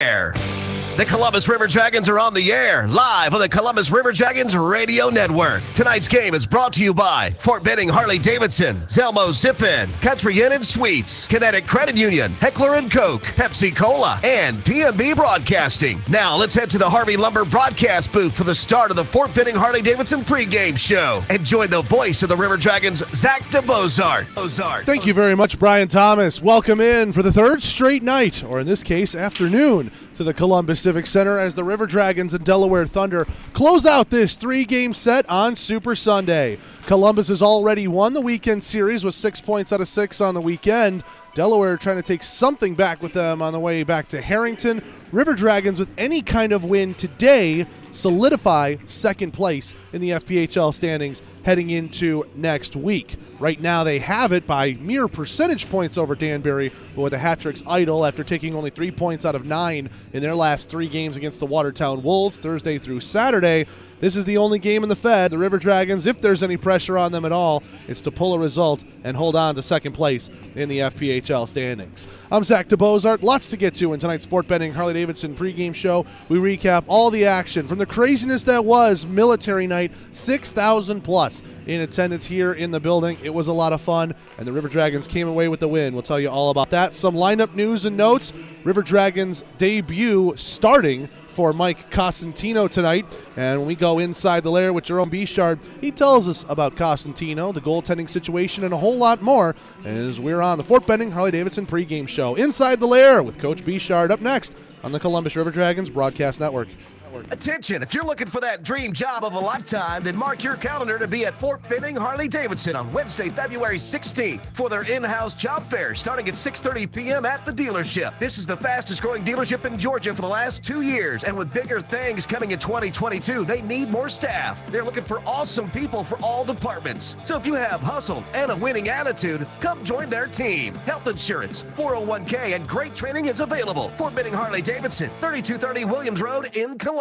Air. The Columbus River Dragons are on the air, live on the Columbus River Dragons Radio Network. Tonight's game is brought to you by Fort Benning Harley-Davidson, Zelmo Zip-In, Country Inn and Suites, Kinetic Credit Union, Heckler & Koch, Pepsi Cola, and P&B Broadcasting. Now let's head to the Harvey Lumber broadcast booth for the start of the Fort Benning Harley-Davidson pregame show. And join the voice of the River Dragons, Zach DeBozart. Thank you very much, Brian Thomas. Welcome in for the third straight night, or in this case, afternoon, to the Columbus Civic Center as the River Dragons and Delaware Thunder close out this three-game set on Super Sunday. Columbus has already won the weekend series with 6 points out of 6 on the weekend. Delaware trying to take something back with them on the way back to Harrington. River Dragons with any kind of win today solidify second place in the FPHL standings heading into next week. Right now they have it by mere percentage points over Danbury, but with the hat-tricks idle after taking only 3 points out of 9 in their last 3 games against the Watertown Wolves, Thursday through Saturday. This is the only game in the Fed. The River Dragons, if there's any pressure on them at all, it's to pull a result and hold on to second place in the FPHL standings. I'm Zach DeBozart. Lots to get to in tonight's Fort Benning Harley-Davidson pregame show. We recap all the action from the craziness that was Military Night, 6,000 plus in attendance here in the building. It was a lot of fun, and the River Dragons came away with the win. We'll tell you all about that. Some lineup news and notes. River Dragons debut starting for Mike Cosentino tonight. And when we go inside the lair with Jerome Bichard, he tells us about Cosentino, the goaltending situation, and a whole lot more as we're on the Fort Benning Harley-Davidson pregame show. Inside the lair with Coach Bichard up next on the Columbus River Dragons Broadcast Network. Attention, if you're looking for that dream job of a lifetime, then mark your calendar to be at Fort Benning Harley-Davidson on Wednesday, February 16th for their in-house job fair starting at 6:30 p.m. at the dealership. This is the fastest growing dealership in Georgia for the last 2 years, and with bigger things coming in 2022, they need more staff. They're looking for awesome people for all departments. So if you have hustle and a winning attitude, come join their team. Health insurance, 401k, and great training is available. Fort Benning Harley-Davidson, 3230 Williams Road in Columbus.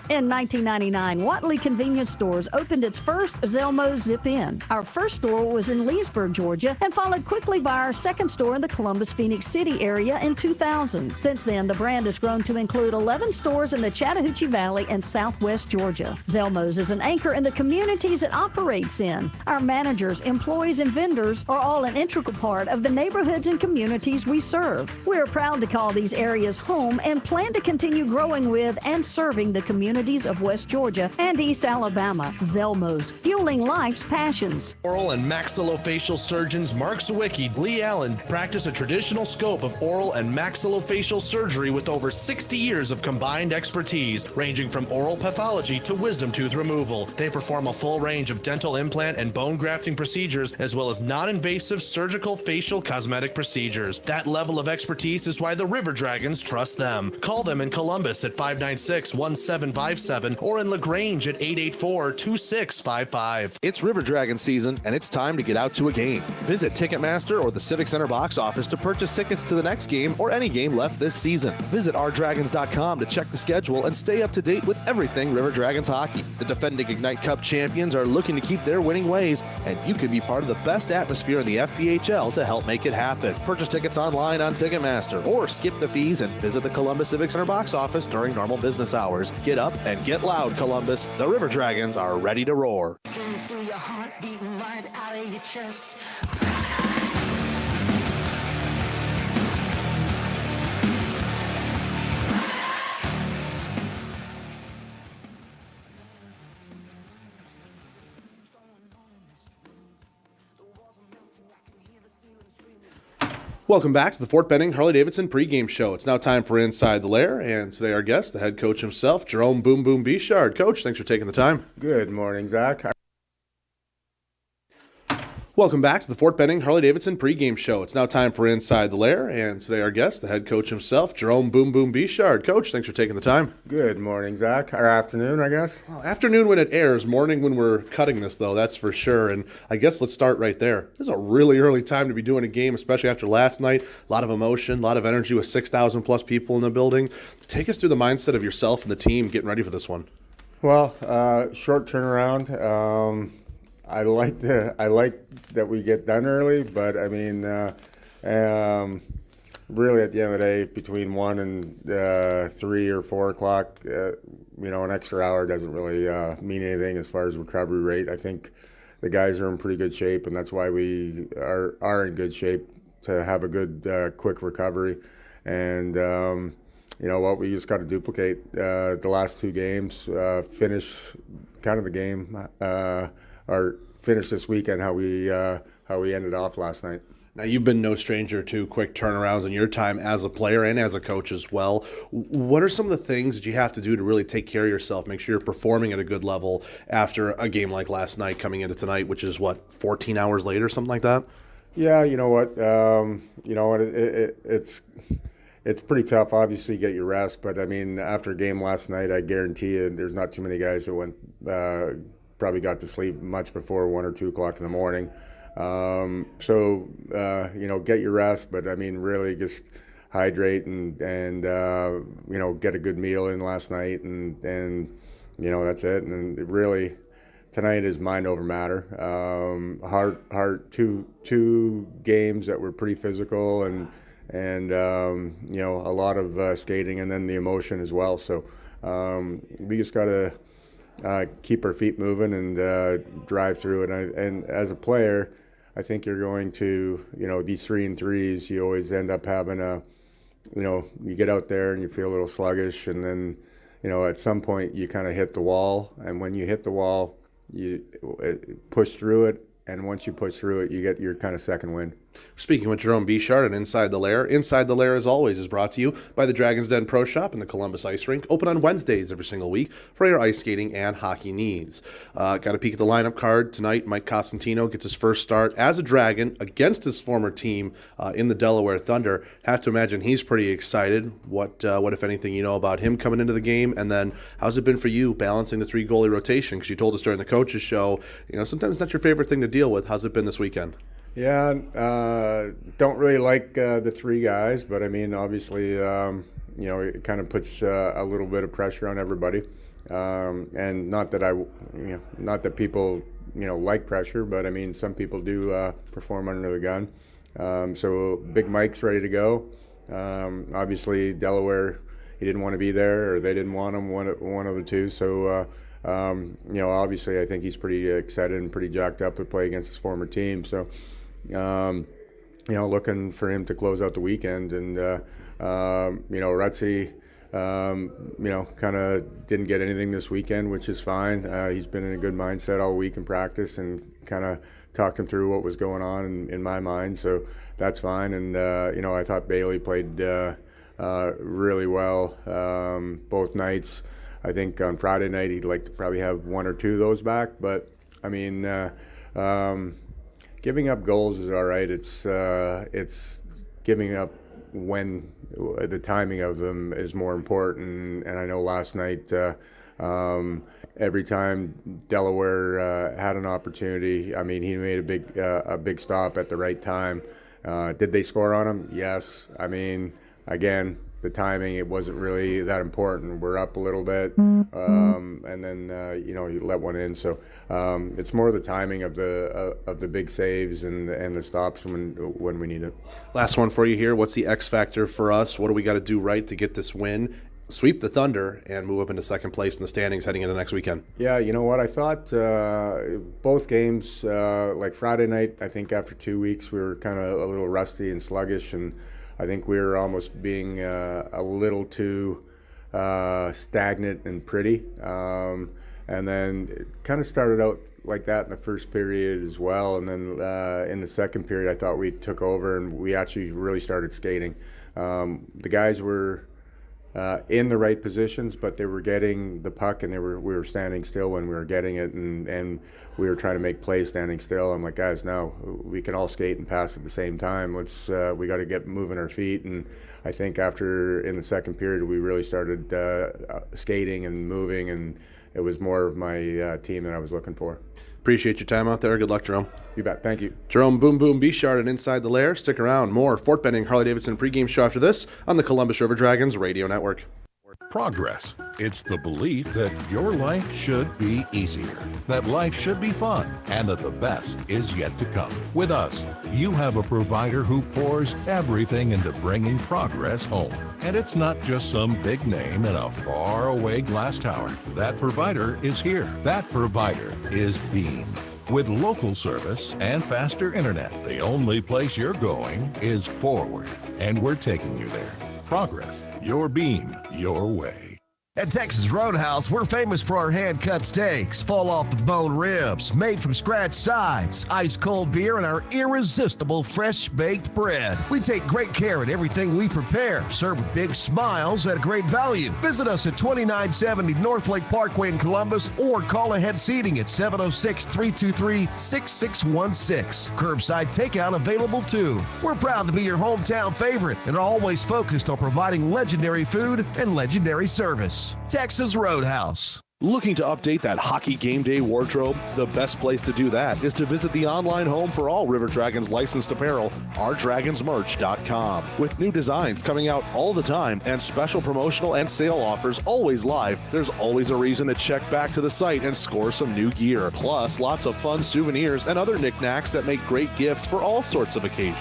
In 1999, Watley Convenience Stores opened its first Zelmo Zip-In. Our first store was in Leesburg, Georgia, and followed quickly by our second store in the Columbus, Phoenix City area in 2000. Since then, the brand has grown to include 11 stores in the Chattahoochee Valley and Southwest Georgia. Zelmo's is an anchor in the communities it operates in. Our managers, employees, and vendors are all an integral part of the neighborhoods and communities we serve. We are proud to call these areas home and plan to continue growing with and serving the communities of West Georgia and East Alabama. Zelmo's, fueling life's passions. Oral and maxillofacial surgeons Mark Sawicki, Lee Allen practice a traditional scope of oral and maxillofacial surgery with over 60 years of combined expertise, ranging from oral pathology to wisdom tooth removal. They perform a full range of dental implant and bone grafting procedures, as well as non-invasive surgical facial cosmetic procedures. That level of expertise is why the River Dragons trust them. Call them in Columbus at 596-1757 or in LaGrange at 884-2655. It's River Dragon season, and it's time to get out to a game. Visit Ticketmaster or the Civic Center box office to purchase tickets to the next game or any game left this season. Visit rdragons.com to check the schedule and stay up to date with everything River Dragons hockey. The defending Ignite Cup champions are looking to keep their winning ways, and you can be part of the best atmosphere in the FPHL to help make it happen. Purchase tickets online on Ticketmaster or skip the fees and visit the Columbus Civic Center box office during normal business hours. Get up and get loud, Columbus. The River Dragons are ready to roar. Can you feel your heart beating right out of your chest? Welcome back to the Fort Benning Harley-Davidson pregame show. It's now time for Inside the Lair, and today our guest, the head coach himself, Jerome Boom Boom Bichard. Coach, thanks for taking the time. Good morning, Zach. Welcome back to the Fort Benning Harley-Davidson pregame show. It's now time for Inside the Lair, and today our guest, the head coach himself, Jerome Boom Boom Bichard. Coach, thanks for taking the time. Good morning, Zach. Or afternoon, I guess. Well, afternoon when it airs, morning when we're cutting this, though, that's for sure. And I guess let's start right there. This is a really early time to be doing a game, especially after last night. A lot of emotion, a lot of energy with 6,000 plus people in the building. Take us through the mindset of yourself and the team getting ready for this one. Well, short turnaround. I like that we get done early, but I mean, really at the end of the day, between 1 and 3 or 4 o'clock, an extra hour doesn't really mean anything as far as recovery rate. I think the guys are in pretty good shape, and that's why we are in good shape to have a good quick recovery. And we just got to duplicate the last 2 games, finish kind of the game, or finish this weekend how we ended off last night. Now, you've been no stranger to quick turnarounds in your time as a player and as a coach as well. What are some of the things that you have to do to really take care of yourself, make sure you're performing at a good level after a game like last night coming into tonight, which is, 14 hours later, something like that? Yeah, you know what? It's pretty tough, obviously, to get your rest. But, I mean, after a game last night, I guarantee you there's not too many guys that probably got to sleep much before 1 or 2 o'clock in the morning. Get your rest, but I mean, really just hydrate and get a good meal in last night, and that's it. And really, tonight is mind over matter. Hard two games that were pretty physical and a lot of skating, and then the emotion as well. So we just got to keep our feet moving and drive through it. And as a player, I think you're going to, these 3 and 3s, you always end up having you get out there and you feel a little sluggish, and then, at some point you kind of hit the wall. And when you hit the wall, you push through it. And once you push through it, you get your kind of second wind. Speaking with Jerome Bichard and Inside the Lair. Inside the Lair, as always, is brought to you by the Dragon's Den Pro Shop and the Columbus Ice Rink, open on Wednesdays every single week for your ice skating and hockey needs. Got a peek at the lineup card tonight. Mike Costantino gets his first start as a Dragon against his former team in the Delaware Thunder. Have to imagine he's pretty excited. What, if anything, you know about him coming into the game? And then how's it been for you balancing the 3 goalie rotation? Because you told us during the coaches show, sometimes that's your favorite thing to deal with. How's it been this weekend? Yeah, don't really like the 3 guys, but I mean, obviously, it kind of puts a little bit of pressure on everybody. And not that people, like pressure, but I mean, some people do perform under the gun. So Big Mike's ready to go. Obviously, Delaware, he didn't want to be there, or they didn't want him, one of the two. So, obviously, I think he's pretty excited and pretty jacked up to play against his former team. So, looking for him to close out the weekend. And, Rutsy, kind of didn't get anything this weekend, which is fine. He's been in a good mindset all week in practice, and kind of talked him through what was going on in my mind. So that's fine. And, I thought Bailey played really well both nights. I think on Friday night he'd like to probably have 1 or 2 of those back, but I mean, giving up goals is all right. It's giving up when the timing of them is more important. And I know last night, every time Delaware had an opportunity, I mean, he made a big stop at the right time. Did they score on him? Yes. I mean, again, the timing, it wasn't really that important. We're up a little bit, and then you let one in. So it's more the timing of the big saves and the stops when we need it. Last one for you here. What's the X factor for us? What do we got to do right to get this win, sweep the Thunder, and move up into second place in the standings heading into next weekend? Yeah, you know what? I thought both games, like Friday night, I think after 2 weeks we were kind of a little rusty and sluggish, and I think we were almost being a little too stagnant and pretty. And then it kind of started out like that in the first period as well. And then in the second period, I thought we took over and we actually really started skating. The guys were in the right positions, but they were getting the puck, and we were standing still when we were getting it, and we were trying to make plays standing still. I'm like, guys, no, we can all skate and pass at the same time. We got to get moving our feet. And I think in the second period, we really started skating and moving, and it was more of my team that I was looking for. Appreciate your time out there. Good luck, Jerome. You bet. Thank you. Jerome Boom Boom Bichard and Inside the Lair. Stick around. More Fort Benning Harley-Davidson pregame show after this on the Columbus River Dragons Radio Network. Progress. It's the belief that your life should be easier, that life should be fun, and that the best is yet to come. With us, you have a provider who pours everything into bringing progress home. And it's not just some big name in a faraway glass tower. That provider is here. That provider is Beam. With local service and faster internet, the only place you're going is forward. And we're taking you there. Progress. Your Beam. Your way. At Texas Roadhouse, we're famous for our hand-cut steaks, fall-off-the-bone ribs, made-from-scratch sides, ice-cold beer, and our irresistible fresh-baked bread. We take great care in everything we prepare, serve with big smiles at a great value. Visit us at 2970 North Lake Parkway in Columbus or call ahead seating at 706-323-6616. Curbside takeout available too. We're proud to be your hometown favorite and are always focused on providing legendary food and legendary service. Texas Roadhouse. Looking to update that hockey game day wardrobe? The best place to do that is to visit the online home for all River Dragons licensed apparel, ourdragonsmerch.com. With new designs coming out all the time and special promotional and sale offers always live, there's always a reason to check back to the site and score some new gear. Plus, lots of fun souvenirs and other knickknacks that make great gifts for all sorts of occasions.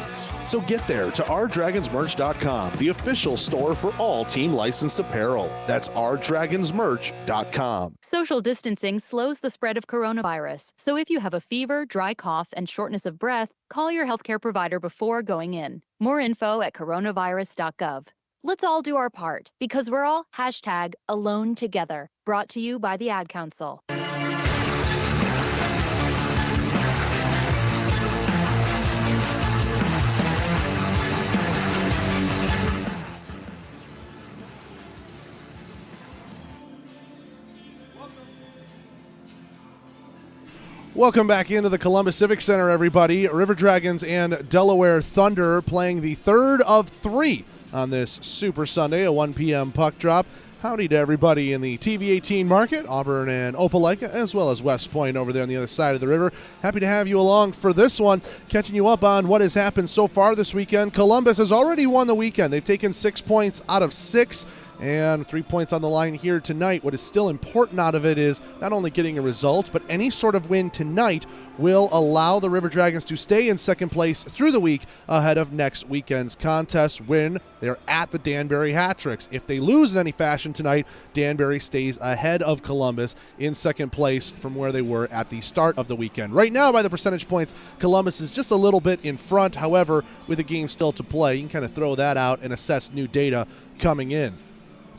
So get there to ourdragonsmerch.com, the official store for all team licensed apparel. That's ourdragonsmerch.com. Social distancing slows the spread of coronavirus. So if you have a fever, dry cough, and shortness of breath, call your healthcare provider before going in. More info at coronavirus.gov. Let's all do our part because we're all #AloneTogether. Brought to you by the Ad Council. Welcome back into the Columbus Civic Center, everybody. River Dragons and Delaware Thunder playing the third of three on this Super Sunday, a 1 p.m. puck drop. Howdy to everybody in the TV18 market, Auburn and Opelika, as well as West Point over there on the other side of the river. Happy to have you along for this one, catching you up on what has happened so far this weekend. Columbus has already won the weekend. They've taken 6 points out of 6. And 3 points on the line here tonight. What is still important out of it is not only getting a result, but any sort of win tonight will allow the River Dragons to stay in second place through the week ahead of next weekend's contest when they're at the Danbury Hat-Tricks. If they lose in any fashion tonight, Danbury stays ahead of Columbus in second place from where they were at the start of the weekend. Right now, by the percentage points, Columbus is just a little bit in front. However, with a game still to play, you can kind of throw that out and assess new data coming in.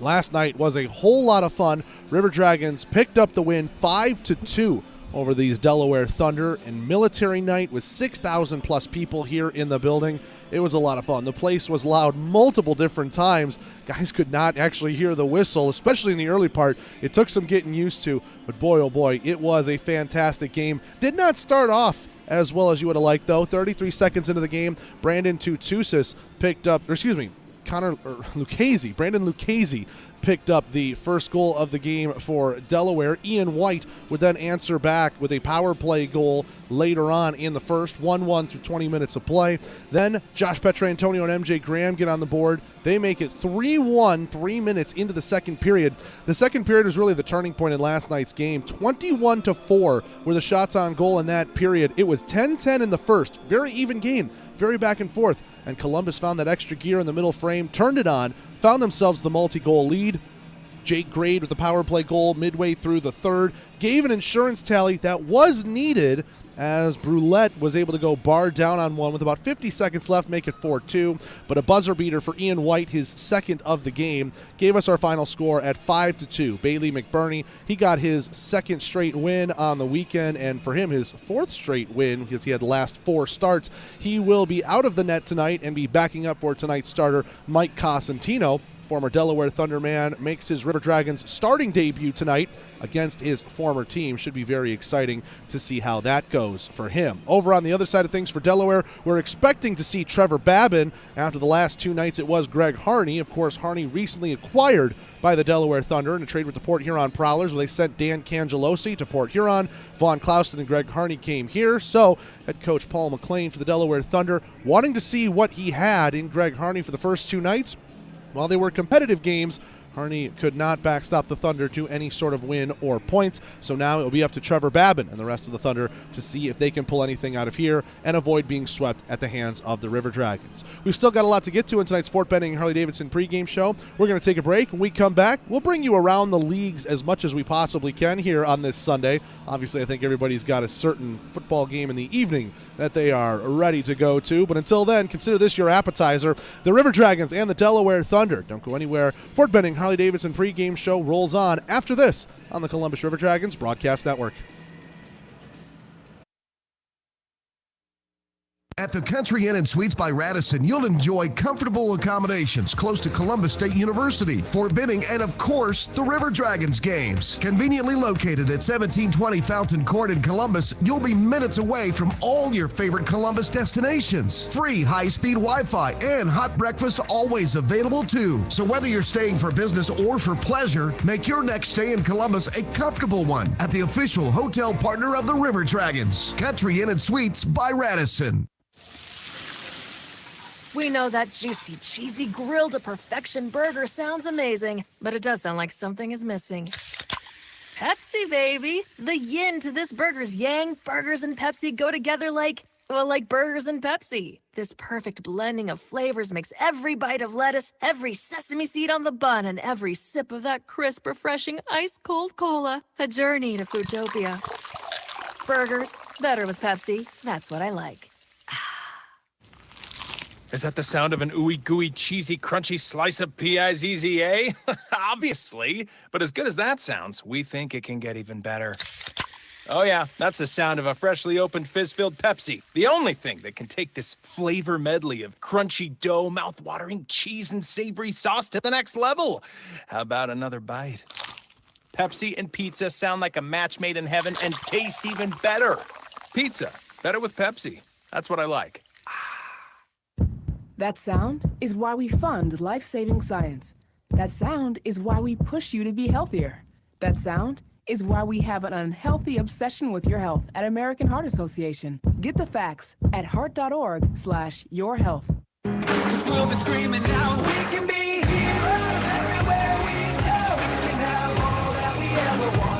Last night was a whole lot of fun. River Dragons picked up the win 5-2 over these Delaware Thunder, and military night with 6,000 plus people here in the building. It was a lot of fun. The place was loud multiple different times. Guys could not actually hear the whistle, especially in the early part. It took some getting used to, but boy, oh boy, it was a fantastic game. Did not start off as well as you would have liked, though. 33 seconds into the game, Brandon Brandon Lucchese picked up the first goal of the game for Delaware. Ian White would then answer back with a power play goal later on in the first, 1-1 through 20 minutes of play. Then Josh Petrantonio and MJ Graham get on the board. They make it 3-1 3 minutes into the second period. The second period was really the turning point in last night's game. 21-4 were the shots on goal in that period. It was 10-10 in the first. Very even game, very back and forth. And Columbus found that extra gear in the middle frame, turned it on, found themselves the multi-goal lead. Jake Grade with the power play goal midway through the third gave an insurance tally that was needed as Brulette was able to go bar down on one with about 50 seconds left, make it 4-2. But a buzzer beater for Ian White, his second of the game, gave us our final score at 5-2. Bailey McBurney, he got his second straight win on the weekend, and for him, his fourth straight win because he had the last 4 starts. He will be out of the net tonight and be backing up for tonight's starter, Mike Cosentino. Former Delaware Thunder man makes his River Dragons starting debut tonight against his former team. Should be very exciting to see how that goes for him. Over on the other side of things for Delaware, we're expecting to see Trevor Babin. After the last 2 nights, it was Greg Harney. Of course, Harney recently acquired by the Delaware Thunder in a trade with the Port Huron Prowlers, where they sent Dan Cangelosi to Port Huron. Vaughn Clausen and Greg Harney came here. So head coach Paul McLean for the Delaware Thunder, wanting to see what he had in Greg Harney for the first 2 nights. While they were competitive games, Harney could not backstop the Thunder to any sort of win or points, so now it will be up to Trevor Babin and the rest of the Thunder to see if they can pull anything out of here and avoid being swept at the hands of the River Dragons. We've still got a lot to get to in tonight's Fort Benning Harley-Davidson pregame show. We're going to take a break. When we come back, we'll bring you around the leagues as much as we possibly can here on this Sunday. Obviously, I think everybody's got a certain football game in the evening that they are ready to go to, but until then, consider this your appetizer. The River Dragons and the Delaware Thunder. Don't go anywhere. Fort Benning Harley-Davidson pregame show rolls on after this on the Columbus River Dragons Broadcast Network. At the Country Inn & Suites by Radisson, you'll enjoy comfortable accommodations close to Columbus State University, Fort Benning, and of course, the River Dragons games. Conveniently located at 1720 Fountain Court in Columbus, you'll be minutes away from all your favorite Columbus destinations. Free high-speed Wi-Fi and hot breakfast always available too. So whether you're staying for business or for pleasure, make your next stay in Columbus a comfortable one at the official hotel partner of the River Dragons, Country Inn & Suites by Radisson. We know that juicy, cheesy, grilled to perfection burger sounds amazing, but it does sound like something is missing. Pepsi, baby! The yin to this burger's yang. Burgers and Pepsi go together like burgers and Pepsi. This perfect blending of flavors makes every bite of lettuce, every sesame seed on the bun, and every sip of that crisp, refreshing, ice-cold cola a journey to Foodtopia. Burgers, better with Pepsi. That's what I like. Is that the sound of an ooey gooey cheesy crunchy slice of P-I-Z-Z-A? Obviously, but as good as that sounds, we think it can get even better. Oh yeah, that's the sound of a freshly opened fizz-filled Pepsi. The only thing that can take this flavor medley of crunchy dough, mouth-watering cheese, and savory sauce to the next level. How about another bite? Pepsi and pizza sound like a match made in heaven and taste even better. Pizza, better with Pepsi. That's what I like. That sound is why we fund life-saving science. That sound is why we push you to be healthier. That sound is why we have an unhealthy obsession with your health at American Heart Association. Get the facts at heart.org/yourhealth. 'Cause we'll be screaming now, we can be heroes everywhere we go. We can have all that we ever want.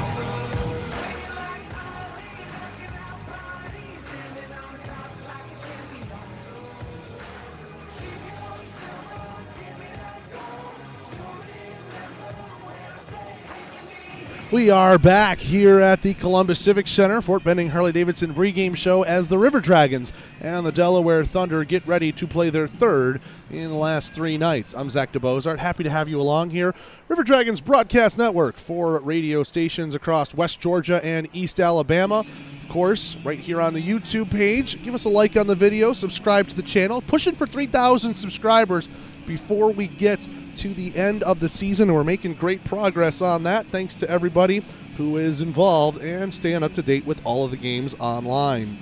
We are back here at the Columbus Civic Center, Fort Benning Harley-Davidson pregame show as the River Dragons and the Delaware Thunder get ready to play their third in the last 3 nights. I'm Zach DeBozart, happy to have you along here. River Dragons Broadcast Network, 4 radio stations across West Georgia and East Alabama. Of course, right here on the YouTube page. Give us a like on the video, subscribe to the channel. Pushing for 3,000 subscribers before we get to the end of the season. We're making great progress on that, thanks to everybody who is involved and staying up to date with all of the games online.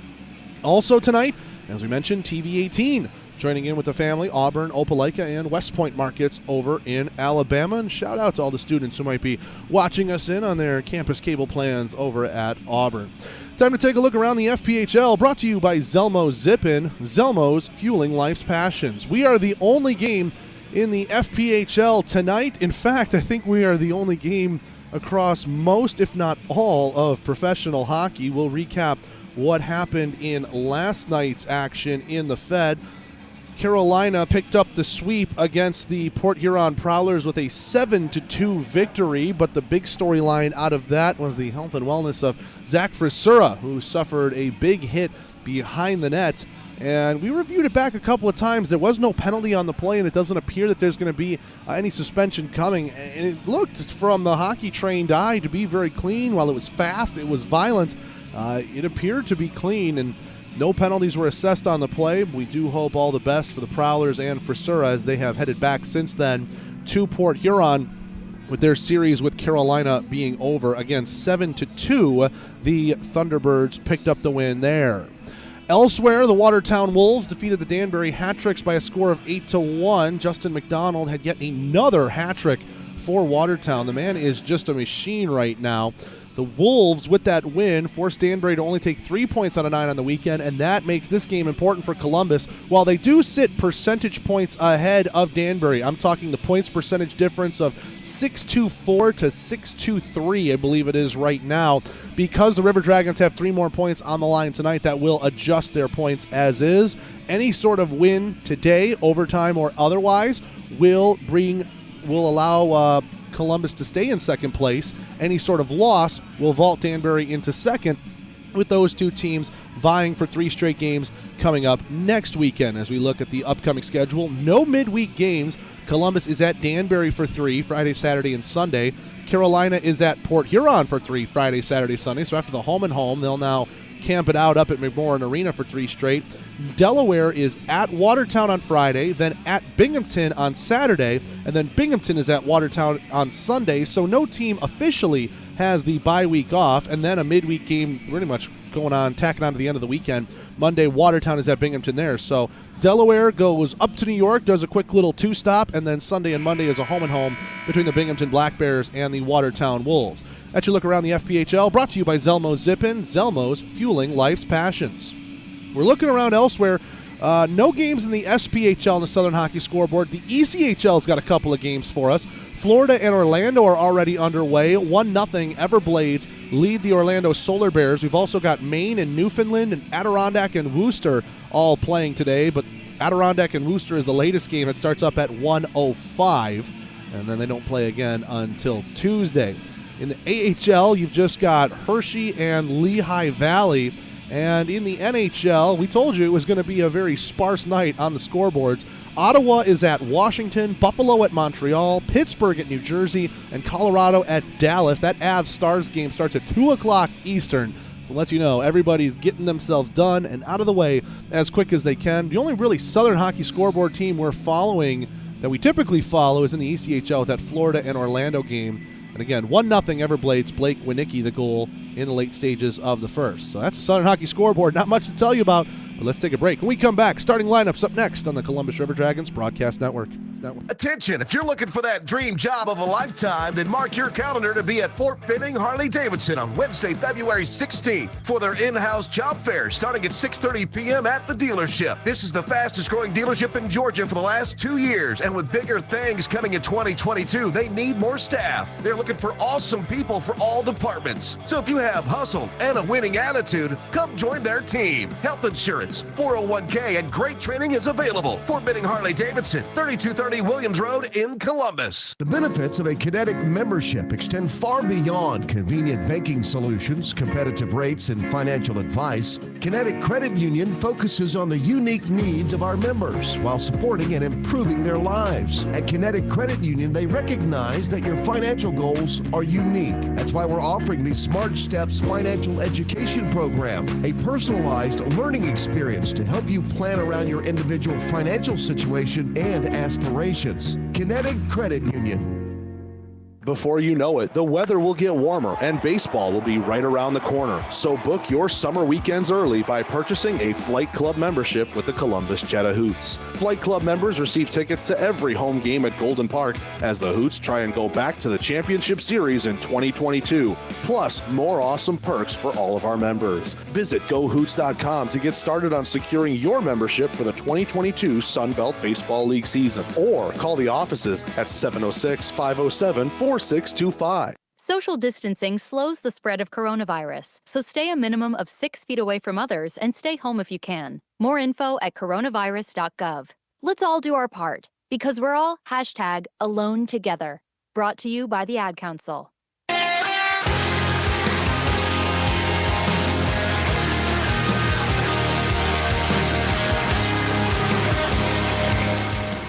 Also tonight, as we mentioned, TV 18 joining in with the family, Auburn, Opelika, and West Point markets over in Alabama. And shout out to all the students who might be watching us in on their campus cable plans over at Auburn. Time to take a look around the FPHL, brought to you by Zelmo Zip-In, Zelmo's fueling life's passions. We are the only game in the FPHL tonight. In fact, I think we are the only game across most, if not all, of professional hockey. We'll recap what happened in last night's action in the Fed. Carolina picked up the sweep against the Port Huron Prowlers with a 7-2 victory, but the big storyline out of that was the health and wellness of Zach Frisura, who suffered a big hit behind the net. And we reviewed it back a couple of times. There was no penalty on the play, and it doesn't appear that there's going to be any suspension coming. And it looked, from the hockey-trained eye, to be very clean. While it was fast, it was violent. It appeared to be clean, and no penalties were assessed on the play. We do hope all the best for the Prowlers and for Sura as they have headed back since then to Port Huron, with their series with Carolina being over. Again, 7-2, the Thunderbirds picked up the win there. Elsewhere, the Watertown Wolves defeated the Danbury Hat-Tricks by a score of 8-1. Justin McDonald had yet another hat-trick for Watertown. The man is just a machine right now. The Wolves, with that win, forced Danbury to only take 3 points out of 9 on the weekend, and that makes this game important for Columbus. While they do sit percentage points ahead of Danbury, I'm talking the points percentage difference of 624 to 623, I believe it is right now. Because the River Dragons have 3 more points on the line tonight, that will adjust their points as is. Any sort of win today, overtime or otherwise, will allow Columbus to stay in second place. Any sort of loss will vault Danbury into second, with those two teams vying for 3 straight games coming up next weekend. As we look at the upcoming schedule, no midweek games. Columbus is at Danbury for 3, Friday, Saturday, and Sunday. Carolina is at Port Huron for 3, Friday, Saturday, Sunday. So after the home and home, they'll now camp it out up at McMorran Arena for 3 straight. Delaware is at Watertown on Friday, then at Binghamton on Saturday, and then Binghamton is at Watertown on Sunday. So no team officially has the bye week off, and then a midweek game pretty much tacking on to the end of the weekend. Monday, Watertown is at Binghamton there. So Delaware goes up to New York, does a quick little 2-stop, and then Sunday and Monday is a home and home between the Binghamton Black Bears and the Watertown Wolves. That's your look around the FPHL, brought to you by Zelmo Zip-In, Zelmo's fueling life's passions. We're looking around elsewhere. No games in the SPHL on the Southern Hockey Scoreboard. The ECHL's got a couple of games for us. Florida and Orlando are already underway. 1-0 Everblades lead the Orlando Solar Bears. We've also got Maine and Newfoundland and Adirondack and Worcester all playing today, but Adirondack and Worcester is the latest game. It starts up at 1:05, and then they don't play again until Tuesday. In the AHL, you've just got Hershey and Lehigh Valley. And in the NHL, we told you it was going to be a very sparse night on the scoreboards. Ottawa is at Washington, Buffalo at Montreal, Pittsburgh at New Jersey, and Colorado at Dallas. That Avs Stars game starts at 2 o'clock Eastern. So let you know, everybody's getting themselves done and out of the way as quick as they can. The only really Southern Hockey Scoreboard team we're following that we typically follow is in the ECHL with that Florida and Orlando game. And again, 1-0 Everblades, Blake Winicki the goal in the late stages of the first. So that's the Southern Hockey Scoreboard. Not much to tell you about, but let's take a break. When we come back, starting lineups up next on the Columbus River Dragons Broadcast Network. Attention, if you're looking for that dream job of a lifetime, then mark your calendar to be at Fort Benning Harley-Davidson on Wednesday, February 16th for their in-house job fair starting at 6:30 p.m. at the dealership. This is the fastest growing dealership in Georgia for the last 2 years, and with bigger things coming in 2022, they need more staff. They're looking for awesome people for all departments. So if you have hustle and a winning attitude, come join their team. Health insurance, 401k, and great training is available. Fort Benning Harley-Davidson, 3230 Williams Road in Columbus. The benefits of a Kinetic membership extend far beyond convenient banking solutions, competitive rates, and financial advice. Kinetic Credit Union focuses on the unique needs of our members while supporting and improving their lives. At Kinetic Credit Union, they recognize that your financial goals are unique. That's why we're offering the Smart Steps Financial Education Program, a personalized learning experience to help you plan around your individual financial situation and aspirations. Kinetic Credit Union. Before you know it, the weather will get warmer and baseball will be right around the corner. So book your summer weekends early by purchasing a Flight Club membership with the Columbus Jetahoots. Flight Club members receive tickets to every home game at Golden Park as the Hoots try and go back to the Championship Series in 2022. Plus, more awesome perks for all of our members. Visit GoHoots.com to get started on securing your membership for the 2022 Sun Belt Baseball League season. Or call the offices at 706-507-4625. Social distancing slows the spread of coronavirus, so stay a minimum of 6 feet away from others and stay home if you can. More info at coronavirus.gov. Let's all do our part, because we're all #AloneTogether. Brought to you by the Ad Council.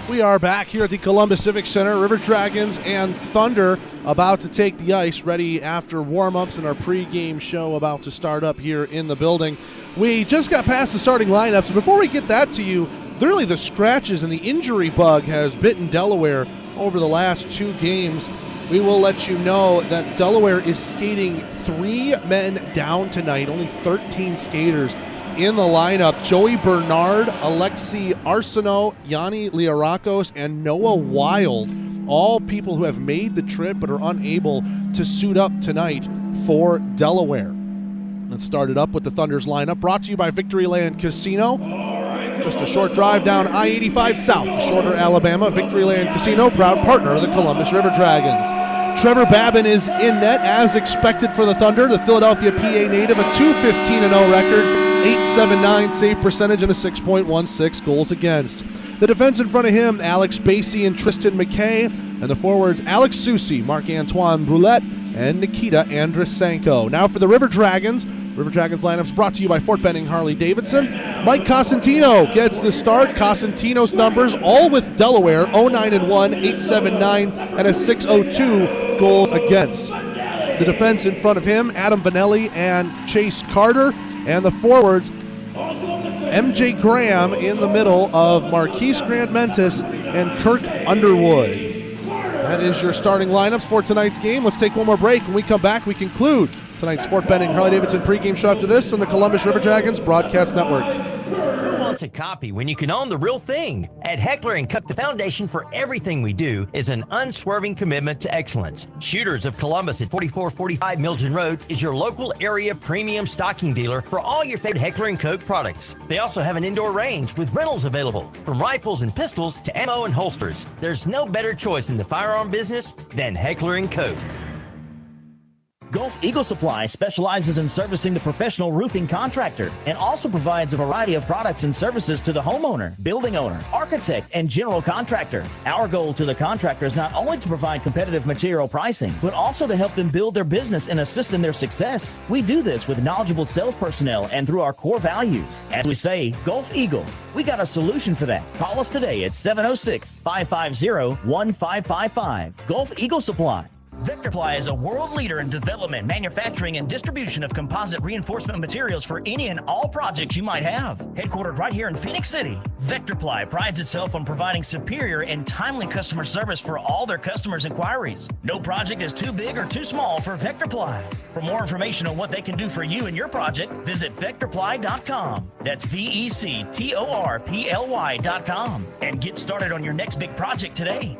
We are back here at the Columbus Civic Center. River Dragons and Thunder about to take the ice, ready after warm-ups and our pregame show about to start up here in the building. We just got past the starting lineups. And before we get that to you, really the scratches and the injury bug has bitten Delaware over the last 2 games. We will let you know that Delaware is skating 3 men down tonight, only 13 skaters in the lineup. Joey Bernard, Alexei Arsenault, Yanni Liarakos, and Noah Wild all people who have made the trip but are unable to suit up tonight for Delaware. Let's start it up with the Thunder's lineup, brought to you by Victoryland Casino. Just a short drive down I-85 South to Shorter, Alabama. Victoryland Casino, proud partner of the Columbus River Dragons. Trevor Babin is in net as expected for the Thunder. The Philadelphia PA native, a 2-15-0 record, 8.79 save percentage, and a 6.16 goals against. The defense in front of him, Alex Basie and Tristan McKay, and the forwards, Alex Soucy, Marc-Antoine Brulette, and Nikita Andrisenko. Now for the River Dragons. River Dragons lineups brought to you by Fort Benning Harley-Davidson. Mike Cosentino gets the start. Cosentino's numbers, all with Delaware, 0-9-1, 8.79, and a 6.02 goals against. The defense in front of him, Adam Vanelli and Chase Carter, and the forwards, MJ Graham in the middle of Marquise Grant-Mentis and Kirk Underwood. That is your starting lineups for tonight's game. Let's take one more break. When we come back, we conclude tonight's Fort Benning Harley-Davidson pregame show after this on the Columbus River Dragons Broadcast Network. Who wants a copy when you can own the real thing? At Heckler & Koch, the foundation for everything we do is an unswerving commitment to excellence. Shooters of Columbus at 4445 Milton Road is your local area premium stocking dealer for all your favorite Heckler & Koch products. They also have an indoor range with rentals available, from rifles and pistols to ammo and holsters. There's no better choice in the firearm business than Heckler & Koch. Gulf Eagle Supply specializes in servicing the professional roofing contractor and also provides a variety of products and services to the homeowner, building owner, architect, and general contractor. Our goal to the contractor is not only to provide competitive material pricing, but also to help them build their business and assist in their success. We do this with knowledgeable sales personnel and through our core values. As we say, Gulf Eagle, we got a solution for that. Call us today at 706-550-1555. Gulf Eagle Supply. Vectorply is a world leader in development, manufacturing, and distribution of composite reinforcement materials for any and all projects you might have. Headquartered right here in Phoenix City, Vectorply prides itself on providing superior and timely customer service for all their customers' inquiries. No project is too big or too small for Vectorply. For more information on what they can do for you and your project, visit Vectorply.com. That's VECTORPLY.com. And get started on your next big project today.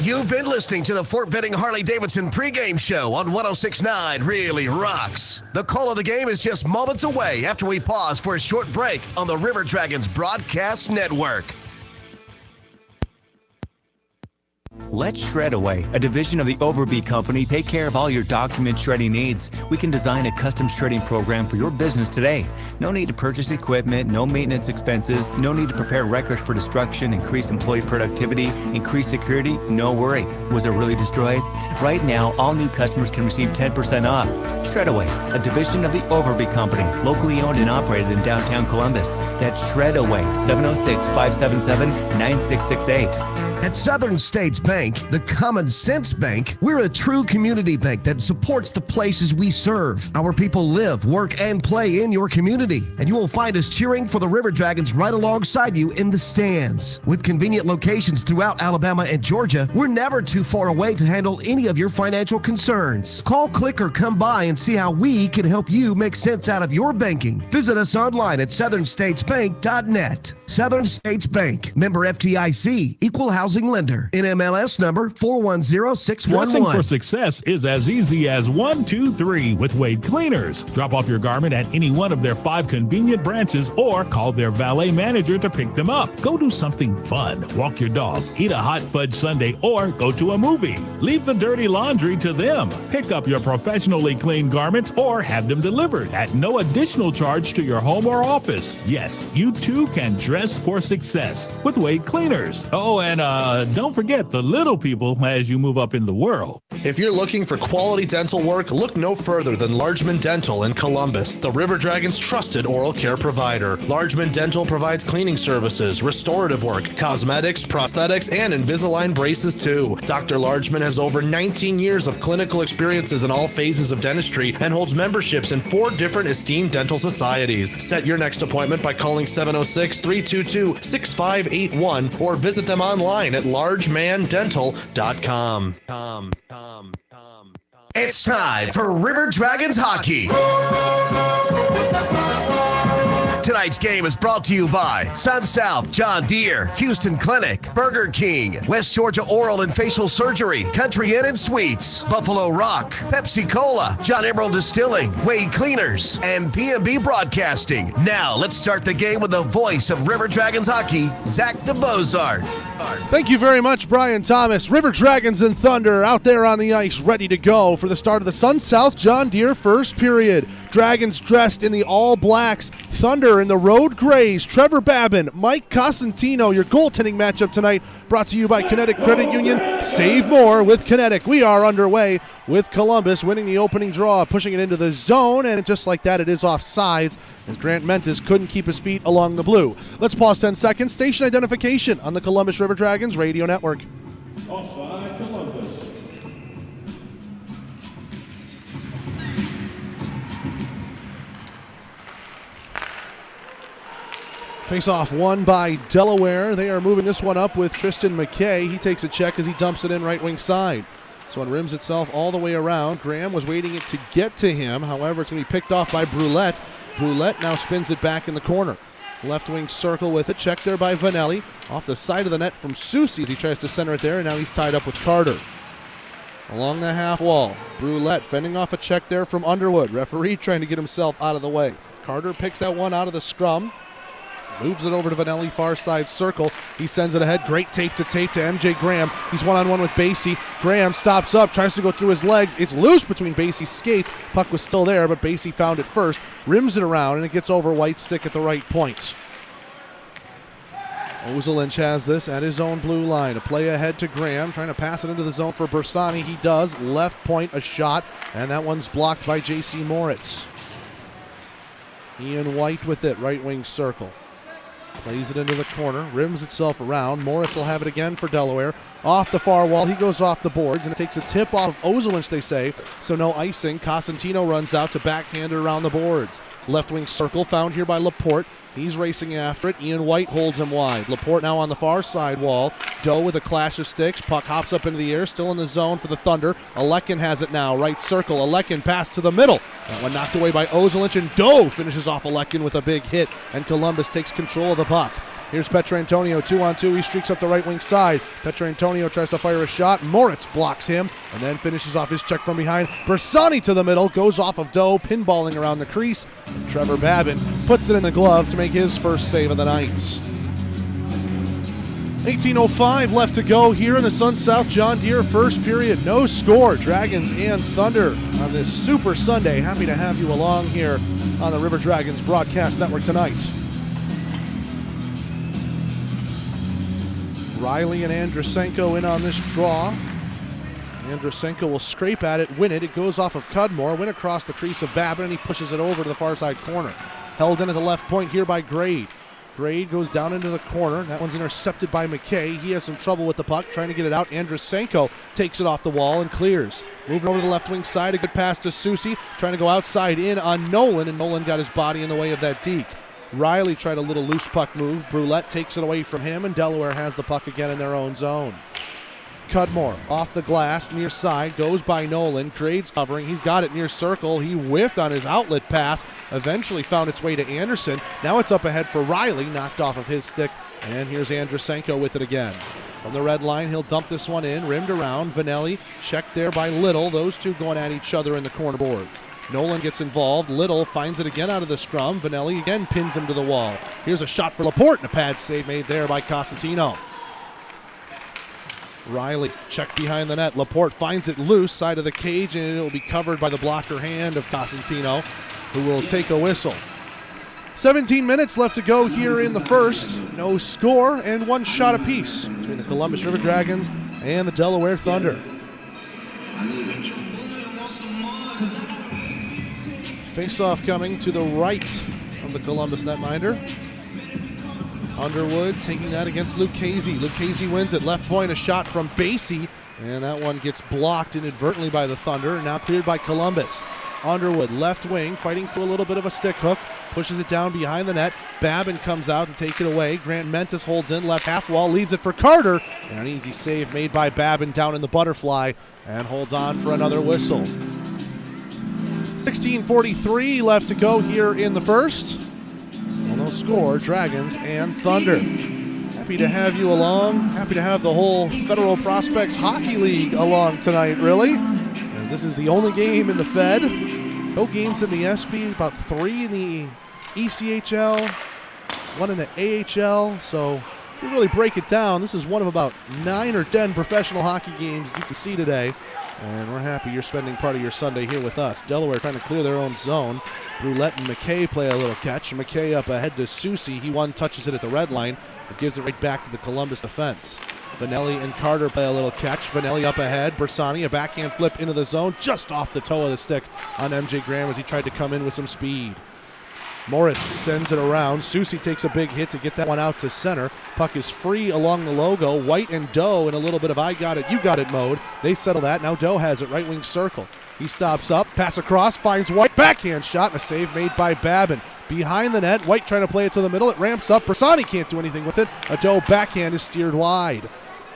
You've been listening to the Fort Benning Harley-Davidson pregame show on 106.9 Really Rocks. The call of the game is just moments away after we pause for a short break on the River Dragons Broadcast Network. Let Shredaway, a division of the Overby Company, take care of all your document shredding needs. We can design a custom shredding program for your business today. No need to purchase equipment, no maintenance expenses, no need to prepare records for destruction, increase employee productivity, increase security, no worry. Was it really destroyed? Right now, all new customers can receive 10% off. Shredaway, a division of the Overby Company, locally owned and operated in downtown Columbus. That's Shredaway, 706-577-9668. At Southern States Bank, the Common Sense Bank, we're a true community bank that supports the places we serve. Our people live, work, and play in your community. And you will find us cheering for the River Dragons right alongside you in the stands. With convenient locations throughout Alabama and Georgia, we're never too far away to handle any of your financial concerns. Call, click, or come by and see how we can help you make sense out of your banking. Visit us online at southernstatesbank.net. Southern States Bank, member FDIC, equal housing lender, NMLS number 410611. Dressing for success is as easy as 1, 2, 3 with Wade Cleaners. Drop off your garment at any one of their 5 convenient branches or call their valet manager to pick them up. Go do something fun. Walk your dog, eat a hot fudge sundae, or go to a movie. Leave the dirty laundry to them. Pick up your professionally cleaned garments or have them delivered at no additional charge to your home or office. Yes, you too can dress for success with Wade Cleaners. Oh, and don't forget the little people as you move up in the world. If you're looking for quality dental work, look no further than Largeman Dental in Columbus, the River Dragons' trusted oral care provider. Largeman Dental provides cleaning services, restorative work, cosmetics, prosthetics, and Invisalign braces too. Dr. Largeman has over 19 years of clinical experiences in all phases of dentistry and holds memberships in 4 different esteemed dental societies. Set your next appointment by calling 706-322-6581 or visit them online at largemandental.com. It's time for River Dragons hockey. Tonight's game is brought to you by Sun South John Deere, Houston Clinic, Burger King, West Georgia Oral and Facial Surgery, Country Inn and Suites, Buffalo Rock, Pepsi Cola, John Emerald Distilling, Wade Cleaners, and P&B Broadcasting. Now, let's start the game with the voice of River Dragons hockey, Zach DeBozart. Thank you very much, Brian Thomas. River Dragons and Thunder out there on the ice, ready to go for the start of the Sun South John Deere first period. Dragons dressed in the all blacks, Thunder in the road grays. Trevor Babin, Mike Cosentino, your goaltending matchup tonight, brought to you by Kinetic Credit Union. Save more with Kinetic. We are underway with Columbus winning the opening draw, pushing it into the zone, and just like that, it is offsides as Grant Mentis couldn't keep his feet along the blue. Let's pause 10 seconds. Station identification on the Columbus River Dragons radio network. Offside Columbus. Face-off won by Delaware. They are moving this one up with Tristan McKay. He takes a check as he dumps it in right wing side. This one rims itself all the way around. Graham was waiting it to get to him. However, it's going to be picked off by Brulette. Brulette now spins it back in the corner. Left wing circle with it. Check there by Vanelli. Off the side of the net from Susi as he tries to center it there, and now he's tied up with Carter. Along the half wall, Brulette fending off a check there from Underwood. Referee trying to get himself out of the way. Carter picks that one out of the scrum. Moves it over to Vanelli, far side circle. He sends it ahead. Great tape to MJ Graham. He's one-on-one with Basie. Graham stops up, tries to go through his legs. It's loose between Basie's skates. Puck was still there, but Basie found it first. Rims it around, and it gets over White's stick at the right point. Ozelinch has this at his own blue line. A play ahead to Graham, trying to pass it into the zone for Bersani. He does. Left point, a shot, and that one's blocked by J.C. Moritz. Ian White with it, right wing circle. Plays it into the corner, rims itself around. Moritz will have it again for Delaware. Off the far wall, he goes off the boards, and it takes a tip off of Ozelinch, they say, so no icing. Cosentino runs out to backhand it around the boards. Left wing circle found here by Laporte. He's racing after it. Ian White holds him wide. Laporte now on the far side wall. Doe with a clash of sticks. Puck hops up into the air, still in the zone for the Thunder. Alekin has it now, right circle. Alekin pass to the middle. That one knocked away by Ozelinch, and Doe finishes off Alekin with a big hit, and Columbus takes control of the puck. Here's Petrantonio, 2-on-2. He streaks up the right wing side. Petrantonio tries to fire a shot. Moritz blocks him and then finishes off his check from behind. Bersani to the middle, goes off of Doe, pinballing around the crease. And Trevor Babin puts it in the glove to make his first save of the night. 18:05 left to go here in the Sun South John Deere first period. No score. Dragons and Thunder on this Super Sunday. Happy to have you along here on the River Dragons broadcast network tonight. Riley and Andrusenko in on this draw. Andrusenko will scrape at it, win it. It goes off of Cudmore, win across the crease of Babin, and he pushes it over to the far side corner. Held in at the left point here by Grade. Grade goes down into the corner. That one's intercepted by McKay. He has some trouble with the puck, trying to get it out. Andrusenko takes it off the wall and clears. Moving over to the left wing side, a good pass to Susi, trying to go outside in on Nolan, and Nolan got his body in the way of that deke. Riley tried a little loose puck move. Brulette takes it away from him, and Delaware has the puck again in their own zone. Cudmore off the glass, near side, goes by Nolan. Grade's covering. He's got it near circle. He whiffed on his outlet pass. Eventually found its way to Anderson. Now it's up ahead for Riley, knocked off of his stick. And here's Andrusenko with it again. From the red line, he'll dump this one in. Rimmed around. Vanelli checked there by Little. Those two going at each other in the corner boards. Nolan gets involved. Little finds it again out of the scrum. Vanelli again pins him to the wall. Here's a shot for Laporte, and a pad save made there by Cosentino. Riley checked behind the net. Laporte finds it loose, side of the cage, and it will be covered by the blocker hand of Cosentino, who will take a whistle. 17 minutes left to go here in the first. No score and one shot apiece between the Columbus River Dragons and the Delaware Thunder. Face-off coming to the right of the Columbus netminder. Underwood taking that against Lucchese. Lucchese wins it. Left point, a shot from Basie, and that one gets blocked inadvertently by the Thunder. Now cleared by Columbus. Underwood, left wing, fighting through a little bit of a stick hook. Pushes it down behind the net. Babin comes out to take it away. Grant Mentis holds in, left half wall, leaves it for Carter. And an easy save made by Babin down in the butterfly, and holds on for another whistle. 16:43 left to go here in the first. Still score, Dragons and Thunder. Happy to have you along. Happy to have the whole Federal Prospects Hockey League along tonight, really, as this is the only game in the Fed. No games in the SB, about 3 in the ECHL, 1 in the AHL. So if you really break it down, this is one of about 9 or 10 professional hockey games you can see today. And we're happy you're spending part of your Sunday here with us. Delaware trying to clear their own zone. Brulette and McKay play a little catch. McKay up ahead to Susie. He touches it at the red line. It gives it right back to the Columbus defense. Vanelli and Carter play a little catch. Vanelli up ahead. Bersani, a backhand flip into the zone, just off the toe of the stick on MJ Graham as he tried to come in with some speed. Moritz sends it around. Susie takes a big hit to get that one out to center. Puck is free along the logo. White and Doe in a little bit of I got it, you got it mode. They settle that. Now Doe has it, right wing circle. He stops up, pass across, finds White, backhand shot, and a save made by Babin. Behind the net, White trying to play it to the middle. It ramps up. Bersani can't do anything with it. A Doe backhand is steered wide.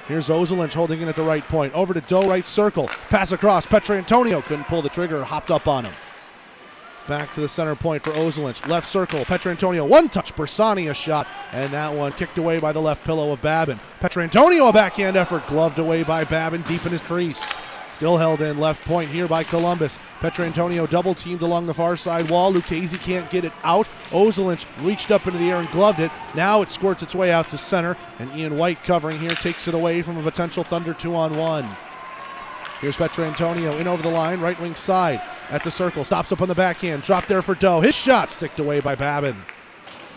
Here's Ozelinch holding in at the right point. Over to Doe, right circle. Pass across. Petrantonio couldn't pull the trigger, hopped up on him. Back to the center point for Ozelinch. Left circle, Petrantonio, one touch, Bersani a shot, and that one kicked away by the left pillow of Babin. Petrantonio a backhand effort, gloved away by Babin deep in his crease. Still held in left point here by Columbus. Petrantonio double teamed along the far side wall. Lucchese can't get it out. Ozelinch reached up into the air and gloved it. Now it squirts its way out to center, and Ian White covering here takes it away from a potential Thunder 2-on-1. Here's Petrantonio in over the line, right wing side. At the circle, stops up on the backhand, drop there for Doe. His shot sticked away by Babin.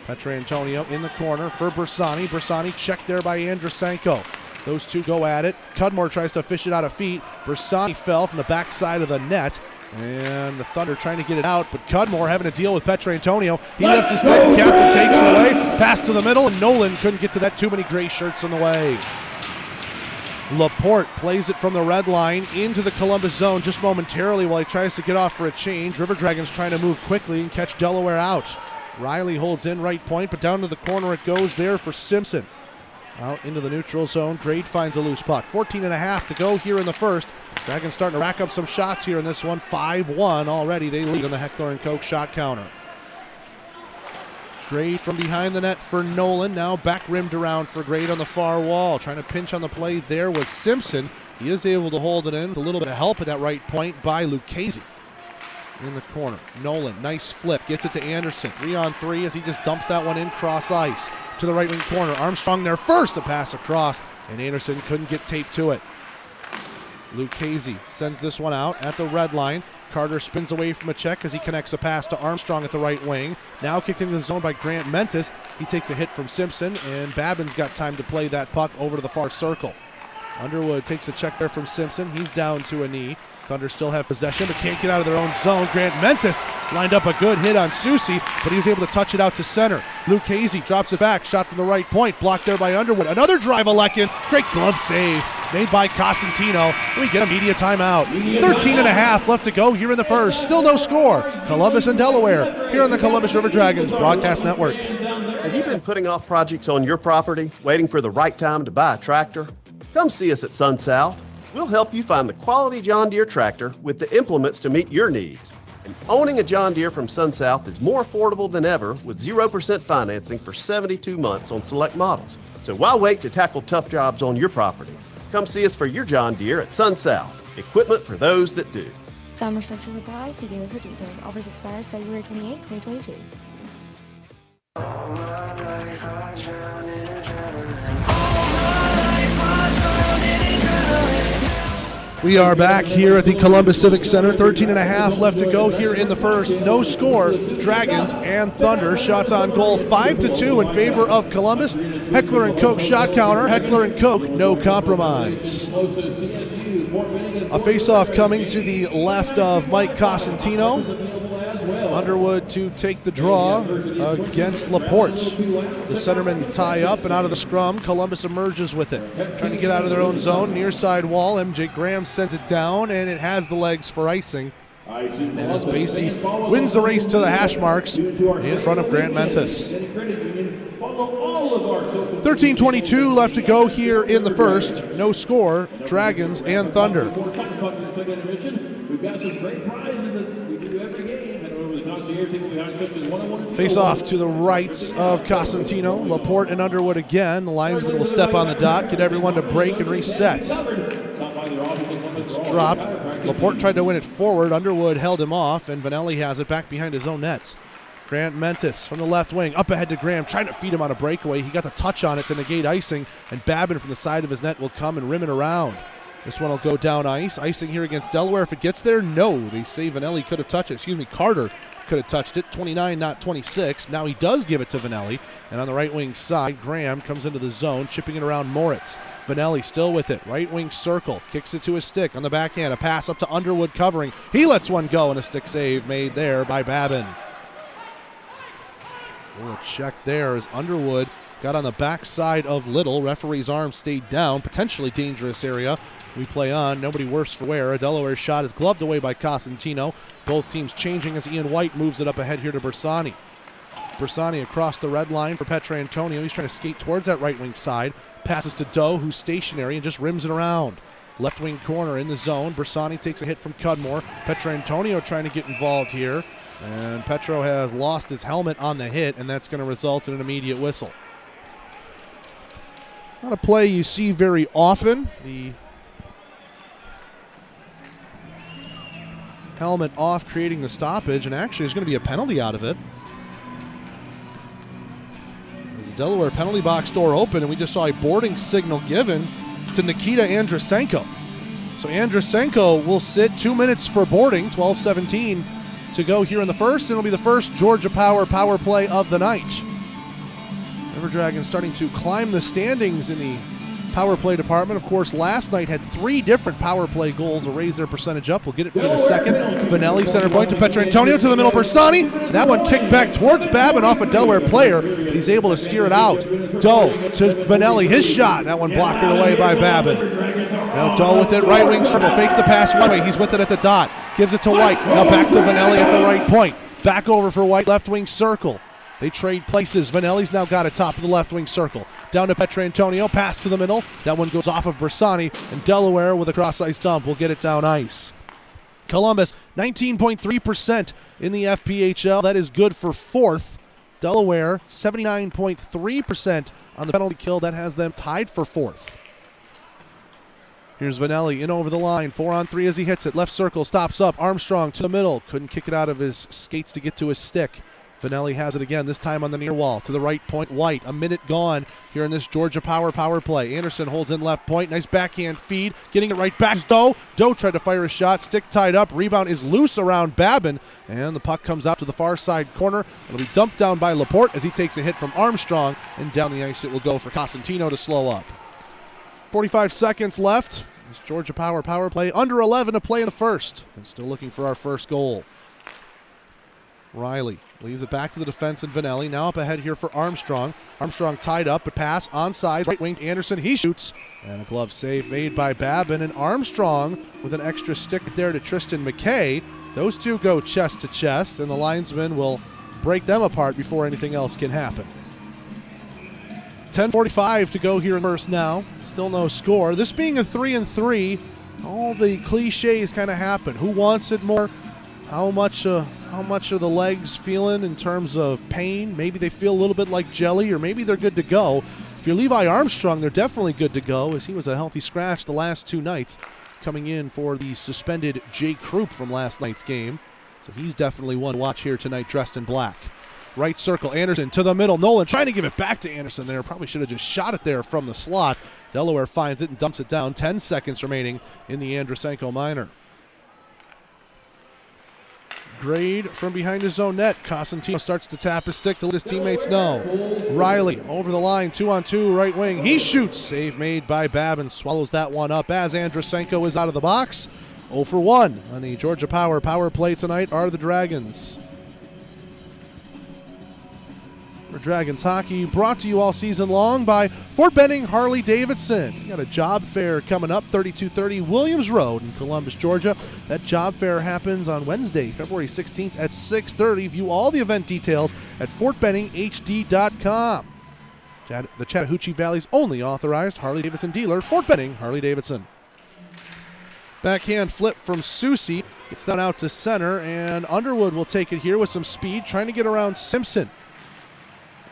Petrantonio in the corner for Bersani. Bersani checked there by Andrusenko. Those two go at it. Cudmore tries to fish it out of feet. Bersani fell from the backside of the net. And the Thunder trying to get it out, but Cudmore having to deal with Petrantonio. He lifts his stick, captain takes it away. Pass to the middle, and Nolan couldn't get to that. Too many gray shirts in the way. Laporte plays it from the red line into the Columbus zone just momentarily while he tries to get off for a change. River Dragons trying to move quickly and catch Delaware out. Riley holds in right point, but down to the corner it goes there for Simpson. Out into the neutral zone. Grade finds a loose puck. 14.5 to go here in the first. Dragons starting to rack up some shots here in this one. 5-1 already. They lead on the Heckler & Koch shot counter. Grade from behind the net for Nolan. Now back rimmed around for Grade on the far wall. Trying to pinch on the play there was Simpson. He is able to hold it in with a little bit of help at that right point by Lucchese. In the corner, Nolan, nice flip, gets it to Anderson. 3-on-3 as he just dumps that one in cross ice. To the right wing corner, Armstrong there first to pass across, and Anderson couldn't get taped to it. Lucchese sends this one out at the red line. Carter spins away from a check as he connects a pass to Armstrong at the right wing. Now kicked into the zone by Grant Mentis. He takes a hit from Simpson, and Babin's got time to play that puck over to the far circle. Underwood takes a check there from Simpson. He's down to a knee. Thunder still have possession, but can't get out of their own zone. Grant Mentis lined up a good hit on Susie, but he was able to touch it out to center. Lucchese drops it back, shot from the right point, blocked there by Underwood. Another drive, Alekin. Great glove save made by Cosentino. We get a media timeout. 13.5 left to go here in the first. Still no score. Columbus and Delaware here on the Columbus River Dragons Broadcast Network. Have you been putting off projects on your property, waiting for the right time to buy a tractor? Come see us at Sun South. We'll help you find the quality John Deere tractor with the implements to meet your needs. And owning a John Deere from Sun South is more affordable than ever with 0% financing for 72 months on select models. So why wait to tackle tough jobs on your property? Come see us for your John Deere at Sun South. Equipment for those that do. Some restrictions apply. See dealer for details. Offers expires February 28, 2022. We are back here at the Columbus Civic Center. 13.5 left to go here in the first. No score. Dragons and Thunder. Shots on goal 5-2 in favor of Columbus. Heckler & Koch shot counter. Heckler & Koch, no compromise. A face-off coming to the left of Mike Cosentino. Underwood to take the draw against Laporte. The centermen tie up and out of the scrum. Columbus emerges with it. Trying to get out of their own zone. Near side wall. MJ Graham sends it down, and it has the legs for icing. As Basie wins the race to the hash marks in front of Grant Mentis. 13:22 left to go here in the first. No score. Dragons and Thunder. We've got some great prizes as we do every game. Head over to the Face off to the right of Cosentino. Laporte and Underwood again. The linesman will step on the dot, get everyone to break and reset. It's dropped. Laporte tried to win it forward. Underwood held him off, and Vanelli has it back behind his own nets. Grant Mentis from the left wing, up ahead to Graham, trying to feed him on a breakaway. He got the touch on it to negate icing, and Babin from the side of his net will come and rim it around. This one will go down ice. Icing here against Delaware. If it gets there, no. They say Vanelli could have touched it. Excuse me, Carter could have touched it. 29, not 26. Now he does give it to Vanelli. And on the right wing side, Graham comes into the zone, chipping it around Moritz. Vanelli still with it. Right wing circle. Kicks it to his stick on the backhand. A pass up to Underwood covering. He lets one go, and a stick save made there by Babin. A check there as Underwood got on the backside of Little. Referee's arm stayed down. Potentially dangerous area. We play on. Nobody worse for wear. A Delaware shot is gloved away by Cosentino. Both teams changing as Ian White moves it up ahead here to Bersani. Bersani across the red line for Petrantonio. He's trying to skate towards that right wing side. Passes to Doe, who's stationary, and just rims it around. Left wing corner in the zone. Bersani takes a hit from Cudmore. Petrantonio trying to get involved here. And Petro has lost his helmet on the hit, and that's going to result in an immediate whistle. Not a play you see very often. The helmet off, creating the stoppage, and actually there's going to be a penalty out of it. As the Delaware penalty box door open, and we just saw a boarding signal given to Nikita Andrusenko. So Andrusenko will sit 2 minutes for boarding, 12:17 to go here in the first, and it'll be the first Georgia power play of the night. River Dragons starting to climb the standings in the power play department. Of course, last night had 3 different power play goals to raise their percentage up. We'll get it for you in a second. Vanelli center point to Petrantonio to the middle. Bersani. That one kicked back towards Babin off a Delaware player, but he's able to steer it out. Doe to Vanelli. His shot. That one blocked away by Babin. Now Doe with it. Right wing circle. Fakes the pass one way. He's with it at the dot. Gives it to White. Now back to Vanelli at the right point. Back over for White. Left wing circle. They trade places. Vanelli's now got it top of the left wing circle. Down to Petrantonio. Pass to the middle. That one goes off of Bersani. And Delaware with a cross-ice dump will get it down ice. Columbus, 19.3% in the FPHL. That is good for 4th. Delaware, 79.3% on the penalty kill. That has them tied for 4th. Here's Vanelli in over the line. 4-on-3 as he hits it. Left circle, stops up. Armstrong to the middle. Couldn't kick it out of his skates to get to his stick. Vanelli has it again, this time on the near wall. To the right point, White. A minute gone here in this Georgia power play. Anderson holds in left point. Nice backhand feed. Getting it right back. Doe. Doe tried to fire a shot. Stick tied up. Rebound is loose around Babin. And the puck comes out to the far side corner. It'll be dumped down by Laporte as he takes a hit from Armstrong. And down the ice it will go for Cosentino to slow up. 45 seconds left. This Georgia power play. Under 11 to play in the first. And still looking for our first goal. Riley leaves it back to the defense and Vanelli. Now up ahead here for Armstrong. Armstrong tied up, but pass onside. Right wing to Anderson. He shoots. And a glove save made by Babin. And Armstrong with an extra stick there to Tristan McKay. Those two go chest to chest, and the linesman will break them apart before anything else can happen. 10:45 to go here in the first now. Still no score. This being a 3-3, all the cliches kind of happen. Who wants it more? How much are the legs feeling in terms of pain? Maybe they feel a little bit like jelly, or maybe they're good to go. If you're Levi Armstrong, they're definitely good to go, as he was a healthy scratch the last 2 nights, coming in for the suspended Jay Krupp from last night's game. So he's definitely one to watch here tonight, dressed in black. Right circle, Anderson to the middle. Nolan trying to give it back to Anderson there. Probably should have just shot it there from the slot. Delaware finds it and dumps it down. 10 seconds remaining in the Andrusenko minor. Grade from behind his own net. Cosentino starts to tap his stick to let his teammates know. Riley over the line, 2-on-2, right wing. He shoots. Save made by Babin. Swallows that one up as Andrusenko is out of the box. 0 for 1 on the Georgia power play tonight are the Dragons. For Dragons hockey, brought to you all season long by Fort Benning Harley-Davidson. You got a job fair coming up, 3230 Williams Road in Columbus, Georgia. That job fair happens on Wednesday, February 16th at 6:30. View all the event details at fortbenninghd.com. The Chattahoochee Valley's only authorized Harley-Davidson dealer, Fort Benning Harley-Davidson. Backhand flip from Susi. Gets that out to center, and Underwood will take it here with some speed, trying to get around Simpson.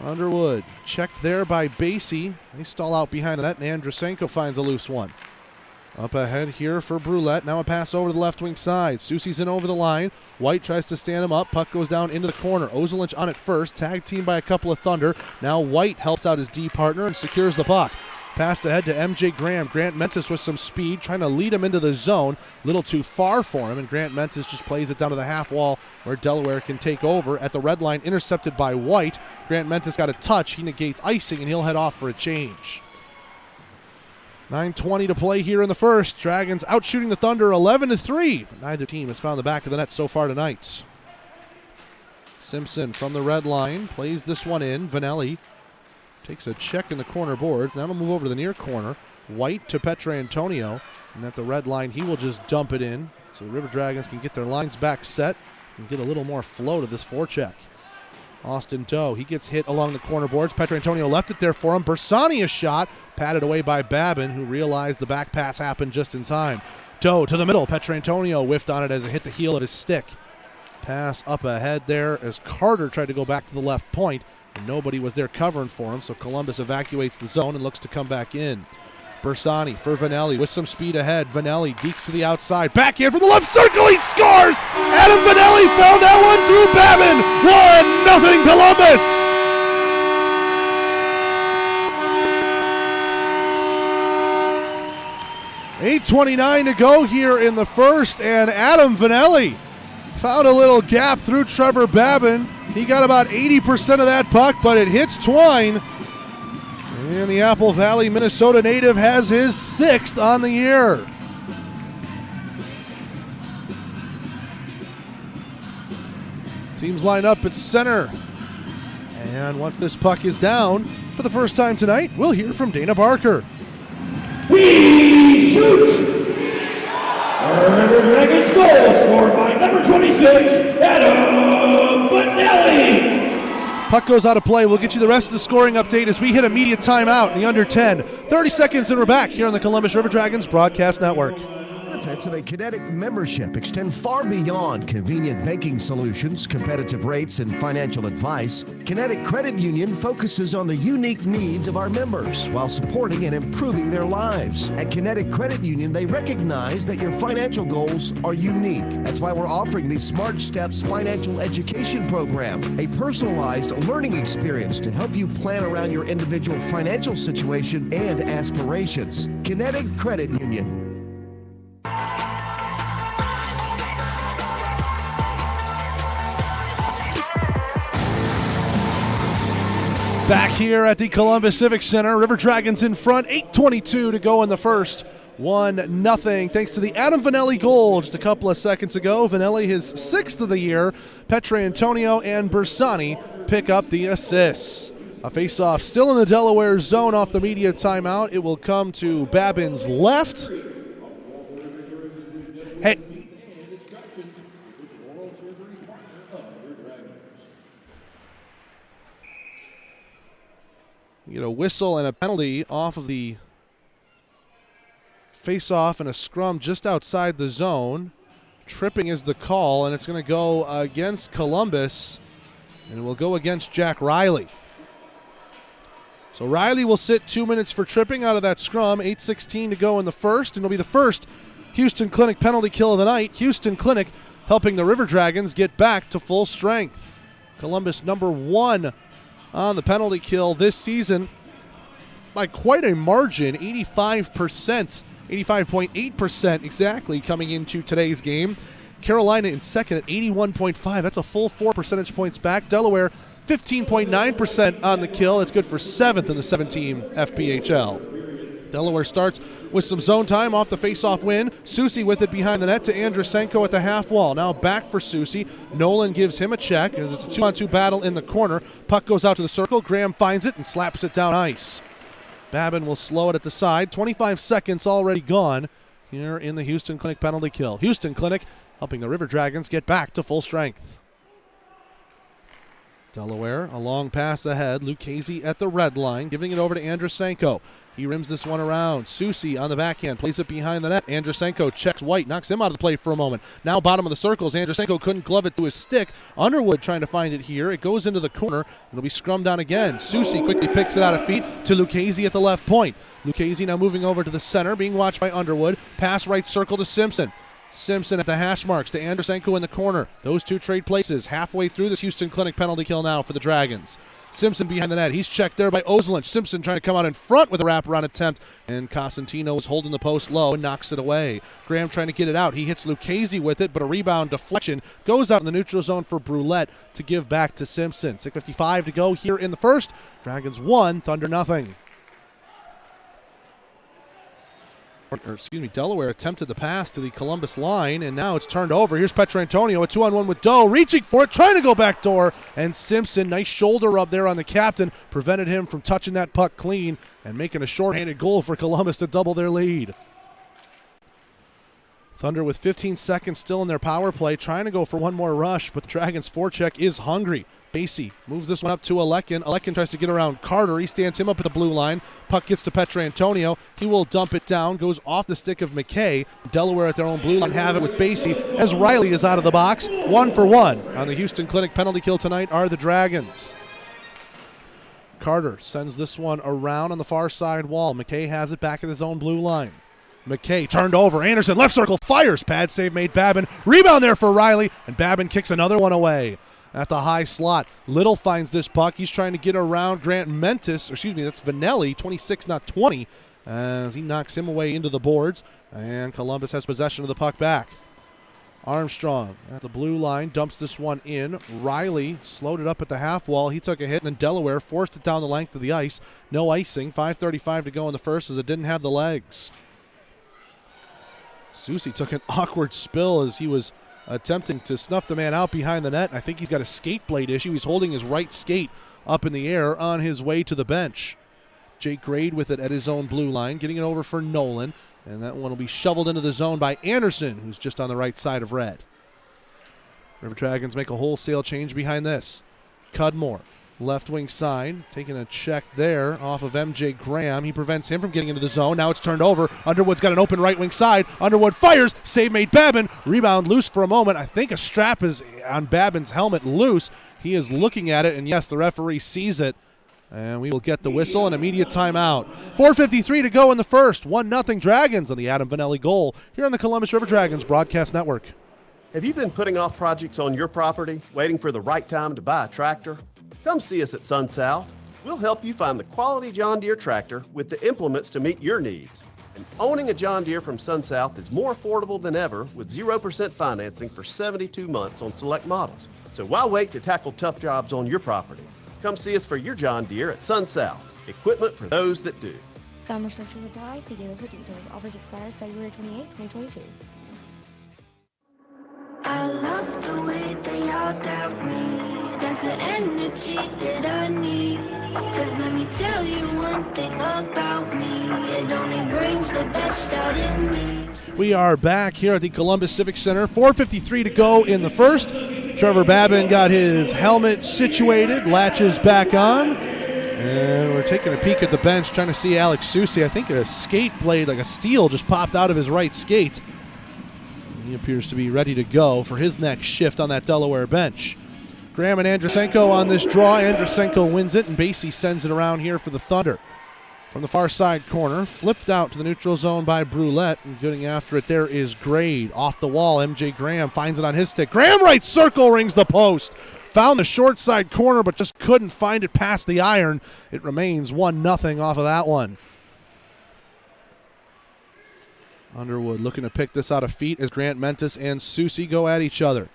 Underwood checked there by Basie. They stall out behind the net, and Andrusenko finds a loose one. Up ahead here for Brulette. Now a pass over to the left wing side. Susie's in over the line. White tries to stand him up. Puck goes down into the corner. Ozelinch on it first. Tag team by a couple of Thunder. Now White helps out his D partner and secures the puck. Passed ahead to MJ Graham. Grant Mentis with some speed, trying to lead him into the zone. Little too far for him, and Grant Mentis just plays it down to the half wall where Delaware can take over. At the red line, intercepted by White. Grant Mentis got a touch. He negates icing, and he'll head off for a change. 9:20 to play here in the first. Dragons outshooting the Thunder 11-3. Neither team has found the back of the net so far tonight. Simpson from the red line plays this one in. Vanelli takes a check in the corner boards. Now he'll move over to the near corner. White to Petrantonio. And at the red line, he will just dump it in. So the River Dragons can get their lines back set and get a little more flow to this forecheck. Austin Doe, he gets hit along the corner boards. Petrantonio left it there for him. Bersani a shot, patted away by Babin, who realized the back pass happened just in time. Doe to the middle. Petrantonio whiffed on it as it hit the heel of his stick. Pass up ahead there as Carter tried to go back to the left point, and nobody was there covering for him, so Columbus evacuates the zone and looks to come back in. Bersani for Vanelli with some speed ahead. Vanelli dekes to the outside. Back in from the left circle. He scores! Adam Vanelli found that one through Babin. 1-0 Columbus! $8:29 to go here in the first, and Adam Vanelli found a little gap through Trevor Babin. He got about 80% of that puck, but it hits Twine. And the Apple Valley, Minnesota native has his 6th on the year. Teams line up at center. And once this puck is down, for the first time tonight, we'll hear from Dana Barker. We shoot! River Dragons goal scored by number 26, Adam Vanelli. Puck goes out of play. We'll get you the rest of the scoring update as we hit immediate timeout in the under 10. 30 seconds and we're back here on the Columbus River Dragons Broadcast Network. Benefits of a Kinetic membership extend far beyond convenient banking solutions, competitive rates, and financial advice. Kinetic Credit Union focuses on the unique needs of our members while supporting and improving their lives. At Kinetic Credit Union, they recognize that your financial goals are unique. That's why we're offering the Smart Steps Financial Education Program, a personalized learning experience to help you plan around your individual financial situation and aspirations. Kinetic Credit Union. Back here at the Columbus Civic Center, River Dragons in front, 8:22 to go in the first. 1-0 thanks to the Adam Vanelli goal just a couple of seconds ago. Vanelli his 6th of the year. Petrantonio and Bersani pick up the assists. A face-off still in the Delaware zone off the media timeout. It will come to Babin's left. Hey. You get a whistle and a penalty off of the face-off and a scrum just outside the zone. Tripping is the call, and it's going to go against Columbus, and it will go against Jack Riley. So Riley will sit 2 minutes for tripping out of that scrum. 8:16 to go in the first, and it'll be the first Houston Clinic penalty kill of the night. Houston Clinic helping the River Dragons get back to full strength. Columbus number 1 on the penalty kill this season by quite a margin, 85%, 85.8% exactly coming into today's game. Carolina in second at 81.5. That's a full 4 percentage points back. Delaware 15.9% on the kill. It's good for 7th in the 7-team FPHL. Delaware starts with some zone time off the face-off win. Susie with it behind the net to Andrusenko at the half wall. Now back for Susie. Nolan gives him a check as it's a 2-on-2 battle in the corner. Puck goes out to the circle. Graham finds it and slaps it down ice. Babin will slow it at the side. 25 seconds already gone here in the Houston Clinic penalty kill. Houston Clinic helping the River Dragons get back to full strength. Delaware, a long pass ahead. Lucchese at the red line, giving it over to Andrusenko. He rims this one around. Susi on the backhand, plays it behind the net. Andrusenko checks White, knocks him out of the play for a moment. Now bottom of the circles. Andrusenko couldn't glove it to his stick. Underwood trying to find it here. It goes into the corner. It'll be scrummed down again. Susi quickly picks it out of feet to Lucchese at the left point. Lucchese now moving over to the center, being watched by Underwood. Pass right circle to Simpson. Simpson at the hash marks to Andrusenko in the corner. Those two trade places halfway through this Houston Clinic penalty kill now for the Dragons. Simpson behind the net. He's checked there by Ozelinch. Simpson trying to come out in front with a wraparound attempt, and Cosentino is holding the post low and knocks it away. Graham trying to get it out. He hits Lucchese with it, but a rebound deflection goes out in the neutral zone for Brulette to give back to Simpson. 6:55 to go here in the first. Dragons 1, Thunder nothing. Delaware attempted the pass to the Columbus line, and now it's turned over. Here's Petrantonio, a 2-on-1 with Doe, reaching for it, trying to go back door, and Simpson, nice shoulder rub there on the captain, prevented him from touching that puck clean and making a shorthanded goal for Columbus to double their lead. Thunder with 15 seconds still in their power play, trying to go for one more rush, but the Dragons' forecheck is hungry. Basie moves this one up to Alekin. Alekin tries to get around Carter. He stands him up at the blue line. Puck gets to Petrantonio. He will dump it down. Goes off the stick of McKay. Delaware at their own blue line have it with Basie as Riley is out of the box. 1 for 1 on the Houston Clinic penalty kill tonight are the Dragons. Carter sends this one around on the far side wall. McKay has it back at his own blue line. McKay turned over. Anderson left circle fires. Pad save made Babin. Rebound there for Riley, and Babin kicks another one away. At the high slot, Little finds this puck. He's trying to get around Grant Mentis, that's Vanelli, 26, not 20, as he knocks him away into the boards, and Columbus has possession of the puck back. Armstrong at the blue line dumps this one in. Riley slowed it up at the half wall. He took a hit, and then Delaware forced it down the length of the ice. No icing. 5:35 to go in the first as it didn't have the legs. Susi took an awkward spill as he was attempting to snuff the man out behind the net. I think he's got a skate blade issue. He's holding his right skate up in the air on his way to the bench. Jake Grade with it at his own blue line, getting it over for Nolan, and that one will be shoveled into the zone by Anderson, who's just on the right side of red. River Dragons make a wholesale change behind this. Cudmore, left wing side, taking a check there off of MJ Graham. He prevents him from getting into the zone. Now it's turned over. Underwood's got an open right wing side. Underwood fires. Save made Babin. Rebound loose for a moment. I think a strap is on Babin's helmet loose. He is looking at it, and yes, the referee sees it. And we will get the whistle and immediate timeout. 4:53 to go in the first. 1-0 Dragons on the Adam Vanelli goal here on the Columbus River Dragons Broadcast Network. Have you been putting off projects on your property, waiting for the right time to buy a tractor? Come see us at Sun South. We'll help you find the quality John Deere tractor with the implements to meet your needs. And owning a John Deere from Sun South is more affordable than ever with 0% financing for 72 months on select models. So why wait to tackle tough jobs on your property? Come see us for your John Deere at Sun South. Equipment for those that do. Some restrictions apply. See dealer for details. Offers expires February 28, 2022. I love the way they all doubt me. That's the energy that I need. Cause let me tell you one thing about me. It only brings the best out in me. We are back here at the Columbus Civic Center. 4:53 to go in the first. Trevor Babin got his helmet situated, latches back on. And we're taking a peek at the bench, trying to see Alex Susi. I think a skate blade, like a steel, just popped out of his right skate. He appears to be ready to go for his next shift on that Delaware bench. Graham and Andrusenko on this draw. Andrusenko wins it, and Basie sends it around here for the Thunder. From the far side corner, flipped out to the neutral zone by Brulette, and getting after it there is Grade. Off the wall, MJ Graham finds it on his stick. Graham right circle rings the post. Found the short side corner, but just couldn't find it past the iron. It remains 1-0 off of that one. Underwood looking to pick this out of feet as Grant Mentis and Susi go at each other.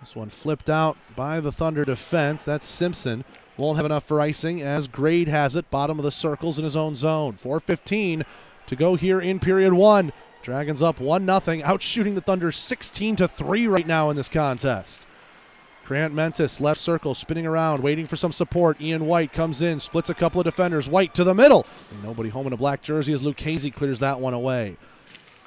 This one flipped out by the Thunder defense. That's Simpson. Won't have enough for icing as Grade has it. Bottom of the circles in his own zone. 4:15 to go here in period one. Dragons up 1-0, outshooting the Thunder 16-3 right now in this contest. Grant Mentis, left circle, spinning around, waiting for some support. Ian White comes in, splits a couple of defenders. White to the middle. And nobody home in a black jersey as Lucchese clears that one away.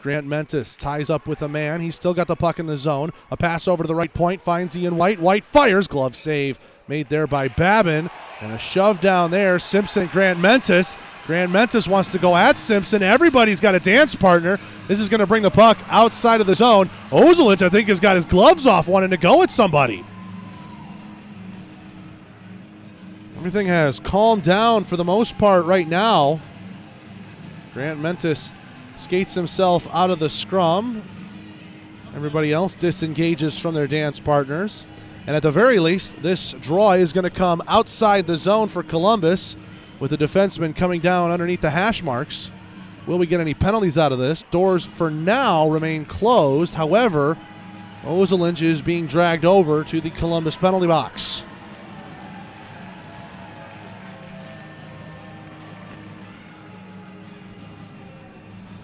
Grant Mentis ties up with a man. He's still got the puck in the zone. A pass over to the right point finds Ian White. White fires. Glove save made there by Babin. And a shove down there. Simpson and Grant Mentis. Grant Mentis wants to go at Simpson. Everybody's got a dance partner. This is going to bring the puck outside of the zone. Ozelich, I think, has got his gloves off wanting to go at somebody. Everything has calmed down for the most part right now. Grant Mentis skates himself out of the scrum. Everybody else disengages from their dance partners. And at the very least, this draw is going to come outside the zone for Columbus with the defenseman coming down underneath the hash marks. Will we get any penalties out of this? Doors for now remain closed. However, Ozelich is being dragged over to the Columbus penalty box.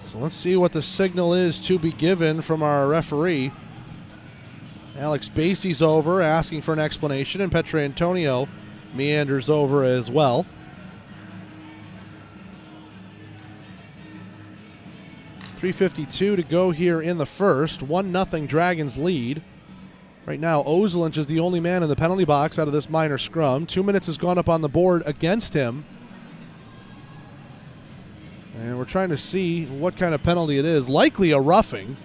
So let's see what the signal is to be given from our referee. Alex Basie's over, asking for an explanation, and Petrantonio meanders over as well. .352 to go here in the first. 1-0 Dragons lead. Right now, Ozelich is the only man in the penalty box out of this minor scrum. 2 minutes has gone up on the board against him. And we're trying to see what kind of penalty it is. Likely a roughing.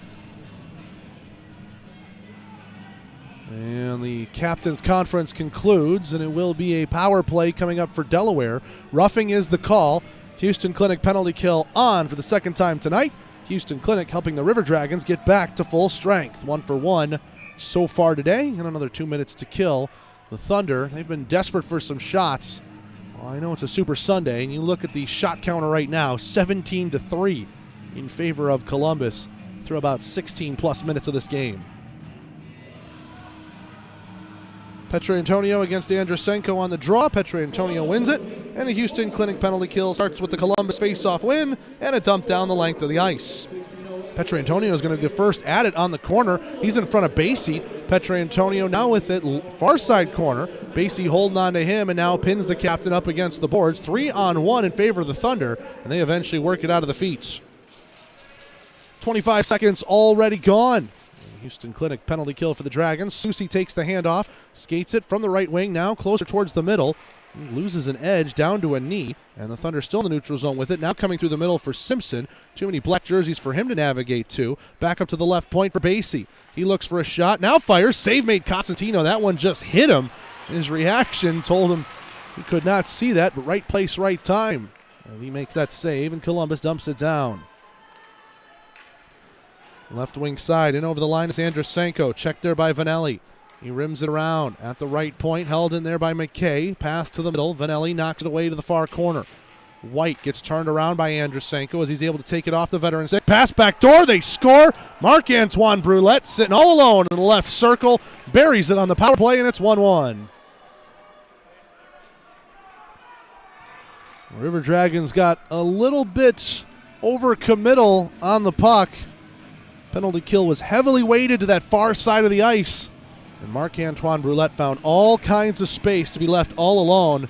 And the captain's conference concludes, and it will be a power play coming up for Delaware. Roughing is the call. Houston Clinic penalty kill on for the second time tonight. Houston Clinic helping the River Dragons get back to full strength. 1-for-1 so far today, and another 2 minutes to kill. The Thunder, they've been desperate for some shots. Well, I know it's a Super Sunday, and you look at the shot counter right now, 17-3 in favor of Columbus through about 16-plus minutes of this game. Petrantonio against Andrusenko on the draw. Petrantonio wins it, and the Houston Clinic penalty kill starts with the Columbus face-off win and a dump down the length of the ice. Petrantonio is going to be the first at it on the corner. He's in front of Basie. Petrantonio now with it, far side corner. Basie holding on to him and now pins the captain up against the boards. 3-on-1 in favor of the Thunder, and they eventually work it out of the feet. 25 seconds already gone. Houston Clinic penalty kill for the Dragons. Susi takes the handoff, skates it from the right wing, now closer towards the middle. He loses an edge down to a knee, and the Thunder still in the neutral zone with it. Now coming through the middle for Simpson. Too many black jerseys for him to navigate to. Back up to the left point for Basie. He looks for a shot, now fires. Save made Cosentino. That one just hit him. His reaction told him he could not see that, but right place, right time. As he makes that save, and Columbus dumps it down. Left wing side, in over the line is Andrusenko. Checked there by Vanelli. He rims it around at the right point, held in there by McKay. Pass to the middle. Vanelli knocks it away to the far corner. White gets turned around by Andrusenko as he's able to take it off the veteran. Pass back door. They score. Marc-Antoine Brulette sitting all alone in the left circle. Buries it on the power play, and it's 1-1. River Dragons got a little bit overcommittal on the puck. Penalty kill was heavily weighted to that far side of the ice. And Marc-Antoine Brulette found all kinds of space to be left all alone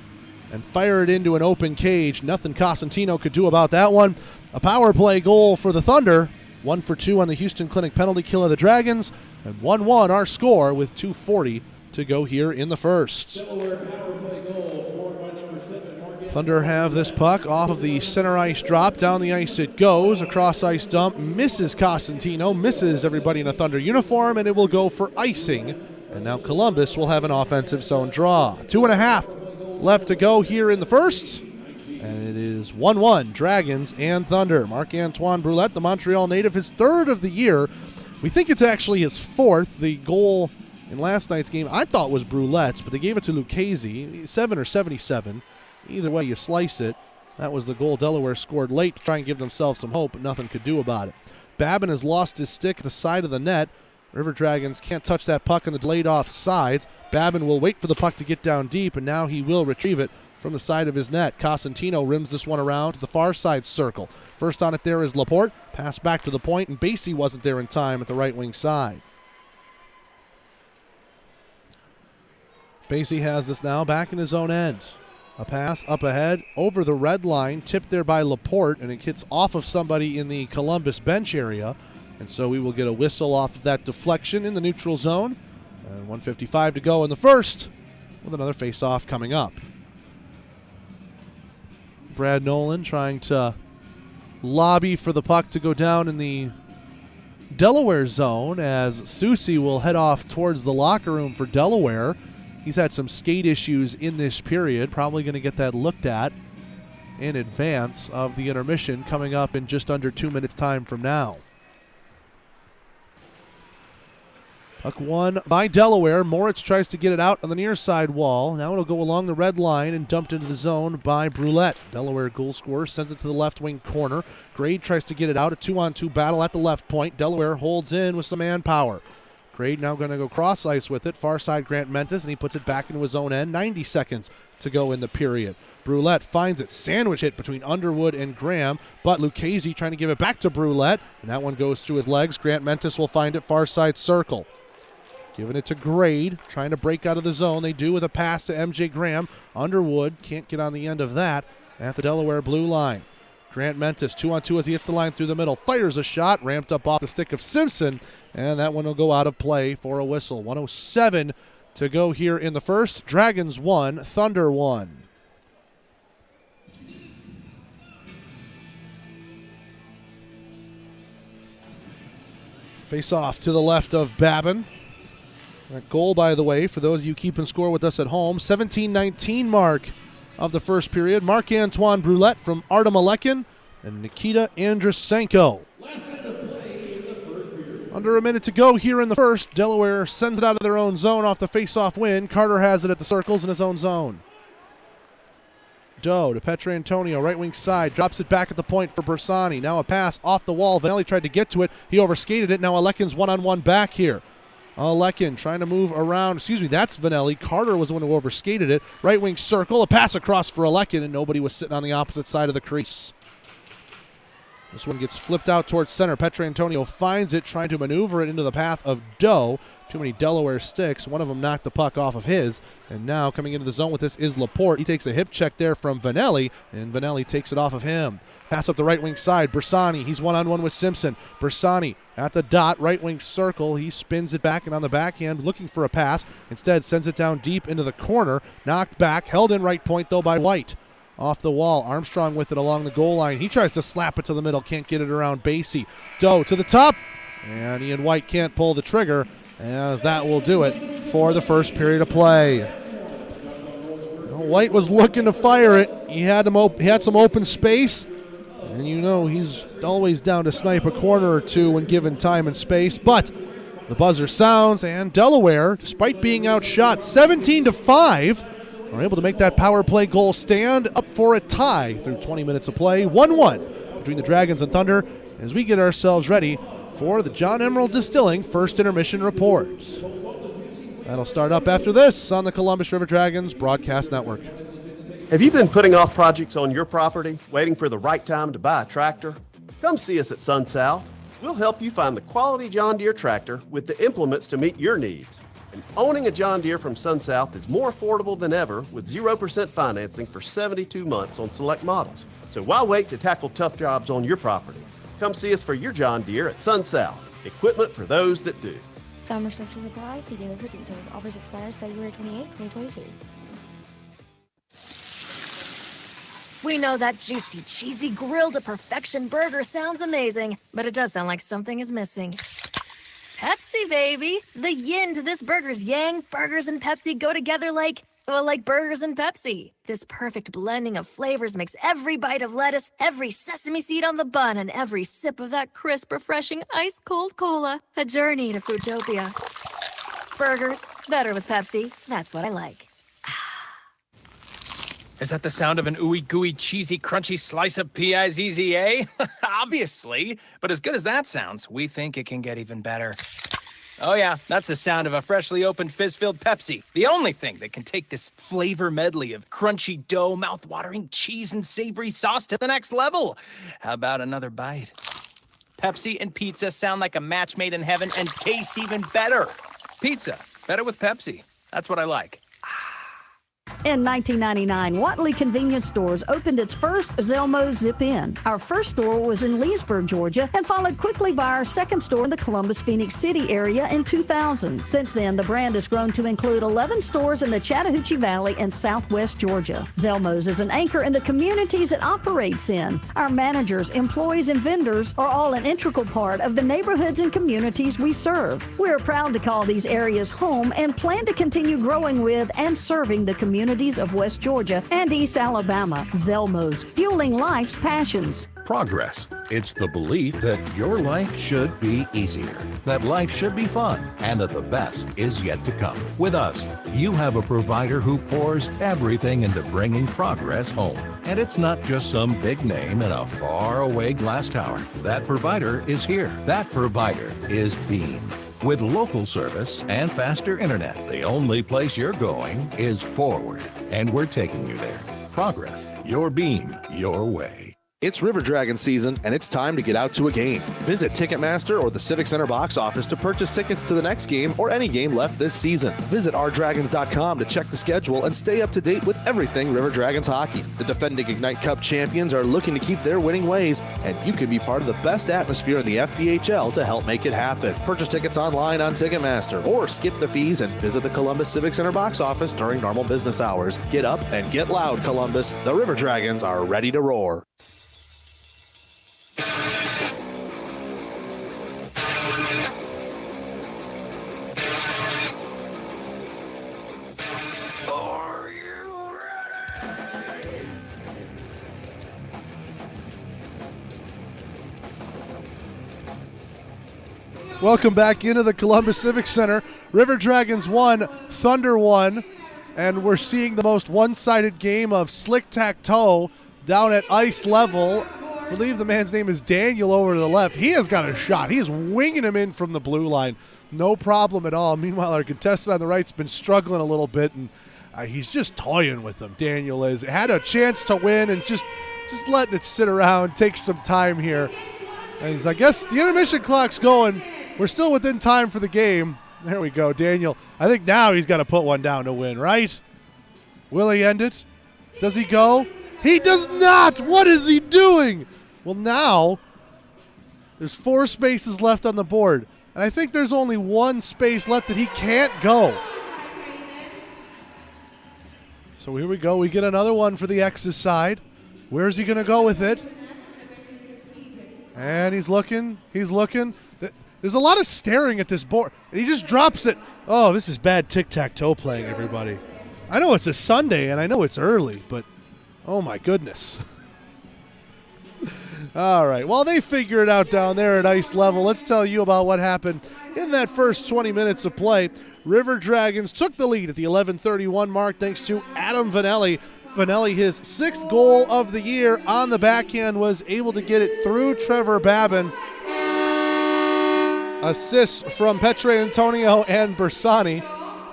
and fire it into an open cage. Nothing Cosentino could do about that one. A power play goal for the Thunder. 1 for 2 on the Houston Clinic penalty kill of the Dragons. And 1-1 our score with 2:40 to go here in the first. Delaware power play goal scored by number 7. Thunder have this puck off of the center ice drop. Down the ice it goes. A cross ice dump. Misses Cosentino. Misses everybody in a Thunder uniform. And it will go for icing. And now Columbus will have an offensive zone draw. 2.5 left to go here in the first. And it is 1-1 Dragons and Thunder. Marc-Antoine Brulette, the Montreal native, his third of the year. We think it's actually his fourth. The goal in last night's game I thought was Brulette's, but they gave it to Lucchese. 7 or 77. Either way you slice it, that was the goal Delaware scored late to try and give themselves some hope, but nothing could do about it. Babin has lost his stick at the side of the net. River Dragons can't touch that puck on the delayed off sides. Babin will wait for the puck to get down deep, and now he will retrieve it from the side of his net. Cosentino rims this one around to the far side circle. First on it there is Laporte. Pass back to the point, and Basie wasn't there in time at the right wing side. Basie has this now back in his own end. A pass up ahead over the red line, tipped there by Laporte, and it hits off of somebody in the Columbus bench area. And so we will get a whistle off of that deflection in the neutral zone. And 1:55 to go in the first, with another face-off coming up. Brad Nolan trying to lobby for the puck to go down in the Delaware zone as Susie will head off towards the locker room for Delaware. He's had some skate issues in this period. Probably going to get that looked at in advance of the intermission coming up in just under 2 minutes' time from now. Puck won by Delaware. Moritz tries to get it out on the near side wall. Now it'll go along the red line and dumped into the zone by Brulette. Delaware goal scorer sends it to the left wing corner. Grade tries to get it out. A 2-on-2 battle at the left point. Delaware holds in with some manpower. Grade now going to go cross ice with it. Far side Grant Mentis, and he puts it back into his own end. 90 seconds to go in the period. Brulette finds it. Sandwich hit between Underwood and Graham, but Lucchese trying to give it back to Brulette, and that one goes through his legs. Grant Mentis will find it far side circle. Giving it to Grade, trying to break out of the zone. They do with a pass to MJ Graham. Underwood can't get on the end of that at the Delaware blue line. Grant Mentis, 2-on-2 as he hits the line through the middle. Fires a shot, ramped up off the stick of Simpson, and that one will go out of play for a whistle. 1:07 to go here in the first. Dragons 1, Thunder 1. Face off to the left of Babin. That goal, by the way, for those of you keeping score with us at home, 17-19 mark of the first period. Marc-Antoine Brulette from Artem Alekin and Nikita Andrusenko. Under a minute to go here in the first. Delaware sends it out of their own zone off the face-off win. Carter has it at the circles in his own zone. Doe to Petrantonio, right wing side, drops it back at the point for Bersani. Now a pass off the wall. Vanelli tried to get to it. He overskated it. Now Alekin's one-on-one back here. Alekin trying to move around. That's Vanelli. Carter was the one who overskated it. Right wing circle, a pass across for Alekin, and nobody was sitting on the opposite side of the crease. This one gets flipped out towards center. Petrantonio finds it, trying to maneuver it into the path of Doe. Too many Delaware sticks. One of them knocked the puck off of his. And now coming into the zone with this is Laporte. He takes a hip check there from Vanelli, and Vanelli takes it off of him. Pass up the right wing side. Bersani, he's one-on-one with Simpson. Bersani at the dot, right wing circle. He spins it back and on the backhand looking for a pass. Instead sends it down deep into the corner. Knocked back, held in right point though by White. Off the wall, Armstrong with it along the goal line. He tries to slap it to the middle, can't get it around Basie. Doe to the top, and Ian White can't pull the trigger, as that will do it for the first period of play. White was looking to fire it. He had some open space, and you know he's always down to snipe a corner or two when given time and space, but the buzzer sounds, and Delaware, despite being outshot 17-5, are able to make that power play goal stand, up for a tie through 20 minutes of play. 1-1 between the Dragons and Thunder as we get ourselves ready for the John Emerald Distilling first intermission report. That'll start up after this on the Columbus River Dragons Broadcast Network. Have you been putting off projects on your property, waiting for the right time to buy a tractor? Come see us at Sun South. We'll help you find the quality John Deere tractor with the implements to meet your needs. And owning a John Deere from Sun South is more affordable than ever with 0% financing for 72 months on select models. So why wait to tackle tough jobs on your property? Come see us for your John Deere at Sun South. Equipment for those that do. Some restrictions apply. See dealer for details. Offers expires February 28, 2022. We know that juicy, cheesy, grilled to perfection burger sounds amazing, but it does sound like something is missing. Pepsi, baby! The yin to this burger's yang. Burgers and Pepsi go together like burgers and Pepsi. This perfect blending of flavors makes every bite of lettuce, every sesame seed on the bun, and every sip of that crisp, refreshing, ice-cold cola a journey to Foodtopia. Burgers, better with Pepsi. That's what I like. Is that the sound of an ooey gooey cheesy crunchy slice of P-I-Z-Z-A? Obviously, but as good as that sounds, we think it can get even better. Oh yeah, that's the sound of a freshly opened fizz-filled Pepsi. The only thing that can take this flavor medley of crunchy dough, mouth-watering cheese, and savory sauce to the next level. How about another bite? Pepsi and pizza sound like a match made in heaven and taste even better. Pizza, better with Pepsi. That's what I like. In 1999, Watley Convenience Stores opened its first Zelmo's Zip-In. Our first store was in Leesburg, Georgia, and followed quickly by our second store in the Columbus-Phoenix City area in 2000. Since then, the brand has grown to include 11 stores in the Chattahoochee Valley and southwest Georgia. Zelmo's is an anchor in the communities it operates in. Our managers, employees, and vendors are all an integral part of the neighborhoods and communities we serve. We are proud to call these areas home and plan to continue growing with and serving the communities of West Georgia and East Alabama. Zelmo's, fueling life's passions. Progress. It's the belief that your life should be easier, that life should be fun, and that the best is yet to come. With us, you have a provider who pours everything into bringing progress home. And it's not just some big name in a faraway glass tower. That provider is here. That provider is Beam. With local service and faster internet, the only place you're going is forward. And we're taking you there. Progress. Your Beam. Your way. It's River Dragon season, and it's time to get out to a game. Visit Ticketmaster or the Civic Center box office to purchase tickets to the next game or any game left this season. Visit rdragons.com to check the schedule and stay up to date with everything River Dragons hockey. The defending Ignite Cup champions are looking to keep their winning ways, and you can be part of the best atmosphere in the FPHL to help make it happen. Purchase tickets online on Ticketmaster or skip the fees and visit the Columbus Civic Center box office during normal business hours. Get up and get loud, Columbus. The River Dragons are ready to roar. Welcome back into the Columbus Civic Center. River Dragons 1, Thunder 1, and we're seeing the most one-sided game of slick-tack-toe down at ice level. I believe the man's name is Daniel over to the left. He has got a shot. He is winging him in from the blue line. No problem at all. Meanwhile, our contestant on the right's been struggling a little bit, and he's just toying with him. Daniel is. Had a chance to win and just letting it sit around, take some time here. And I guess the intermission clock's going. We're still within time for the game. There we go, Daniel. I think now he's got to put one down to win, right? Will he end it? Does he go? He does not! What is he doing? Well, now there's 4 spaces left on the board. And I think there's only 1 space left that he can't go. So here we go. We get another one for the X's side. Where is he going to go with it? And he's looking. He's looking. There's a lot of staring at this board. And he just drops it. Oh, this is bad tic-tac-toe playing, everybody. I know it's a Sunday, and I know it's early, but oh, my goodness. All right, while they figure it out down there at ice level, let's tell you about what happened in that first 20 minutes of play. River Dragons took the lead at the 11:31 mark thanks to Adam Vanelli. Vanelli, his 6th goal of the year on the backhand, was able to get it through Trevor Babin. Assists from Petre Antonio and Bersani.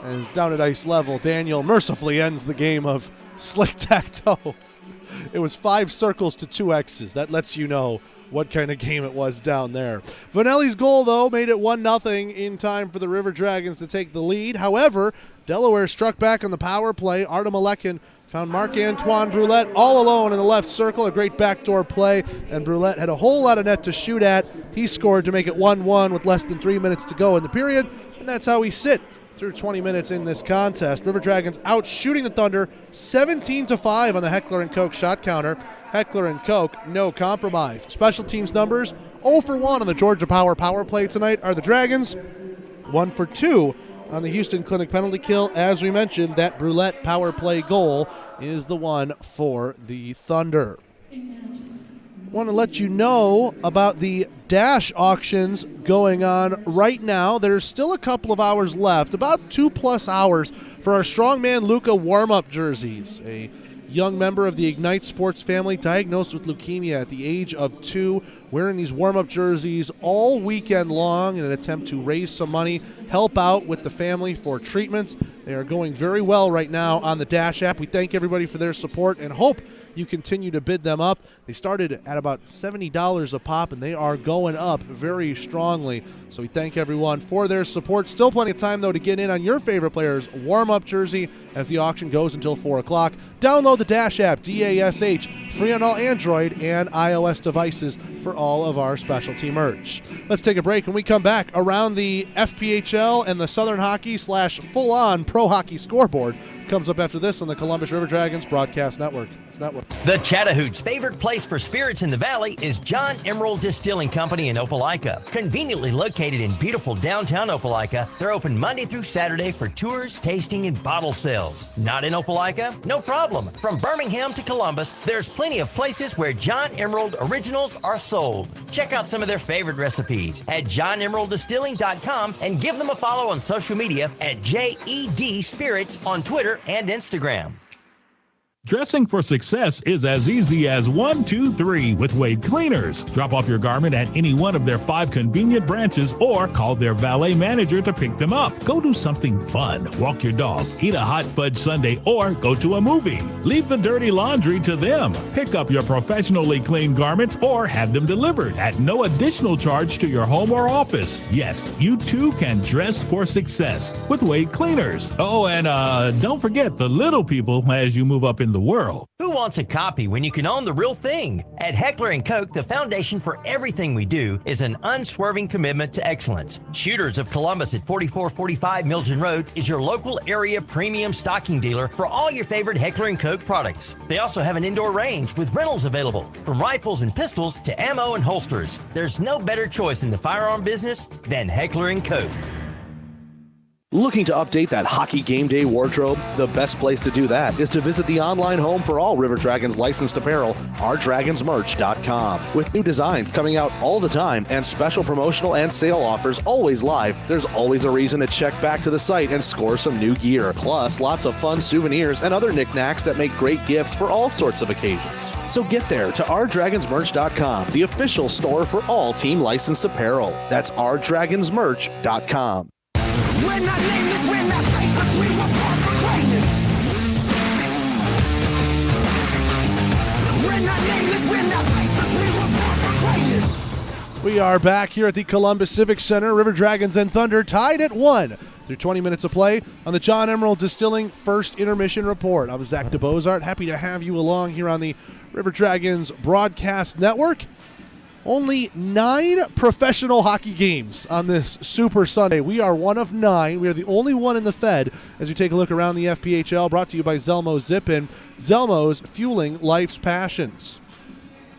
And is down at ice level. Daniel mercifully ends the game of slick-tack-toe. It was 5 circles to 2 X's. That lets you know what kind of game it was down there. Vanelli's goal, though, made it 1-0 in time for the River Dragons to take the lead. However, Delaware struck back on the power play. Artem Alekin found Marc-Antoine Brulette all alone in the left circle. A great backdoor play, and Brulette had a whole lot of net to shoot at. He scored to make it 1-1 with less than 3 minutes to go in the period, and that's how we sit through 20 minutes in this contest. River Dragons out shooting the Thunder 17-5 on the Heckler & Koch shot counter. Heckler & Koch, no compromise. Special teams numbers, 0 for 1 on the Georgia Power play tonight are the Dragons, 1 for 2 on the Houston Clinic penalty kill. As we mentioned, that Brulette power play goal is the one for the Thunder. Want to let you know about the Dash auctions going on right now. There's still a couple of hours left, about 2+ hours, for our Strongman Luca warm-up jerseys. A young member of the Ignite Sports family diagnosed with leukemia at the age of 2 wearing these warm-up jerseys all weekend long in an attempt to raise some money, help out with the family for treatments. They are going very well right now on the Dash app. We thank everybody for their support and hope you continue to bid them up. They started at about $70 a pop, and they are going up very strongly. So we thank everyone for their support. Still plenty of time, though, to get in on your favorite player's warm-up jersey as the auction goes until 4 o'clock. Download the Dash app, DASH, free on all Android and iOS devices for all of our specialty merch. Let's take a break. When we come back, around the FPHL and the Southern Hockey / full-on pro hockey scoreboard comes up after this on the Columbus River Dragons Broadcast Network. The Chattahoochee favorite place for spirits in the valley is John Emerald Distilling Company in Opelika. Conveniently located in beautiful downtown Opelika, they're open Monday through Saturday for tours, tasting, and bottle sales. Not in Opelika? No problem. From Birmingham to Columbus, there's plenty of places where John Emerald originals are sold. Check out some of their favorite recipes at johnemeralddistilling.com and give them a follow on social media at JED Spirits on Twitter and Instagram. Dressing for success is as easy as 1, 2, 3 with Wade Cleaners. Drop off your garment at any one of their 5 convenient branches or call their valet manager to pick them up. Go do something fun, walk your dog, eat a hot fudge sundae, or go to a movie. Leave the dirty laundry to them. Pick up your professionally cleaned garments or have them delivered at no additional charge to your home or office. Yes, you too can dress for success with Wade Cleaners. Oh, and don't forget the little people as you move up in the world. Who wants a copy when you can own the real thing? At Heckler & Koch, the foundation for everything we do is an unswerving commitment to excellence. Shooters of Columbus at 4445 Milton Road is your local area premium stocking dealer for all your favorite Heckler & Koch products. They also have an indoor range with rentals available, from rifles and pistols to ammo and holsters. There's no better choice in the firearm business than Heckler & Koch. Looking to update that hockey game day wardrobe? The best place to do that is to visit the online home for all River Dragons licensed apparel, ourdragonsmerch.com. With new designs coming out all the time and special promotional and sale offers always live, there's always a reason to check back to the site and score some new gear. Plus, lots of fun souvenirs and other knickknacks that make great gifts for all sorts of occasions. So get there to ourdragonsmerch.com, the official store for all team licensed apparel. That's ourdragonsmerch.com. We're not nameless, we're not faceless, we were born for greatness. We're not nameless, we're not faceless, we were born for greatness. We are back here at the Columbus Civic Center. River Dragons and Thunder tied at 1 through 20 minutes of play on the John Emerald Distilling First Intermission Report. I'm Zach DeBozart. Happy to have you along here on the River Dragons Broadcast Network. Only 9 professional hockey games on this Super Sunday. We are one of 9. We are the only one in the Fed as we take a look around the FPHL, brought to you by Zelmo Zip-In. Zelmo's fueling life's passions.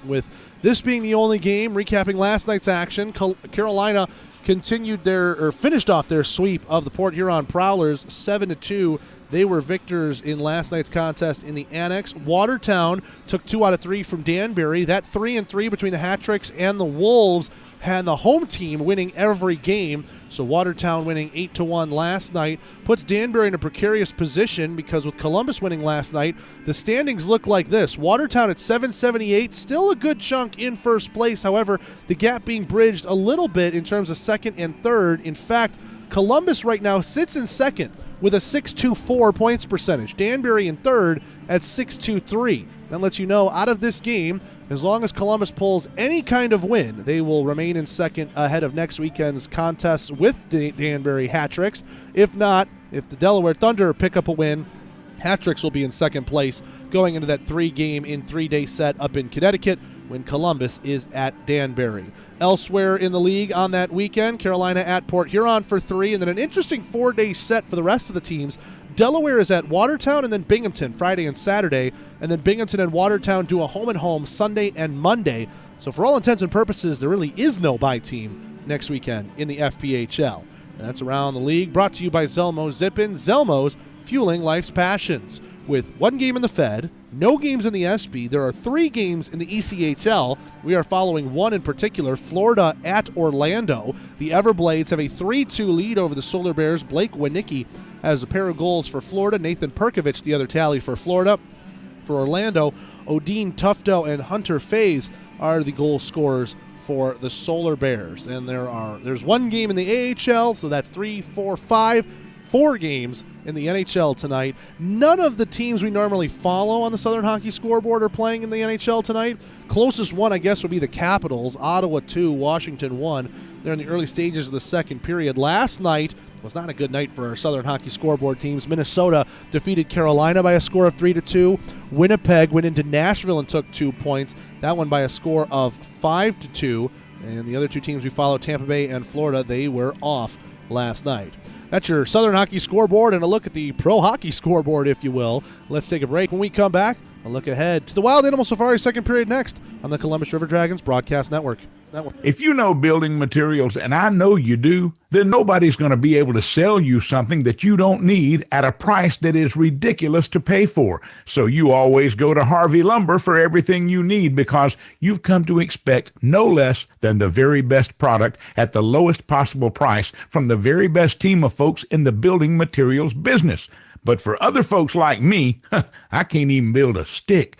With this being the only game, recapping last night's action, Carolina finished off their sweep of the Port Huron Prowlers 7-2. They were victors in last night's contest in the Annex. Watertown took 2 out of 3 from Danbury. That 3-3 between the Hat-Tricks and the Wolves had the home team winning every game. So Watertown winning 8-1 last night puts Danbury in a precarious position because with Columbus winning last night, the standings look like this. Watertown at 778, still a good chunk in first place. However, the gap being bridged a little bit in terms of second and third. In fact, Columbus right now sits in second with a .624 points percentage. Danbury in third at .623. That lets you know out of this game, as long as Columbus pulls any kind of win, they will remain in second ahead of next weekend's contests with the Danbury Hat-Tricks. If not, if the Delaware Thunder pick up a win, Hat-Tricks will be in second place going into that 3-game in 3-day set up in Connecticut when Columbus is at Danbury. Elsewhere in the league on that weekend, Carolina at Port Huron for 3, and then an interesting 4-day set for the rest of the teams. Delaware is at Watertown and then Binghamton Friday and Saturday, and then Binghamton and Watertown do a home-and-home Sunday and Monday. So for all intents and purposes, there really is no bye team next weekend in the FPHL. And that's around the league, brought to you by Zelmo Zip-In. Zelmo's fueling life's passions. With 1 game in the Fed, no games in the SB, there are 3 games in the ECHL. We are following one in particular, Florida at Orlando. The Everblades have a 3-2 lead over the Solar Bears. Blake Winicki has a pair of goals for Florida. Nathan Perkovich, the other tally for Florida. For Orlando, Odin Tufto and Hunter Faze are the goal scorers for the Solar Bears. And there's one game in the AHL, so that's 3, 4, 5, 4 games in the NHL tonight. None of the teams we normally follow on the Southern Hockey Scoreboard are playing in the NHL tonight. Closest one, I guess, would be the Capitals. Ottawa 2, Washington 1. They're in the early stages of the second period. Last night was not a good night for our Southern Hockey Scoreboard teams. Minnesota defeated Carolina by a score of 3-2. Winnipeg went into Nashville and took 2 points. That one by a score of 5-2. And the other two teams we follow, Tampa Bay and Florida, they were off last night. That's your Southern Hockey Scoreboard and a look at the Pro Hockey Scoreboard, if you will. Let's take a break. When we come back, a look ahead to the Wild Animal Safari second period next on the Columbus River Dragons Broadcast Network. If you know building materials, and I know you do, then nobody's going to be able to sell you something that you don't need at a price that is ridiculous to pay for. So you always go to Harvey Lumber for everything you need because you've come to expect no less than the very best product at the lowest possible price from the very best team of folks in the building materials business. But for other folks like me, I can't even build a stick.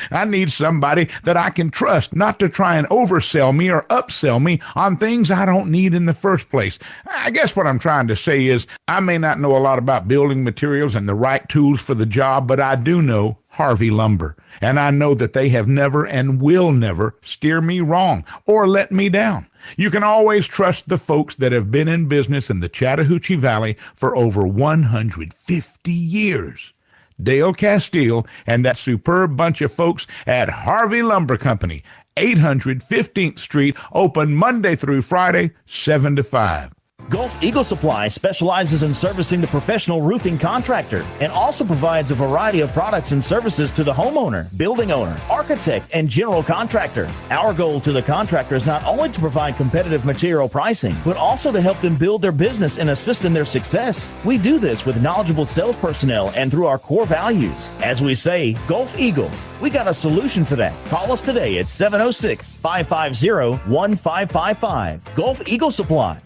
I need somebody that I can trust, not to try and oversell me or upsell me on things I don't need in the first place. I guess what I'm trying to say is I may not know a lot about building materials and the right tools for the job, but I do know Harvey Lumber. And I know that they have never and will never steer me wrong or let me down. You can always trust the folks that have been in business in the Chattahoochee Valley for over 150 years. Dale Castile and that superb bunch of folks at Harvey Lumber Company, 800 15th Street, open Monday through Friday, 7 to 5. Gulf Eagle Supply specializes in servicing the professional roofing contractor and also provides a variety of products and services to the homeowner, building owner, architect, and general contractor. Our goal to the contractor is not only to provide competitive material pricing, but also to help them build their business and assist in their success. We do this with knowledgeable sales personnel and through our core values. As we say, Gulf Eagle, we got a solution for that. Call us today at 706-550-1555. Gulf Eagle Supply.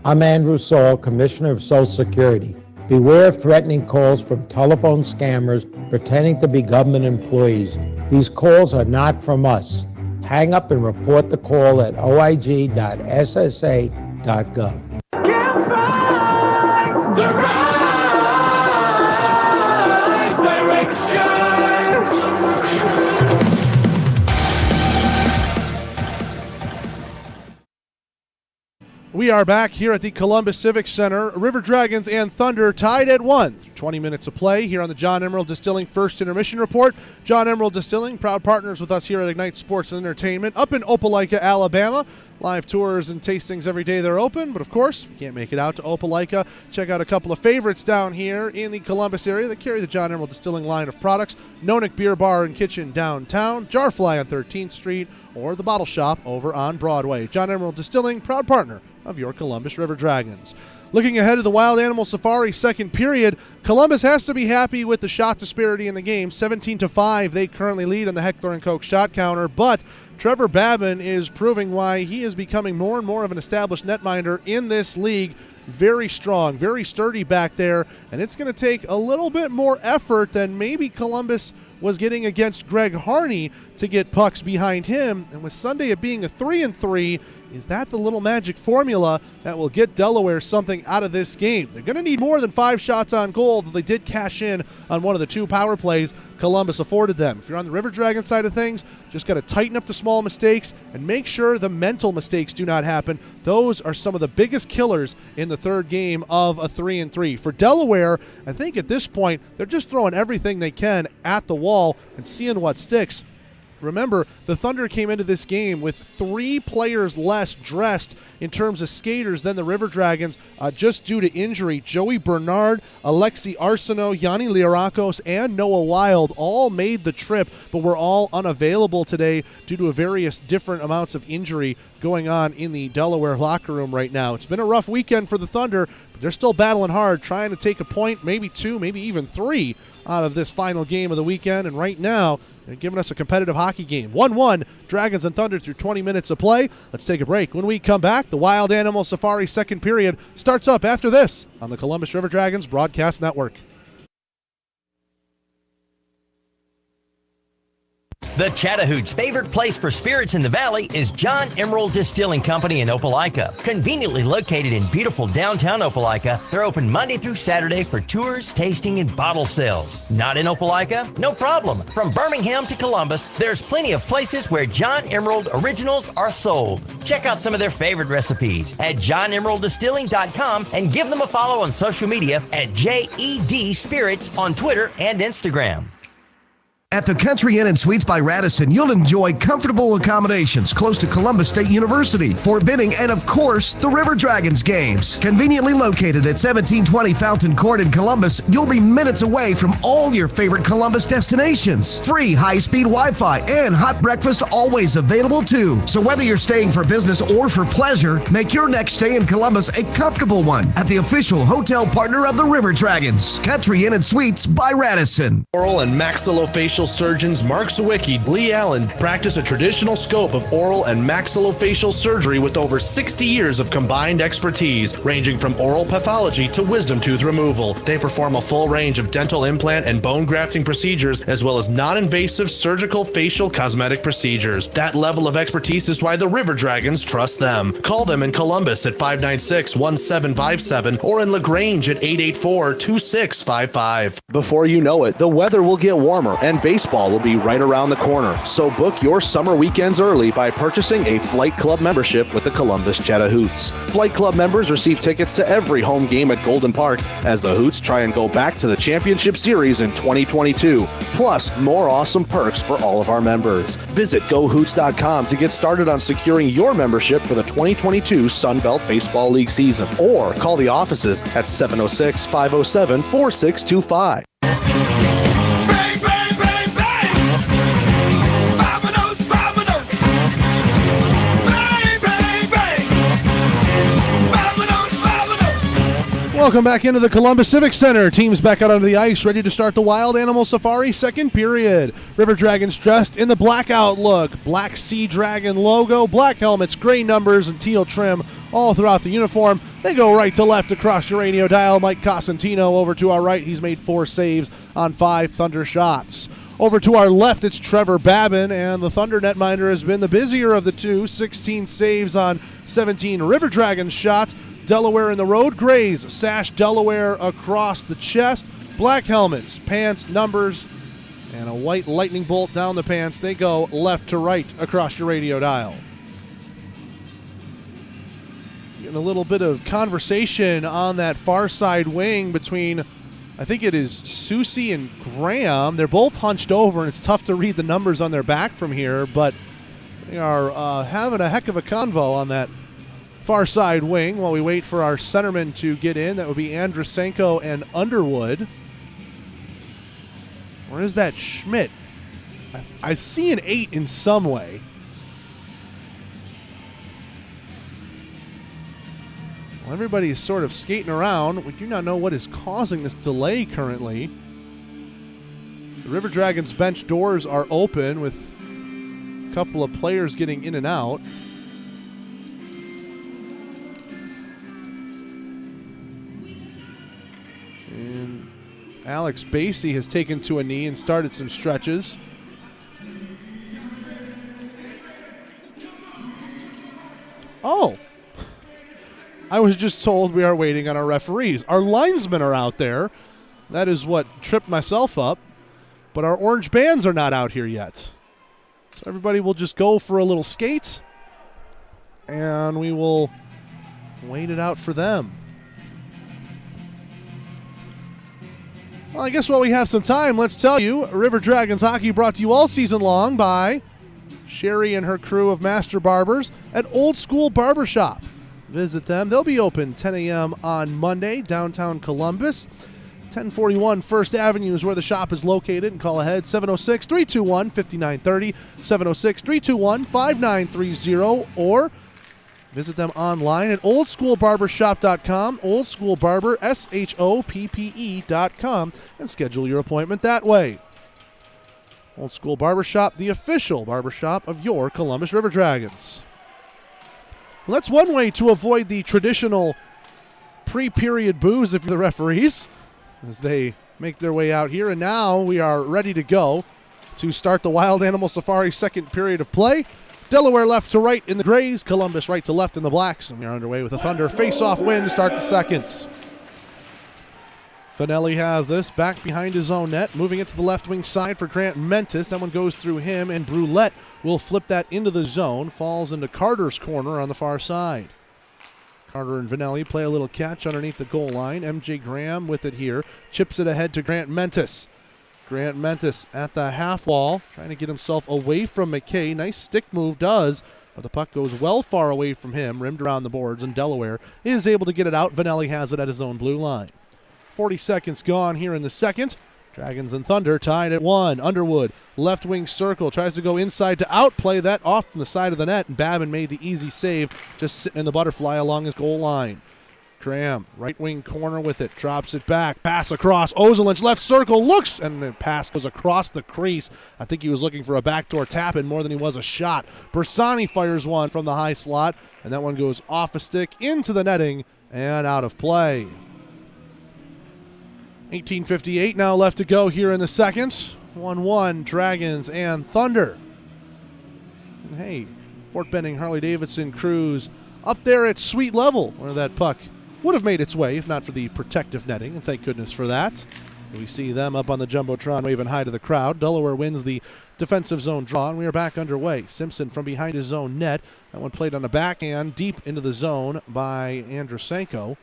I'm Andrew Saul, Commissioner of Social Security. Beware of threatening calls from telephone scammers pretending to be government employees. These calls are not from us. Hang up and report the call at oig.ssa.gov. The right direction. We are back here at the Columbus Civic Center. River Dragons and Thunder tied at 1. 20 minutes of play here on the John Emerald Distilling First Intermission Report. John Emerald Distilling, proud partners with us here at Ignite Sports and Entertainment up in Opelika, Alabama. Live tours and tastings every day they're open. But, of course, if you can't make it out to Opelika, check out a couple of favorites down here in the Columbus area that carry the John Emerald Distilling line of products. Nonick Beer Bar and Kitchen downtown, Jarfly on 13th Street, or the Bottle Shop over on Broadway. John Emerald Distilling, proud partner of your Columbus River Dragons. Looking ahead to the Wild Animal Safari second period, Columbus has to be happy with the shot disparity in the game. 17-5, they currently lead on the Heckler & Koch shot counter, but Trevor Babin is proving why he is becoming more and more of an established netminder in this league. Very strong, very sturdy back there, and it's going to take a little bit more effort than maybe Columbus was getting against Greg Harney to get pucks behind him. And with Sunday it being a 3-3, is that the little magic formula that will get Delaware something out of this game? They're going to need more than 5 shots on goal, though they did cash in on one of the 2 power plays Columbus afforded them. If you're on the River Dragon side of things, just got to tighten up the small mistakes and make sure the mental mistakes do not happen. Those are some of the biggest killers in the third game of a 3-3. For Delaware, I think at this point, they're just throwing everything they can at the wall and seeing what sticks. Remember, the Thunder came into this game with 3 players less dressed in terms of skaters than the River Dragons just due to injury. Joey Bernard, Alexi Arsenault, Yanni Liarakos, and Noah Wild all made the trip, but were all unavailable today due to various different amounts of injury going on in the Delaware locker room right now. It's been a rough weekend for the Thunder, but they're still battling hard, trying to take a point, maybe 2, maybe even 3 out of this final game of the weekend, and right now they're giving us a competitive hockey game. 1-1, Dragons and Thunder through 20 minutes of play. Let's take a break. When we come back, the Wild Animal Safari second period starts up after this on the Columbus River Dragons Broadcast Network. The Chattahoochee favorite place for spirits in the valley is John Emerald Distilling Company in Opelika. Conveniently located in beautiful downtown Opelika, they're open Monday through Saturday for tours, tasting, and bottle sales. Not in Opelika? No problem. From Birmingham to Columbus, there's plenty of places where John Emerald originals are sold. Check out some of their favorite recipes at johnemeralddistilling.com and give them a follow on social media at JED Spirits on Twitter and Instagram. At the Country Inn and Suites by Radisson, you'll enjoy comfortable accommodations close to Columbus State University, Fort Benning, and of course, the River Dragons games. Conveniently located at 1720 Fountain Court in Columbus, you'll be minutes away from all your favorite Columbus destinations. Free high-speed Wi-Fi and hot breakfast always available too. So whether you're staying for business or for pleasure, make your next stay in Columbus a comfortable one at the official hotel partner of the River Dragons, Country Inn and Suites by Radisson. Oral and maxillofacial surgeons Mark Sawicki, Lee Allen practice a traditional scope of oral and maxillofacial surgery with over 60 years of combined expertise, ranging from oral pathology to wisdom tooth removal. They perform a full range of dental implant and bone grafting procedures, as well as non-invasive surgical facial cosmetic procedures. That level of expertise is why the River Dragons trust them. Call them in Columbus at 596-1757 or in LaGrange at 884-2655. Before you know it, the weather will get warmer and baseball will be right around the corner. So book your summer weekends early by purchasing a Flight Club membership with the Columbus Chattahoochee. Flight Club members receive tickets to every home game at Golden Park as the Hoots try and go back to the championship series in 2022. Plus, more awesome perks for all of our members. Visit GoHoots.com to get started on securing your membership for the 2022 Sun Belt Baseball League season, or call the offices at 706-507-4625. Welcome back into the Columbus Civic Center. Teams back out onto the ice, ready to start the Wild Animal Safari second period. River Dragons dressed in the blackout look. Black Sea Dragon logo, black helmets, gray numbers, and teal trim all throughout the uniform. They go right to left across your radio dial. Mike Cosentino over to our right. He's made 4 saves on 5 Thunder shots. Over to our left, it's Trevor Babin, and the Thunder netminder has been the busier of the two. 16 saves on 17 River Dragons shots. Delaware in the road grays, sash Delaware across the chest, black helmets, pants, numbers, and a white lightning bolt down the pants. They go left to right across your radio dial. Getting a little bit of conversation on that far side wing between, I think it is Susie and Graham. They're both hunched over, and it's tough to read the numbers on their back from here, but they are having a heck of a convo on that far side wing while we wait for our centermen to get in. That would be Andrusenko and Underwood. Where is that Schmidt? I see an 8 in some way. Well, everybody is sort of skating around. We do not know what is causing this delay currently. The River Dragons bench doors are open with a couple of players getting in and out. And Alex Basie has taken to a knee and started some stretches. Oh, I was just told we are waiting on our referees. Our linesmen are out there. That is what tripped myself up. But our orange bands are not out here yet. So everybody will just go for a little skate, and we will wait it out for them. Well, I guess while we have some time, let's tell you, River Dragons hockey brought to you all season long by Sherry and her crew of master barbers at Old School Barbershop. Visit them. They'll be open 10 a.m. on Monday, downtown Columbus. 1041 First Avenue is where the shop is located, and call ahead 706-321-5930, 706-321-5930, or visit them online at oldschoolbarbershop.com, oldschoolbarber, SHOPPE.com, and schedule your appointment that way. Old School Barbershop, the official barbershop of your Columbus River Dragons. Well, that's one way to avoid the traditional pre-period boos of the referees as they make their way out here. And now we are ready to go. to start the Wild Animal Safari second period of play. Delaware left to right in the Grays, Columbus right to left in the Blacks. And we are underway with a Thunder face-off win to start the second. Finelli has this back behind his own net, moving it to the left wing side for Grant Mentis. That one goes through him, and Brulette will flip that into the zone. Falls into Carter's corner on the far side. Carter and Vinelli play a little catch underneath the goal line. MJ Graham with it here. Chips it ahead to Grant Mentis. Grant Mentis at the half wall, trying to get himself away from McKay. Nice stick move does, but the puck goes well far away from him, rimmed around the boards, and Delaware is able to get it out. Vinelli has it at his own blue line. 40 seconds gone here in the second. Dragons and Thunder tied at 1. Underwood, left wing circle, tries to go inside to outplay that off from the side of the net, and Babin made the easy save, just sitting in the butterfly along his goal line. Graham, right wing corner with it, drops it back, pass across, Ozelinch left circle, looks, and the pass goes across the crease. I think he was looking for a backdoor tap in more than he was a shot. Bersani fires one from the high slot, and that one goes off a stick into the netting and out of play. 18:58 now left to go here in the second. 1-1, Dragons and Thunder. And hey, Fort Benning Harley-Davidson crews up there at sweet level, where that puck would have made its way if not for the protective netting, and thank goodness for that. We see them up on the Jumbotron waving hi to the crowd. Delaware wins the defensive zone draw, and we are back underway. Simpson from behind his own net. That one played on the backhand deep into the zone by Andrusenko.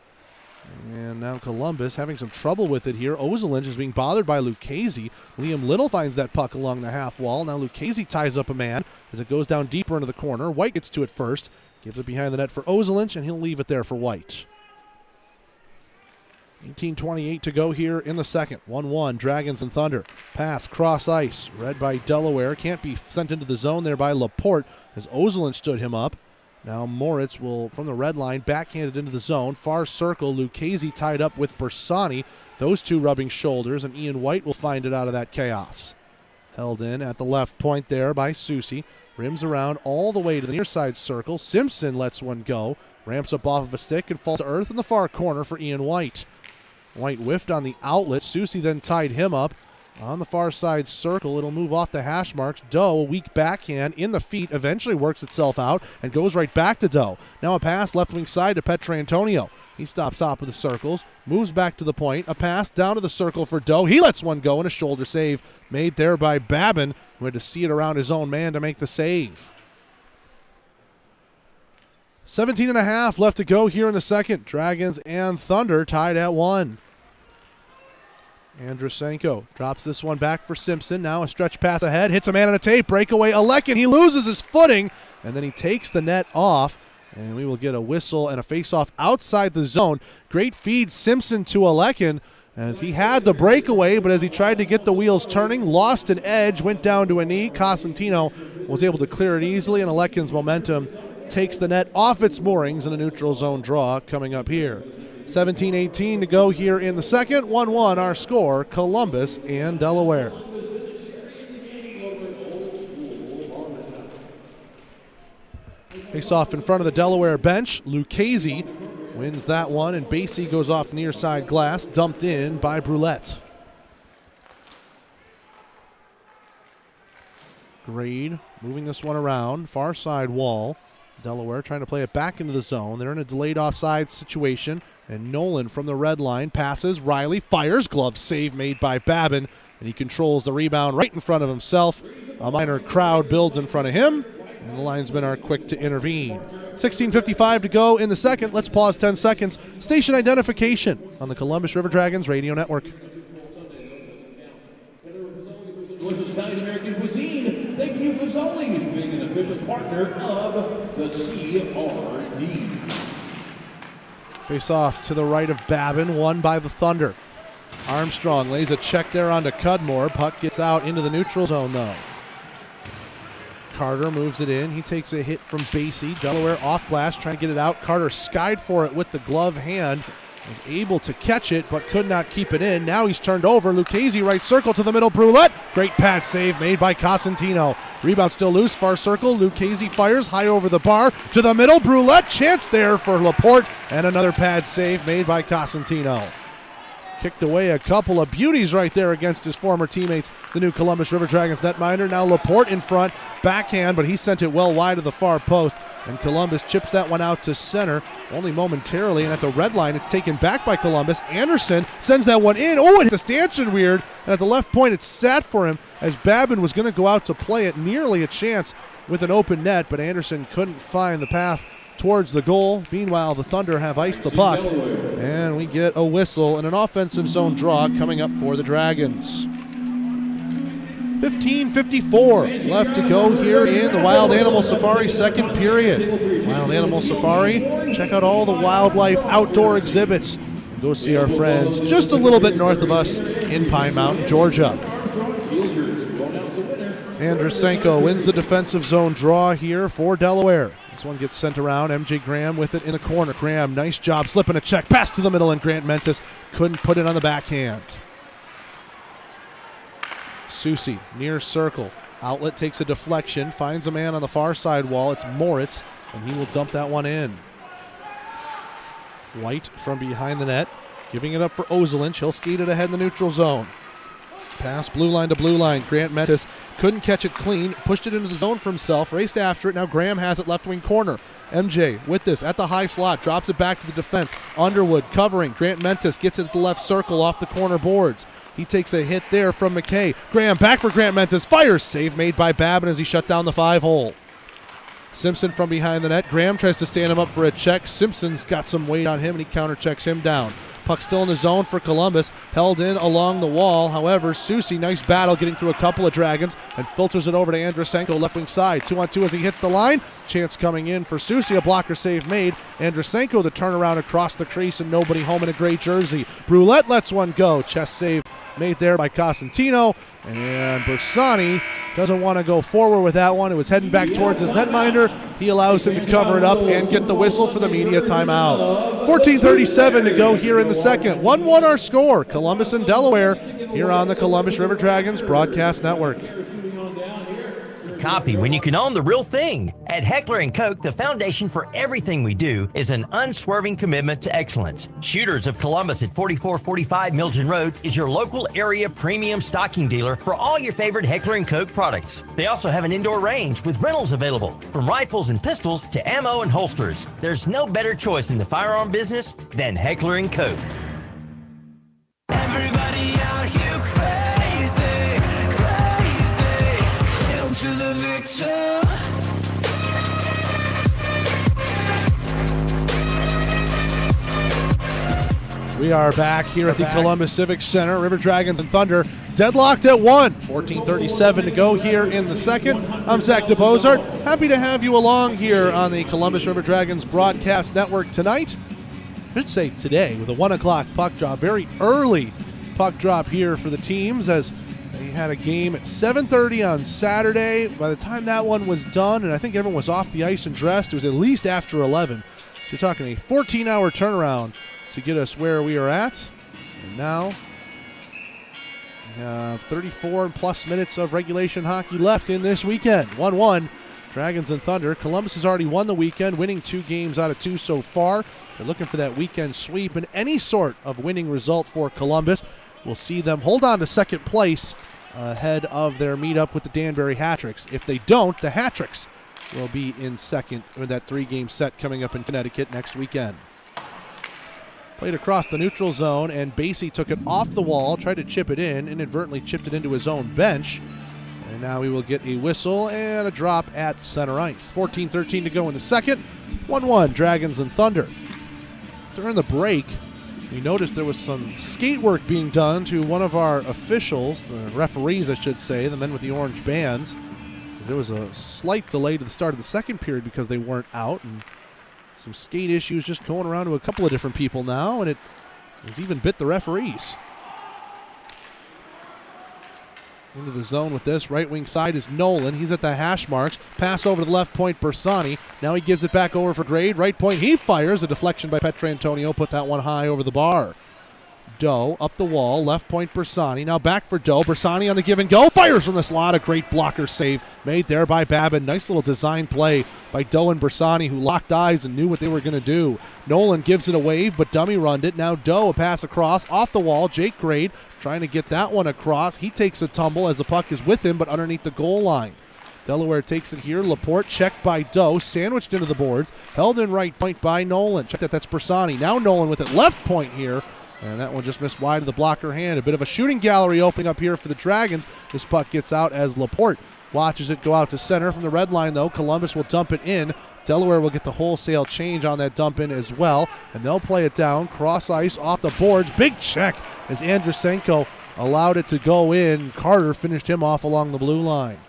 And now Columbus having some trouble with it here. Ozelinch is being bothered by Lucchese. Liam Little finds that puck along the half wall. Now Lucchese ties up a man as it goes down deeper into the corner. White gets to it first. Gives it behind the net for Ozelinch, and he'll leave it there for White. 18:28 to go here in the second. 1-1, Dragons and Thunder. Pass, cross ice, read by Delaware. Can't be sent into the zone there by Laporte as Ozelinch stood him up. Now Moritz will, from the red line, backhanded into the zone. Far circle, Lucchese tied up with Bersani. Those two rubbing shoulders, and Ian White will find it out of that chaos. Held in at the left point there by Susi. Rims around all the way to the near side circle. Simpson lets one go. Ramps up off of a stick and falls to earth in the far corner for Ian White. White whiffed on the outlet. Susi then tied him up. On the far side circle, it'll move off the hash marks. Doe, a weak backhand in the feet, eventually works itself out and goes right back to Doe. Now a pass left wing side to Petrantonio. He stops top of the circles, moves back to the point. A pass down to the circle for Doe. He lets one go, and a shoulder save made there by Babin, who had to see it around his own man to make the save. 17.5 left to go here in the second. Dragons and Thunder tied at 1. Andrusenko drops this one back for Simpson. Now a stretch pass ahead. Hits a man on a tape. Breakaway. Alekin. He loses his footing. And then he takes the net off. And we will get a whistle and a face-off outside the zone. Great feed, Simpson to Alekin as he had the breakaway, but as he tried to get the wheels turning, lost an edge, went down to a knee. Cosentino was able to clear it easily, and Alekin's momentum takes the net off its moorings in a neutral zone draw coming up here. 17:18 to go here in the second. 1-1 our score, Columbus and Delaware. Face off in front of the Delaware bench. Lucchese wins that one, and Basie goes off near side glass, dumped in by Brulette. Grade moving this one around, far side wall. Delaware trying to play it back into the zone. They're in a delayed offside situation. And Nolan from the red line passes. Riley fires. Glove save made by Babin. And he controls the rebound right in front of himself. A minor crowd builds in front of him. And the linesmen are quick to intervene. 16:55 to go in the second. Let's pause 10 seconds. Station identification on the Columbus River Dragons Radio Network. Delicious Italian American cuisine. Thank you, Fazoli's, for being an official partner of the CRD. Face off to the right of Babin, won by the Thunder. Armstrong lays a check there onto Cudmore. Puck gets out into the neutral zone, though. Carter moves it in. He takes a hit from Basie. Delaware off glass, trying to get it out. Carter skied for it with the glove hand. Was able to catch it, but could not keep it in. Now he's turned over. Lucchese right circle to the middle. Brulette. Great pad save made by Cosentino. Rebound still loose. Far circle. Lucchese fires high over the bar to the middle. Brulette. Chance there for Laporte. And another pad save made by Cosentino. kicked away a couple of beauties right there against his former teammates, the new Columbus River Dragons netminder. Now Laporte in front, backhand, but he sent it well wide of the far post. And Columbus chips that one out to center, only momentarily. And at the red line, it's taken back by Columbus. Anderson sends that one in. Oh, it hit the stanchion weird. And at the left point, it sat for him as Babin was going to go out to play it. Nearly a chance with an open net, but Anderson couldn't find the path towards the goal. Meanwhile, the Thunder have iced the puck, and we get a whistle and an offensive zone draw coming up for the Dragons. 15:54 left to go here in the Wild Animal Safari second period. Wild Animal Safari, check out all the wildlife outdoor exhibits. Go see our friends just a little bit north of us in Pine Mountain, Georgia. Andrusenko wins the defensive zone draw here for Delaware. This one gets sent around. MJ Graham with it in the corner. Graham, nice job slipping a check. Pass to the middle, and Grant Mentis couldn't put it on the backhand. Susi, near circle. Outlet takes a deflection, finds a man on the far side wall. It's Moritz, and he will dump that one in. White from behind the net, giving it up for Ozelinch. He'll skate it ahead in the neutral zone. Pass blue line to blue line. Grant Mentis couldn't catch it clean, pushed it into the zone for himself, raced after it. Now Graham has it left wing corner. MJ with this at the high slot, drops it back to the defense. Underwood covering. Grant Mentis gets it at the left circle off the corner boards. He takes a hit there from McKay. Graham back for Grant Mentis. Fires. Save made by Babin as he shut down the 5-hole. Simpson from behind the net. Graham tries to stand him up for a check. Simpson's got some weight on him, and he counter-checks him down. Puck still in the zone for Columbus. Held in along the wall. However, Susi, nice battle getting through a couple of Dragons and filters it over to Andrusenko, left wing side. 2-on-2 as he hits the line. Chance coming in for Susi. A blocker save made. Andrusenko, the turnaround across the crease, and nobody home in a gray jersey. Brulette lets one go. Chest save made there by Cosentino. And Bersani doesn't want to go forward with that one. It was heading back towards his netminder. He allows him to cover it up and get the whistle for the media timeout. 14:37 to go here in the second. 1-1 our score. Columbus and Delaware here on the Columbus River Dragons Broadcast Network. Copy when you can own the real thing. At Heckler & Koch, the foundation for everything we do is an unswerving commitment to excellence. Shooters of Columbus at 4445 Milton Road is your local area premium stocking dealer for all your favorite Heckler & Koch products. They also have an indoor range with rentals available, from rifles and pistols to ammo and holsters. There's no better choice in the firearm business than Heckler & Koch. Everybody out here crazy, crazy. Hail to the victor. We are back here at the Columbus Civic Center. River Dragons and Thunder deadlocked at 1. 14:37 to go here in the second. I'm Zach DeBozart. Happy to have you along here on the Columbus River Dragons Broadcast Network tonight. I should say today with a 1 o'clock puck drop. Very early puck drop here for the teams as they had a game at 7:30 on Saturday. By the time that one was done, and I think everyone was off the ice and dressed, it was at least after 11. So you're talking a 14-hour turnaround to get us where we are at. And now we have 34 plus minutes of regulation hockey left in this weekend. 1-1, Dragons and Thunder. Columbus has already won the weekend, winning 2 games out of 2 so far. They're looking for that weekend sweep, and any sort of winning result for Columbus will see them hold on to second place ahead of their meetup with the Danbury Hat-Tricks. If they don't, the Hat-Tricks will be in second in that 3-game set coming up in Connecticut next weekend. Played across the neutral zone, and Basie took it off the wall, tried to chip it in, inadvertently chipped it into his own bench. And now we will get a whistle and a drop at center ice. 14:13 to go in the second. 1-1, Dragons and Thunder. During the break, we noticed there was some skate work being done to one of our officials, the referees I should say, the men with the orange bands. There was a slight delay to the start of the second period because they weren't out, and some skate issues just going around to a couple of different people now, and it has even bit the referees. Into the zone with this. Right wing side is Nolan. He's at the hash marks. Pass over to the left point, Bersani. Now he gives it back over for Grade. Right point, he fires. A deflection by Petrantonio. Put that one high over the bar. Doe up the wall, left point Bersani. Now back for Doe. Bersani on the give and go. Fires from the slot. A great blocker save made there by Babin. Nice little design play by Doe and Bersani, who locked eyes and knew what they were going to do. Nolan gives it a wave, but dummy runned it. Now Doe, a pass across, off the wall. Jake Grade trying to get that one across. He takes a tumble as the puck is with him, but underneath the goal line. Delaware takes it here. Laporte checked by Doe, sandwiched into the boards, held in right point by Nolan. Check that, that's Bersani. Now Nolan with it left point here. And that one just missed wide of the blocker hand. A bit of a shooting gallery opening up here for the Dragons. This puck gets out as Laporte watches it go out to center from the red line, though. Columbus will dump it in. Delaware will get the wholesale change on that dump in as well. And they'll play it down. Cross ice off the boards. Big check as Andrusenko allowed it to go in. Carter finished him off along the blue line.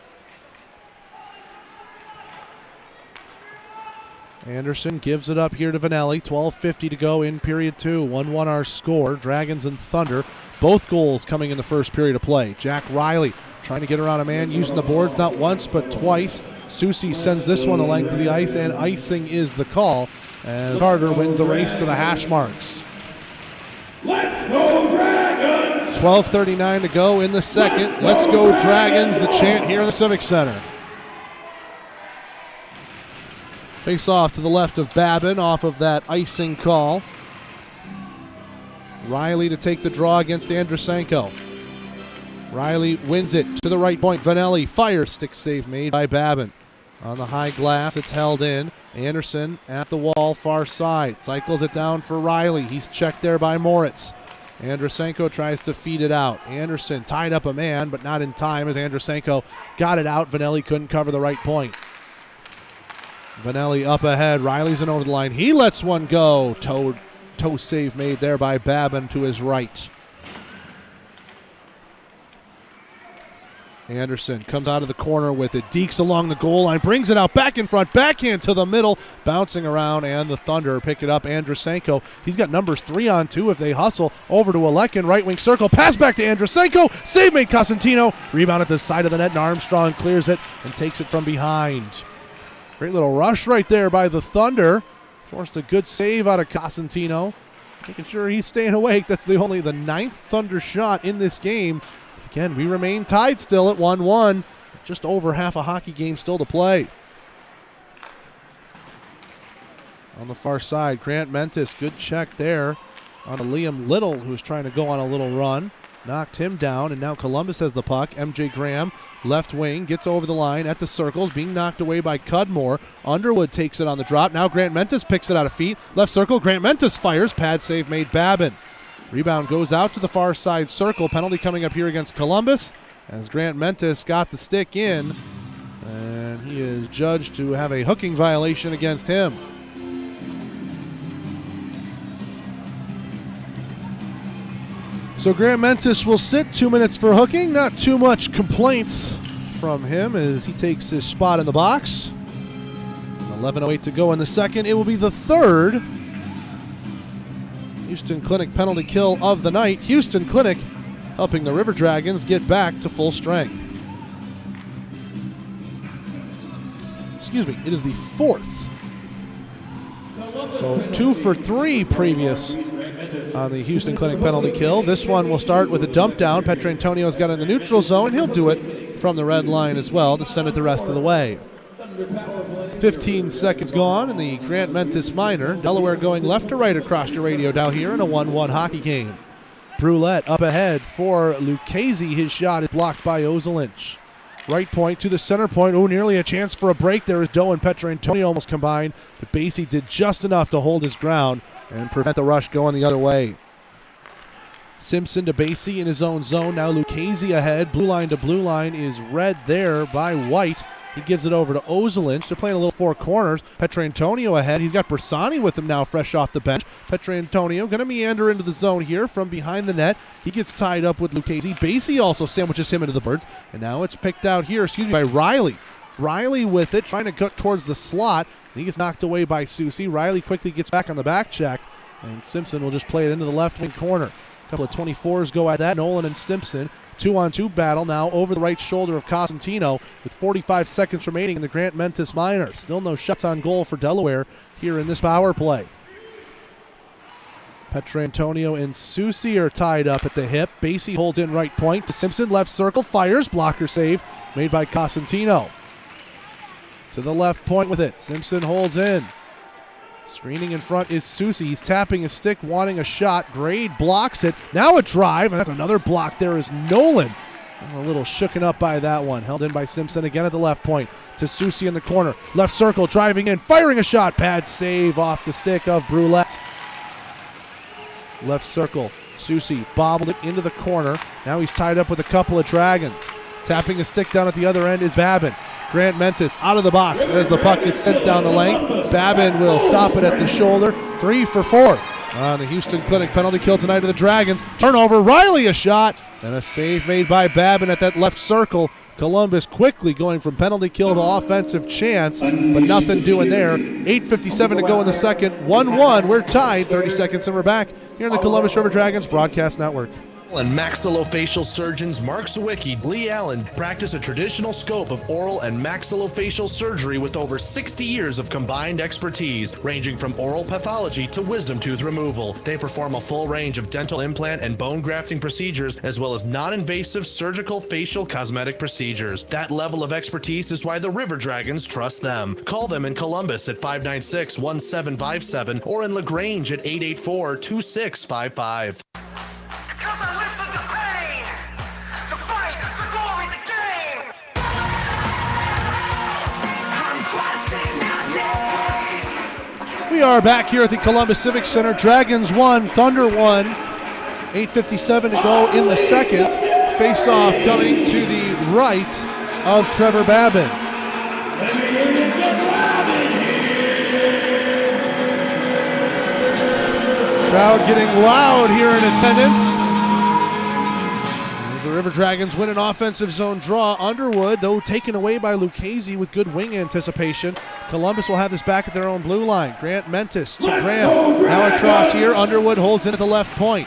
Anderson gives it up here to Vanelli. 12:50 to go in period 2. 1-1 our score. Dragons and Thunder. Both goals coming in the first period of play. Jack Riley trying to get around a man, using the boards not once but twice. Susi sends this one the length of the ice, and icing is the call as Carter wins the race to the hash marks. Let's go Dragons! 12:39 to go in the second. Let's go Dragons, the chant here in the Civic Center. Face off to the left of Babin off of that icing call. Riley to take the draw against Andrusenko. Riley wins it to the right point. Vanelli fires. Stick save made by Babin. On the high glass, it's held in. Anderson at the wall, far side. Cycles it down for Riley. He's checked there by Moritz. Andrusenko tries to feed it out. Anderson tied up a man, but not in time as Andrusenko got it out. Vanelli couldn't cover the right point. Vanelli up ahead. Riley's in over the line. He lets one go. Toe save made there by Babin to his right. Anderson comes out of the corner with it. Deeks along the goal line. Brings it out back in front. Backhand to the middle. Bouncing around, and the Thunder pick it up. Andrusenko. He's got numbers 3-on-2 if they hustle. Over to Alekin. Right wing circle. Pass back to Andrusenko. Save made Cosentino. Rebound at the side of the net, and Armstrong clears it and takes it from behind. Great little rush right there by the Thunder. Forced a good save out of Cosentino. Making sure he's staying awake. That's only the 9th Thunder shot in this game. Again, we remain tied still at 1-1. Just over half a hockey game still to play. On the far side, Grant Mentis, good check there on Liam Little, who's trying to go on a little run. Knocked him down, and now Columbus has the puck. MJ Graham, left wing, gets over the line at the circles, being knocked away by Cudmore. Underwood takes it on the drop. Now Grant Mentis picks it out of feet. Left circle, Grant Mentis fires. Pad save made Babin. Rebound goes out to the far side circle. Penalty coming up here against Columbus as Grant Mentis got the stick in, and he is judged to have a hooking violation against him. So Grant Mentis will sit 2 minutes for hooking. Not too much complaints from him as he takes his spot in the box. 11:08 to go in the second. It will be the third Houston Clinic penalty kill of the night. Houston Clinic helping the River Dragons get back to full strength. Excuse me, it is the fourth. So 2 for 3 previous on the Houston Clinic penalty kill. This one will start with a dump down. Petrantonio's got it in the neutral zone. He'll do it from the red line as well to send it the rest of the way. 15 seconds gone in the Grant Mentis minor. Delaware going left to right across your radio down here in a 1-1 hockey game. Brulette up ahead for Lucchese. His shot is blocked by Ozelinch. Right point to the center point. Oh, nearly a chance for a break there as Doe and Petrantonio almost combined, but Basie did just enough to hold his ground and prevent the rush going the other way. Simpson to Basie in his own zone. Now Lucchese ahead. Blue line to blue line is read there by White. He gives it over to Ozelinch. They're playing a little four corners. Petrantonio ahead. He's got Bersani with him now, fresh off the bench. Petrantonio going to meander into the zone here from behind the net. He gets tied up with Lucchese. Basie also sandwiches him into the birds. And now it's picked out here, by Riley. Riley with it, trying to cut towards the slot. And he gets knocked away by Susi. Riley quickly gets back on the back check. And Simpson will just play it into the left wing corner. A couple of 24s go at that. Nolan and Simpson. 2-on-2 battle now over the right shoulder of Cosentino with 45 seconds remaining in the Grant Mentis minor. Still no shots on goal for Delaware here in this power play. Petrantonio and Susi are tied up at the hip. Basie holds in right point to Simpson. Left circle, fires. Blocker save made by Cosentino. To the left point with it. Simpson holds in. Screening in front is Susi. He's tapping his stick, wanting a shot. Grade blocks it. Now a drive, and that's another block. There is Nolan. A little shooken up by that one. Held in by Simpson again at the left point to Susi in the corner. Left circle, driving in, firing a shot. Pad save off the stick of Brulette. Left circle, Susi bobbled it into the corner. Now he's tied up with a couple of Dragons. Tapping his stick down at the other end is Babin. Grant Mentis out of the box as the puck gets sent down the lane. Babin will stop it at the shoulder. 3 for 4 on the Houston Clinic penalty kill tonight of the Dragons. Turnover, Riley a shot, and a save made by Babin at that left circle. Columbus quickly going from penalty kill to offensive chance, but nothing doing there. 8:57 to go in the second. 1-1. We're tied. 30 seconds and we're back here in the Columbus River Dragons Broadcast Network. And maxillofacial surgeons Mark Sawicki, Lee Allen practice a traditional scope of oral and maxillofacial surgery with over 60 years of combined expertise, ranging from oral pathology to wisdom tooth removal. They perform a full range of dental implant and bone grafting procedures, as well as non-invasive surgical facial cosmetic procedures. That level of expertise is why the River Dragons trust them. Call them in Columbus at 596-1757 or in LaGrange at 884-2655. We are back here at the Columbus Civic Center. Dragons 1, Thunder 1. 8:57 to go in the second. Face-off coming to the right of Trevor Babin. Crowd getting loud here in attendance. As the River Dragons win an offensive zone draw. Underwood, though, taken away by Lucchese with good wing anticipation. Columbus will have this back at their own blue line. Grant Mentis to Graham. Now across here. Underwood holds in at the left point.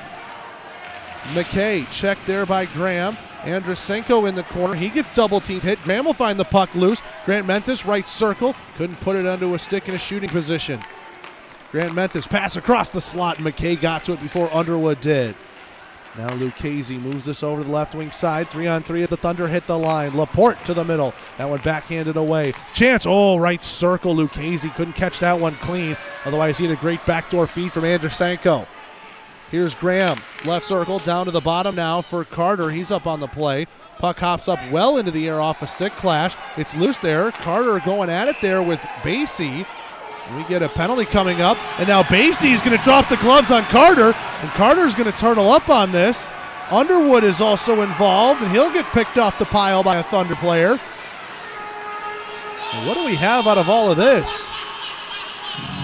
McKay checked there by Graham. Andrusenko in the corner. He gets double-teamed hit. Graham will find the puck loose. Grant Mentis, right circle. Couldn't put it onto a stick in a shooting position. Grant Mentis pass across the slot. McKay got to it before Underwood did. Now Lucchese moves this over to the left wing side. 3-on-3 at the Thunder hit the line. Laporte to the middle. That one backhanded away. Chance, right circle. Lucchese couldn't catch that one clean. Otherwise, he had a great backdoor feed from Andrusenko. Here's Graham. Left circle down to the bottom now for Carter. He's up on the play. Puck hops up well into the air off a stick clash. It's loose there. Carter going at it there with Basie. We get a penalty coming up, and now Basie's going to drop the gloves on Carter, and Carter's going to turtle up on this. Underwood is also involved, and he'll get picked off the pile by a Thunder player. And what do we have out of all of this?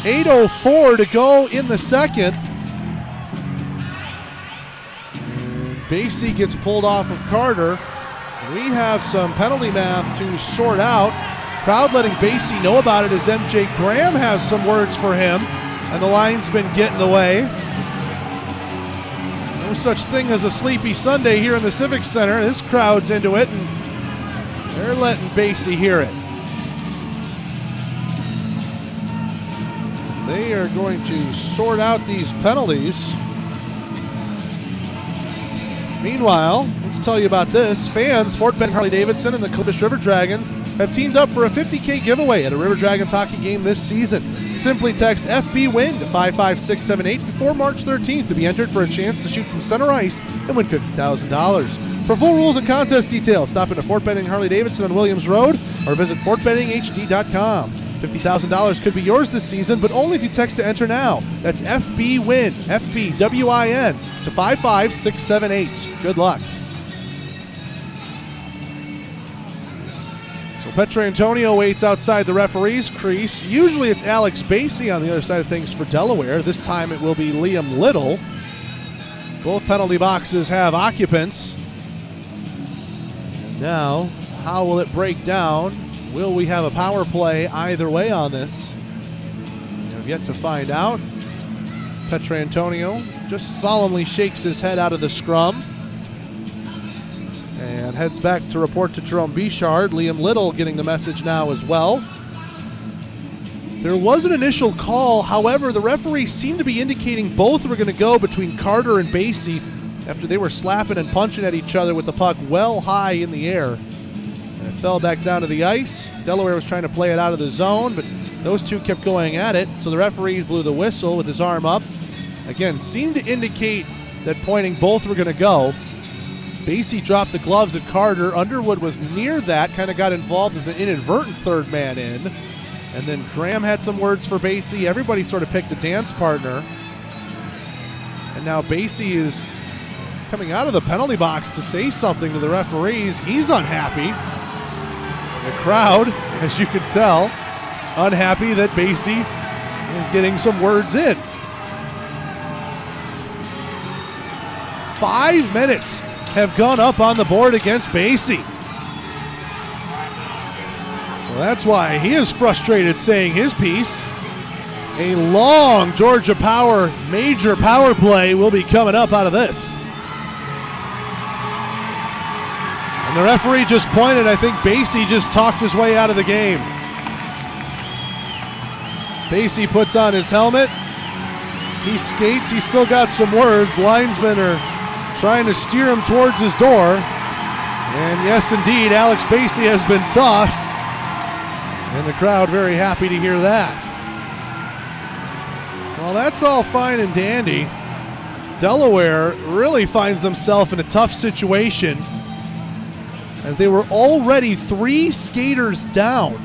8:04 to go in the second. And Basie gets pulled off of Carter, and we have some penalty math to sort out. Crowd letting Basie know about it as MJ Graham has some words for him, and the line's been getting away. No such thing as a sleepy Sunday here in the Civic Center. This crowd's into it, and they're letting Basie hear it. They are going to sort out these penalties. Meanwhile, let's tell you about this. Fans, Fort Benning Harley-Davidson and the Columbus River Dragons have teamed up for a $50K giveaway at a River Dragons hockey game this season. Simply text FB-WIN to 55678 before March 13th to be entered for a chance to shoot from center ice and win $50,000. For full rules and contest details, stop into Fort Benning Harley-Davidson on Williams Road or visit FortBenningHD.com. $50,000 could be yours this season, but only if you text to enter now. That's FB-WIN, FB-WIN, to 55678. Good luck. So Petrantonio waits outside the referee's crease. Usually it's Alex Basie on the other side of things for Delaware. This time it will be Liam Little. Both penalty boxes have occupants. And now, how will it break down? Will we have a power play either way on this? We have yet to find out. Petrantonio just solemnly shakes his head out of the scrum and heads back to report to Jerome Bichard. Liam Little getting the message now as well. There was an initial call. However, the referee seemed to be indicating both were going to go between Carter and Basie after they were slapping and punching at each other with the puck well high in the air. And it fell back down to the ice. Delaware was trying to play it out of the zone, but those two kept going at it. So the referee blew the whistle with his arm up. Again, seemed to indicate that pointing both were going to go. Basie dropped the gloves at Carter. Underwood was near that, kind of got involved as an inadvertent third man in. And then Graham had some words for Basie. Everybody sort of picked a dance partner. And now Basie is coming out of the penalty box to say something to the referees. He's unhappy. The crowd, as you can tell, unhappy that Basie is getting some words in. 5 minutes have gone up on the board against Basie. So that's why he is frustrated saying his piece. A long Georgia Power major power play will be coming up out of this. And the referee just pointed. I think Basie just talked his way out of the game. Basie puts on his helmet. He skates. He's still got some words. Linesmen are trying to steer him towards his door. And yes, indeed, Alex Basie has been tossed. And the crowd very happy to hear that. Well, that's all fine and dandy. Delaware really finds themselves in a tough situation as they were already 3 skaters down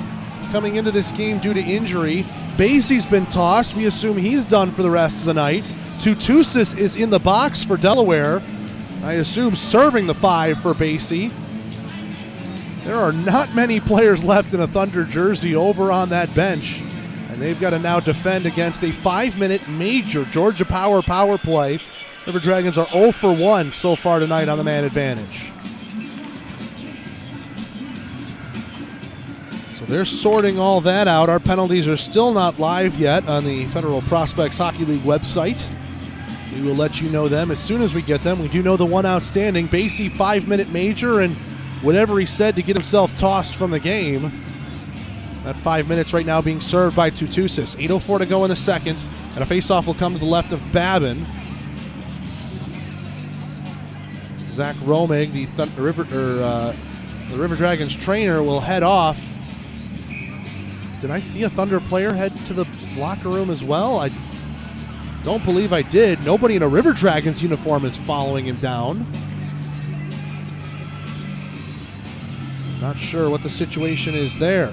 coming into this game due to injury. Basie's been tossed. We assume he's done for the rest of the night. Tutusis is in the box for Delaware. I assume serving the 5 for Basie. There are not many players left in a Thunder jersey over on that bench, and they've got to now defend against a 5-minute major Georgia Power play. River Dragons are 0 for 1 so far tonight on the man advantage. So they're sorting all that out. Our penalties are still not live yet on the Federal Prospects Hockey League website. We will let you know them as soon as we get them. We do know the one outstanding Basie 5-minute major and whatever he said to get himself tossed from the game. That 5 minutes right now being served by Tutusis. 8:04 to go in the second, and a faceoff will come to the left of Babin. Zach Romig, the River Dragons trainer, will head off. Did I see a Thunder player head to the locker room as well? I don't believe I did. Nobody in a River Dragons uniform is following him down. Not sure what the situation is there.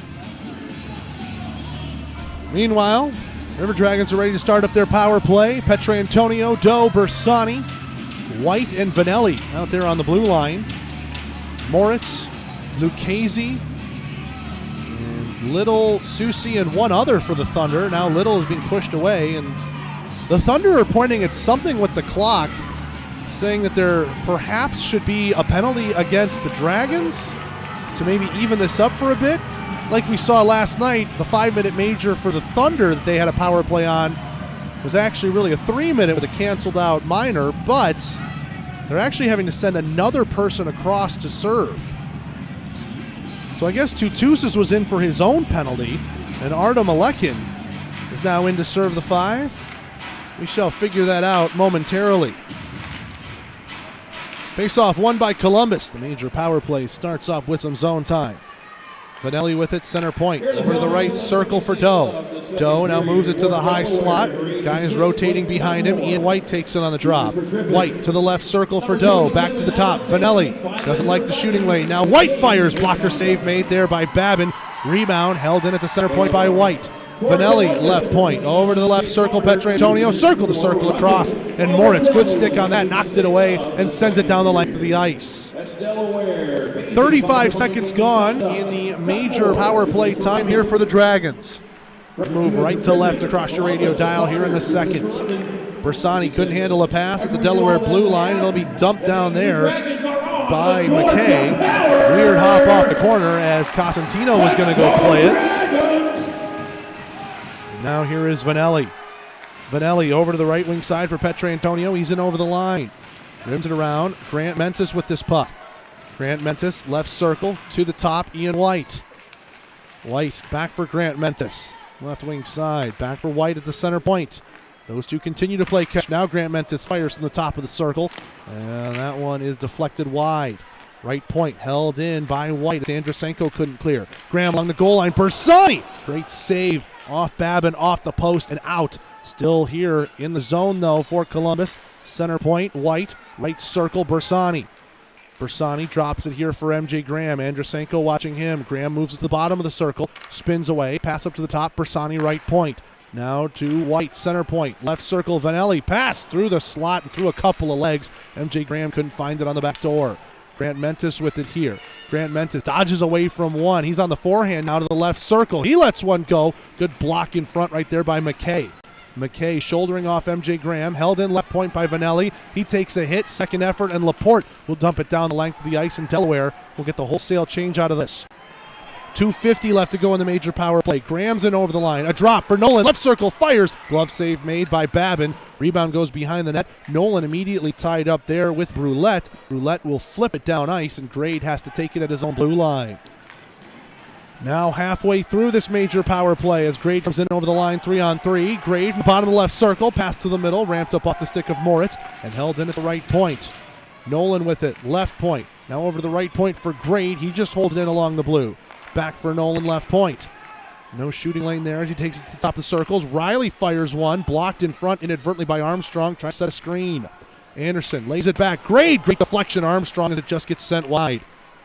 Meanwhile, River Dragons are ready to start up their power play. Petrantonio, Doe, Bersani, White, and Vanelli out there on the blue line. Moritz, Lucchese, and Little, Susi, and one other for the Thunder. Now Little is being pushed away, and the Thunder are pointing at something with the clock, saying that there perhaps should be a penalty against the Dragons to maybe even this up for a bit. Like we saw last night, the 5-minute major for the Thunder that they had a power play on was actually really a 3-minute with a canceled out minor, but they're actually having to send another person across to serve. So I guess Tutusis was in for his own penalty, and Artem Alekin is now in to serve the 5. We shall figure that out momentarily. Face-off won by Columbus. The major power play starts off with some zone time. Vanelli with it, center point. Over to the right circle for Doe. Doe now moves it to the high slot. Guys rotating behind him. Ian White takes it on the drop. White to the left circle for Doe. Back to the top. Vanelli doesn't like the shooting lane. Now White fires. Blocker save made there by Babin. Rebound held in at the center point by White. Vanelli, left point, over to the left circle, Petrantonio, circle to circle across, and Moritz, good stick on that, knocked it away and sends it down the length of the ice. 35 seconds gone in the major power play time here for the Dragons. Move right to left across your radio dial here in the second. Bersani couldn't handle a pass at the Delaware blue line. It'll be dumped down there by McKay. Weird hop off the corner as Cosentino was going to go play it. Now here is Vanelli. Vanelli over to the right wing side for Petrantonio. He's in over the line. Rims it around. Grant Mentis with this puck. Grant Mentis, left circle, to the top, Ian White. White back for Grant Mentis. left wing side. Back for White at the center point. Those two continue to play catch. Now Grant Mentis fires from the top of the circle. And that one is deflected wide. Right point held in by White. Andrusenko couldn't clear. Graham along the goal line. Bersani! Great save off Babin, off the post and out. Still here in the zone though for Columbus. Center point, White. Right circle, Bersani. Bersani drops it here for MJ Graham. Andrusenko watching him. Graham moves to the bottom of the circle. Spins away. Pass up to the top. Bersani right point. Now to White, center point, left circle, Vanelli, pass through the slot and through a couple of legs. MJ Graham couldn't find it on the back door. Grant Mentis with it here. Grant Mentis dodges away from one. He's on the forehand now to the left circle. He lets one go. Good block in front right there by McKay. McKay shouldering off MJ Graham, held in left point by Vanelli. He takes a hit, second effort, and Laporte will dump it down the length of the ice, and Delaware will get the wholesale change out of this. 2:50 left to go in the major power play. Graham's in over the line. A drop for Nolan. Left circle, fires. Glove save made by Babin. Rebound goes behind the net. Nolan immediately tied up there with Brulette. Brulette will flip it down ice, and Grade has to take it at his own blue line. Now halfway through this major power play as Grade comes in over the line 3-on-3. Grade from the bottom of the left circle, pass to the middle, ramped up off the stick of Moritz, and held in at the right point. Nolan with it, left point. Now over to the right point for Grade. He just holds it in along the blue. Back for Nolan, left point. No shooting lane there as he takes it to the top of the circles. Riley fires one, blocked in front inadvertently by Armstrong, trying to set a screen. Anderson lays it back. Great deflection, Armstrong, as it just gets sent wide.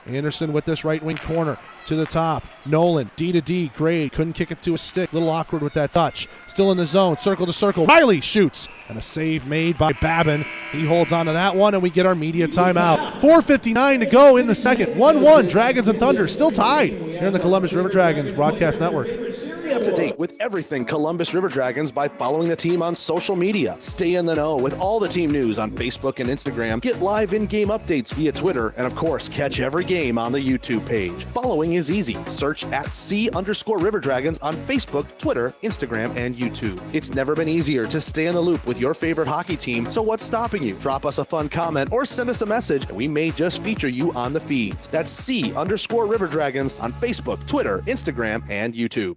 Anderson with this right wing corner to the top. Nolan, D to D, Grade couldn't kick it to a stick. Little awkward with that touch. Still in the zone, circle to circle. Riley shoots, and a save made by Babin. He holds on to that one, and we get our media timeout. 4:59 to go in the second. 1-1, Dragons and Thunder still tied here in the Columbus River Dragons Broadcast Network. Stay up to date with everything Columbus River Dragons by following the team on social media. Stay in the know with all the team news on Facebook and Instagram. Get live in-game updates via Twitter, and of course, catch every game on the YouTube page. Following is easy. Search at @C_River Dragons on Facebook, Twitter, Instagram, and YouTube. It's never been easier to stay in the loop with your favorite hockey team, so what's stopping you? Drop us a fun comment or send us a message, and we may just feature you on the feeds. That's @C_River Dragons on Facebook, Twitter, Instagram, and YouTube.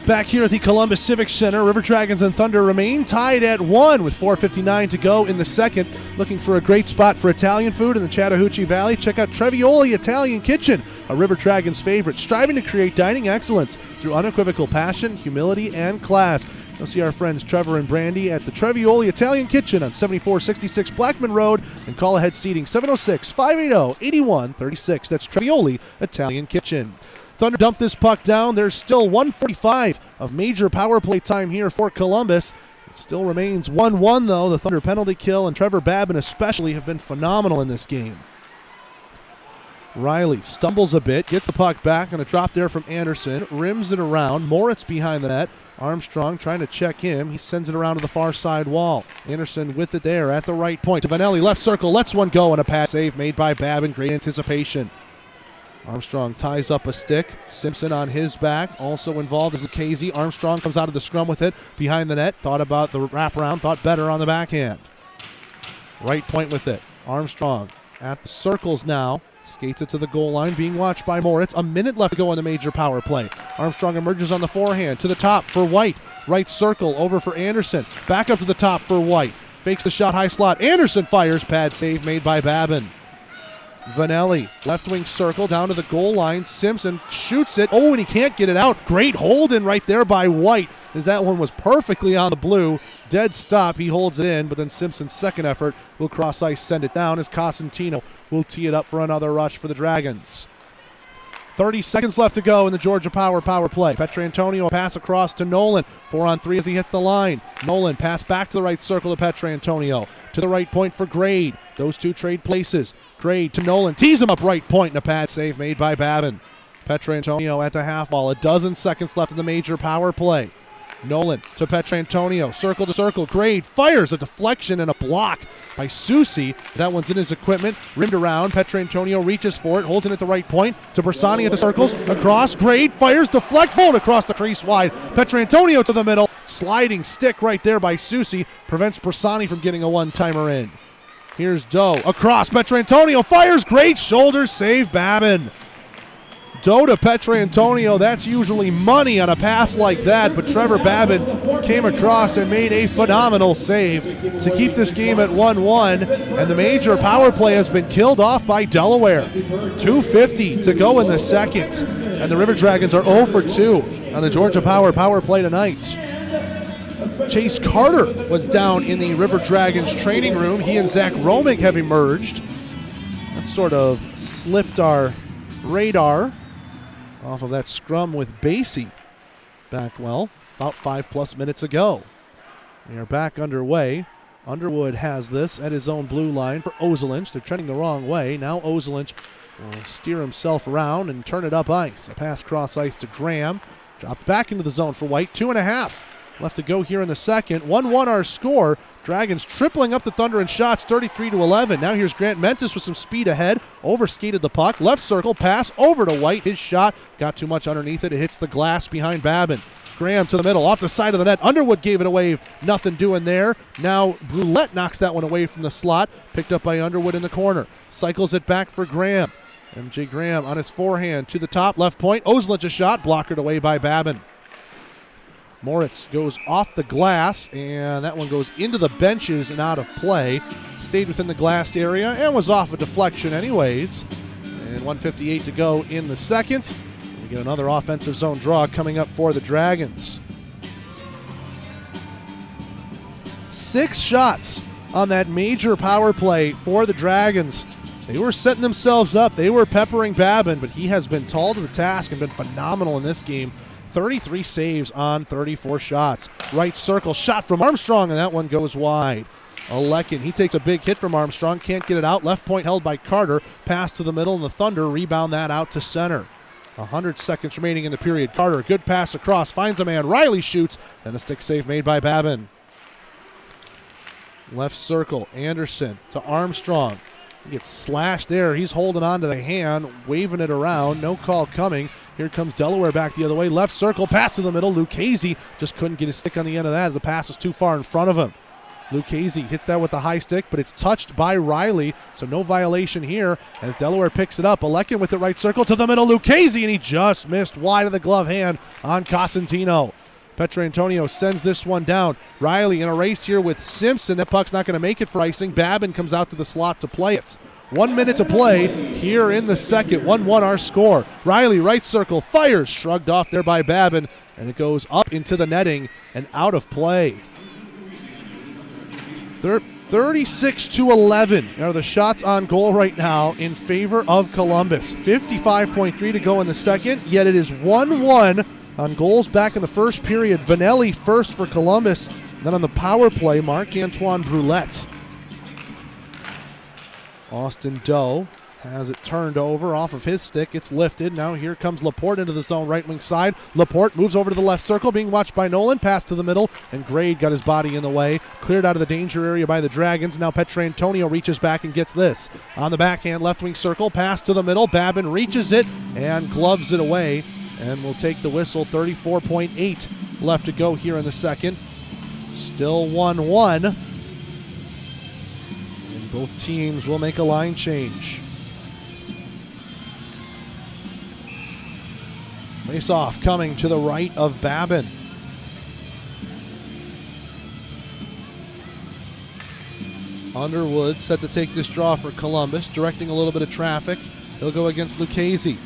Back here at the Columbus Civic Center, River Dragons and Thunder remain tied at 1 with 4:59 to go in the second. Looking for a great spot for Italian food in the Chattahoochee Valley? Check out Trevioli Italian Kitchen, a River Dragons favorite, striving to create dining excellence through unequivocal passion, humility, and class. Go see our friends Trevor and Brandy at the Trevioli Italian Kitchen on 7466 Blackman Road, and call ahead seating 706-580-8136. That's Trevioli Italian Kitchen. Thunder dump this puck down. There's still 1:45 of major power play time here for Columbus. It still remains 1-1 though. The Thunder penalty kill and Trevor Babin especially have been phenomenal in this game. Riley stumbles a bit, gets the puck back on a drop there from Anderson, rims it around. Moritz behind the net. Armstrong trying to check him. He sends it around to the far side wall. Anderson with it there at the right point. To Vanelli, left circle, lets one go, and a pass save made by Babin. Great anticipation. Armstrong ties up a stick. Simpson on his back. Also involved is Lucchese. Armstrong comes out of the scrum with it behind the net. Thought about the wraparound. Thought better on the backhand. Right point with it. Armstrong at the circles now. Skates it to the goal line. Being watched by Moritz. A minute left to go in the major power play. Armstrong emerges on the forehand. To the top for White. Right circle over for Anderson. Back up to the top for White. Fakes the shot, high slot. Anderson fires. Pad save made by Babin. Vanelli, left wing circle down to the goal line. Simpson shoots it. Oh, and he can't get it out. Great hold in right there by White, as that one was perfectly on the blue. Dead stop. He holds it in, but then Simpson's second effort will cross ice, send it down as Cosentino will tee it up for another rush for the Dragons. 30 seconds left to go in the Georgia power play. Petrantonio pass across to Nolan. 4-on-3 as he hits the line. Nolan pass back to the right circle to Petrantonio. To the right point for Grade. Those two trade places. Grade to Nolan. Tees him up right point, and a pad save made by Babin. Petrantonio at the half wall. A dozen seconds left in the major power play. Nolan to Petrantonio, circle to circle. Grade fires a deflection and a block by Susi. That one's in his equipment, rimmed around. Petrantonio reaches for it, holds it at the right point to Bersani at the circles. Across, Grade fires, deflect, bolt across the crease wide. Petrantonio to the middle, sliding stick right there by Susi, prevents Bersani from getting a one-timer in. Here's Doe across. Petrantonio fires, great shoulder save, Babin. Doe to Petrantonio, that's usually money on a pass like that, but Trevor Babin came across and made a phenomenal save to keep this game at 1-1, and the major power play has been killed off by Delaware. 2:50 to go in the second, and the River Dragons are 0 for 2 on the Georgia Power play tonight. Chase Carter was down in the River Dragons training room. He and Zach Romig have emerged. That sort of slipped our radar off of that scrum with Basie back, well, about 5+ minutes ago. We are back underway. Underwood has this at his own blue line for Ozelinch. They're trending the wrong way. Now Ozelinch will steer himself around and turn it up ice. A pass cross ice to Graham. Dropped back into the zone for White. 2.5 left to go here in the second. 1-1 our score. Dragons tripling up the Thunder in shots, 33-11. Now here's Grant Mentis with some speed ahead. Overskated the puck. Left circle, pass over to White. His shot got too much underneath it. It hits the glass behind Babin. Graham to the middle, off the side of the net. Underwood gave it away. Nothing doing there. Now Brulette knocks that one away from the slot. Picked up by Underwood in the corner. Cycles it back for Graham. MJ Graham on his forehand to the top left point. Ozelinch a shot, blockered away by Babin. Moritz goes off the glass, and that one goes into the benches and out of play. Stayed within the glassed area and was off a deflection anyways. And 1:58 to go in the second. We get another offensive zone draw coming up for the Dragons. 6 shots on that major power play for the Dragons. They were setting themselves up. They were peppering Babin, but he has been tall to the task and been phenomenal in this game. 33 saves on 34 shots. Right circle, shot from Armstrong, and that one goes wide. Alekin, he takes a big hit from Armstrong, can't get it out. Left point held by Carter. Pass to the middle, and the Thunder rebound that out to center. 100 seconds remaining in the period. Carter, good pass across, finds a man. Riley shoots, and a stick save made by Babin. Left circle, Anderson to Armstrong. He gets slashed there. He's holding on to the hand, waving it around. No call coming. Here comes Delaware back the other way. Left circle, pass to the middle. Lucchese just couldn't get his stick on the end of that. The pass was too far in front of him. Lucchese hits that with the high stick, but it's touched by Riley, so no violation here as Delaware picks it up. Alekin with the right circle to the middle. Lucchese, and he just missed wide of the glove hand on Cosentino. Petrantonio sends this one down. Riley in a race here with Simpson. That puck's not going to make it for icing. Babin comes out to the slot to play it. 1 minute to play here in the second. 1-1 our score. Riley, right circle, fires. Shrugged off there by Babin, and it goes up into the netting and out of play. 36-11 are the shots on goal right now in favor of Columbus. 55.3 to go in the second, yet it is 1-1 on goals back in the first period. Vanelli first for Columbus. Then on the power play, Marc-Antoine Brulette. Austin Doe has it turned over off of his stick. It's lifted. Now here comes Laporte into the zone, right wing side. Laporte moves over to the left circle, being watched by Nolan. Pass to the middle, and Grade got his body in the way. Cleared out of the danger area by the Dragons. Now Petrantonio reaches back and gets this. On the backhand, left wing circle, pass to the middle. Babin reaches it and gloves it away, and will take the whistle. 34.8 left to go here in the second. Still 1-1. And both teams will make a line change. Face-off coming to the right of Babin. Underwood set to take this draw for Columbus, directing a little bit of traffic. He'll go against Lucchese.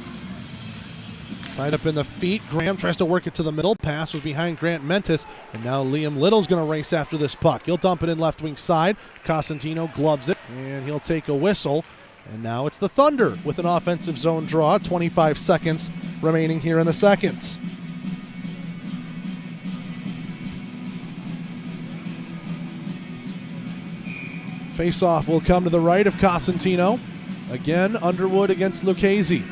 Tied up in the feet. Graham tries to work it to the middle. Pass was behind Grant Mentis, and now Liam Little's going to race after this puck. He'll dump it in left wing side. Cosentino gloves it, and he'll take a whistle. And now it's the Thunder with an offensive zone draw. 25 seconds remaining here in the seconds. Face-off will come to the right of Cosentino. Again, Underwood against Lucchese.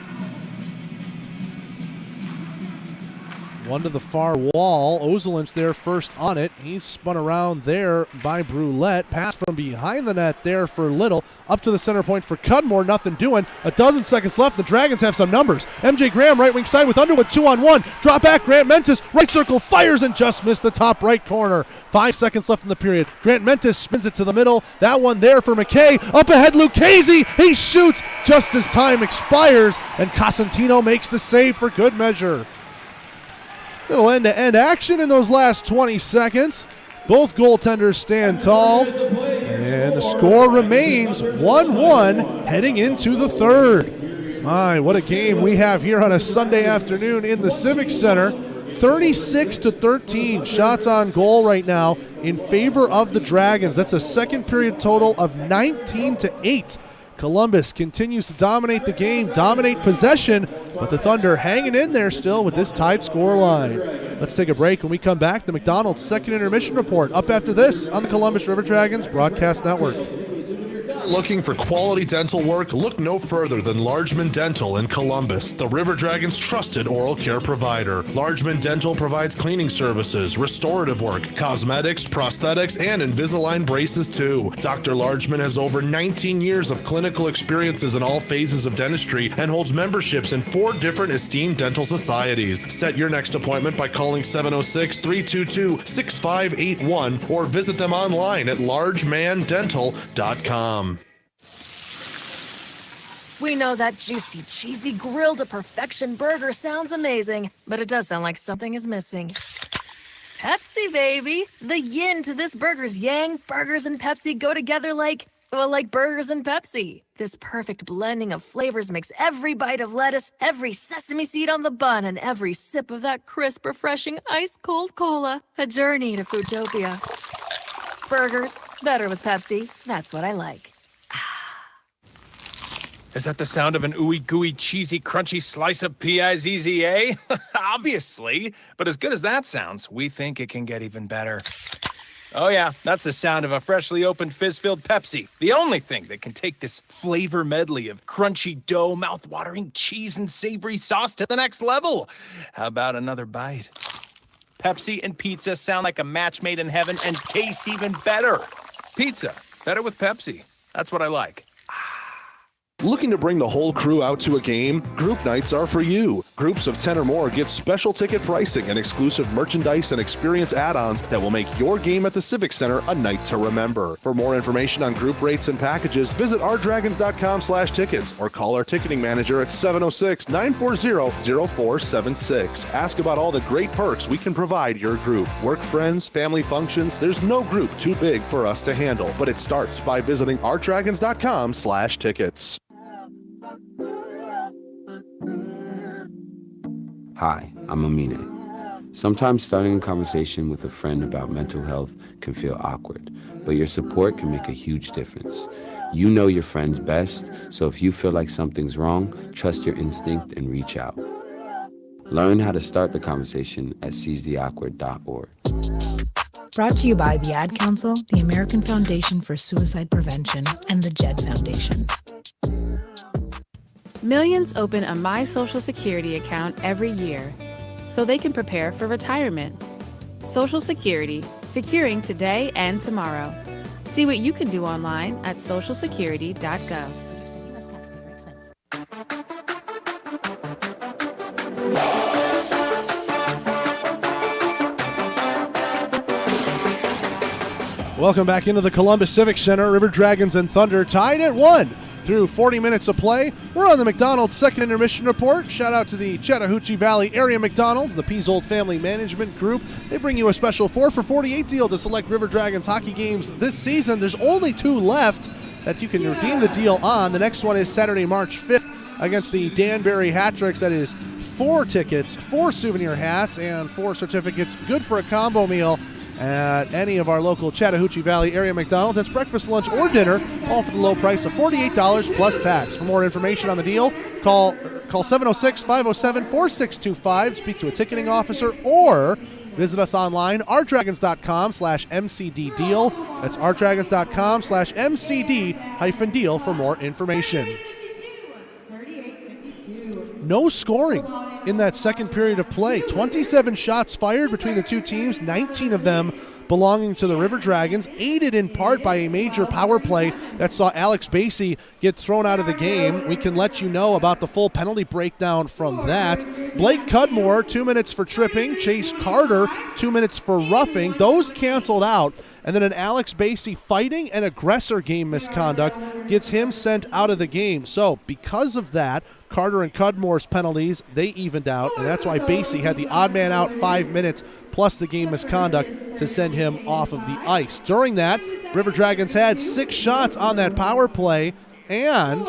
One to the far wall. Ozelin's there first on it. He's spun around there by Brulette. Pass from behind the net there for Little. Up to the center point for Cudmore. Nothing doing. 12 seconds left. The Dragons have some numbers. MJ Graham right wing side with Underwood 2-on-1. Drop back. Grant Mentis right circle fires and just missed the top right corner. 5 seconds left in the period. Grant Mentis spins it to the middle. That one there for McKay. Up ahead Lucchese. He shoots just as time expires, and Cosentino makes the save for good measure. Little end-to-end action in those last 20 seconds. Both goaltenders stand tall, and the score remains 1-1 heading into the third. My, what a game we have here on a Sunday afternoon in the Civic Center. 36-13 shots on goal right now in favor of the Dragons. That's a second period total of 19-8. Columbus continues to dominate the game, dominate possession, but the Thunder hanging in there still with this tied score line. Let's take a break. When we come back, the McDonald's second intermission report up after this on the Columbus River Dragons Broadcast Network. Looking for quality dental work? Look no further than Largeman Dental in Columbus, the River Dragons' trusted oral care provider. Largeman Dental provides cleaning services, restorative work, cosmetics, prosthetics, and Invisalign braces too. Dr. Largeman has over 19 years of clinical experiences in all phases of dentistry and holds memberships in 4 different esteemed dental societies. Set your next appointment by calling 706-322-6581 or visit them online at largemandental.com. We know that juicy, cheesy, grilled to perfection burger sounds amazing, but it does sound like something is missing. Pepsi, baby! The yin to this burger's yang. Burgers and Pepsi go together like burgers and Pepsi. This perfect blending of flavors makes every bite of lettuce, every sesame seed on the bun, and every sip of that crisp, refreshing, ice-cold cola a journey to Foodtopia. Burgers, better with Pepsi. That's what I like. Is that the sound of an ooey gooey cheesy crunchy slice of P-I-Z-Z-A? Obviously, but as good as that sounds, we think it can get even better. Oh yeah, that's the sound of a freshly opened fizz-filled Pepsi. The only thing that can take this flavor medley of crunchy dough, mouth-watering cheese, and savory sauce to the next level. How about another bite? Pepsi and pizza sound like a match made in heaven and taste even better. Pizza, better with Pepsi. That's what I like. Looking to bring the whole crew out to a game? Group nights are for you. Groups of 10 or more get special ticket pricing and exclusive merchandise and experience add-ons that will make your game at the Civic Center a night to remember. For more information on group rates and packages, visit ourdragons.com/tickets or call our ticketing manager at 706-940-0476. Ask about all the great perks we can provide your group. Work friends, family functions, there's no group too big for us to handle, but it starts by visiting ourdragons.com/tickets. Hi, I'm Amine. Sometimes starting a conversation with a friend about mental health can feel awkward, but your support can make a huge difference. You know your friends best, so if you feel like something's wrong, trust your instinct and reach out. Learn how to start the conversation at seizetheawkward.org. Brought to you by the Ad Council, the American Foundation for Suicide Prevention, and the JED Foundation. Millions open a My Social Security account every year so they can prepare for retirement. Social Security, securing today and tomorrow. See what you can do online at socialsecurity.gov. Welcome back into the Columbus Civic Center. River Dragons and Thunder tied at 1 through 40 minutes of play. We're on the McDonald's second intermission report. Shout out to the Chattahoochee Valley Area McDonald's, the Peasold Family Management Group. They bring you a special 4 for $48 deal to select River Dragons hockey games this season. There's only 2 left that you can redeem the deal on. The next one is Saturday, March 5th against the Danbury Hat-Tricks. That is 4 tickets, 4 souvenir hats, and 4 certificates, good for a combo meal at any of our local Chattahoochee Valley area McDonald's. That's breakfast, lunch, or dinner, all for the low price of $48 plus tax. For more information on the deal, call 706-507-4625, speak to a ticketing officer, or visit us online, ourdragons.com/MCD deal. That's ourdragons.com/MCD-deal for more information. No scoring in that second period of play. 27 shots fired between the two teams, 19 of them belonging to the River Dragons, aided in part by a major power play that saw Alex Basie get thrown out of the game. We can let you know about the full penalty breakdown from that. Blake Cudmore, 2 minutes for tripping. Chase Carter, 2 minutes for roughing. Those canceled out. And then an Alex Basie fighting and aggressor game misconduct gets him sent out of the game. So because of that, Carter and Cudmore's penalties, they evened out, and that's why Basie had the odd man out 5 minutes plus the game misconduct to send him off of the ice. During that, River Dragons had 6 shots on that power play and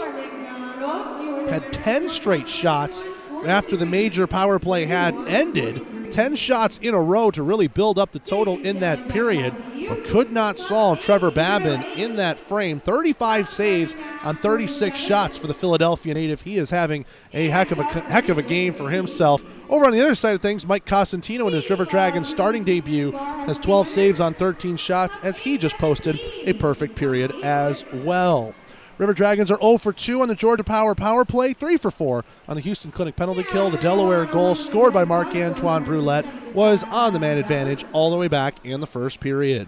had 10 straight shots after the major power play had ended. 10 shots in a row to really build up the total in that period, but could not solve Trevor Babin in that frame. 35 saves on 36 shots for the Philadelphia native. He is having a heck of a game for himself. Over on the other side of things, Mike Cosentino in his River Dragons starting debut has 12 saves on 13 shots as he just posted a perfect period as well. River Dragons are 0 for 2 on the Georgia Power power play, 3 for 4 on the Houston Clinic penalty kill. The Delaware goal scored by Marc-Antoine Brulette was on the man advantage all the way back in the first period.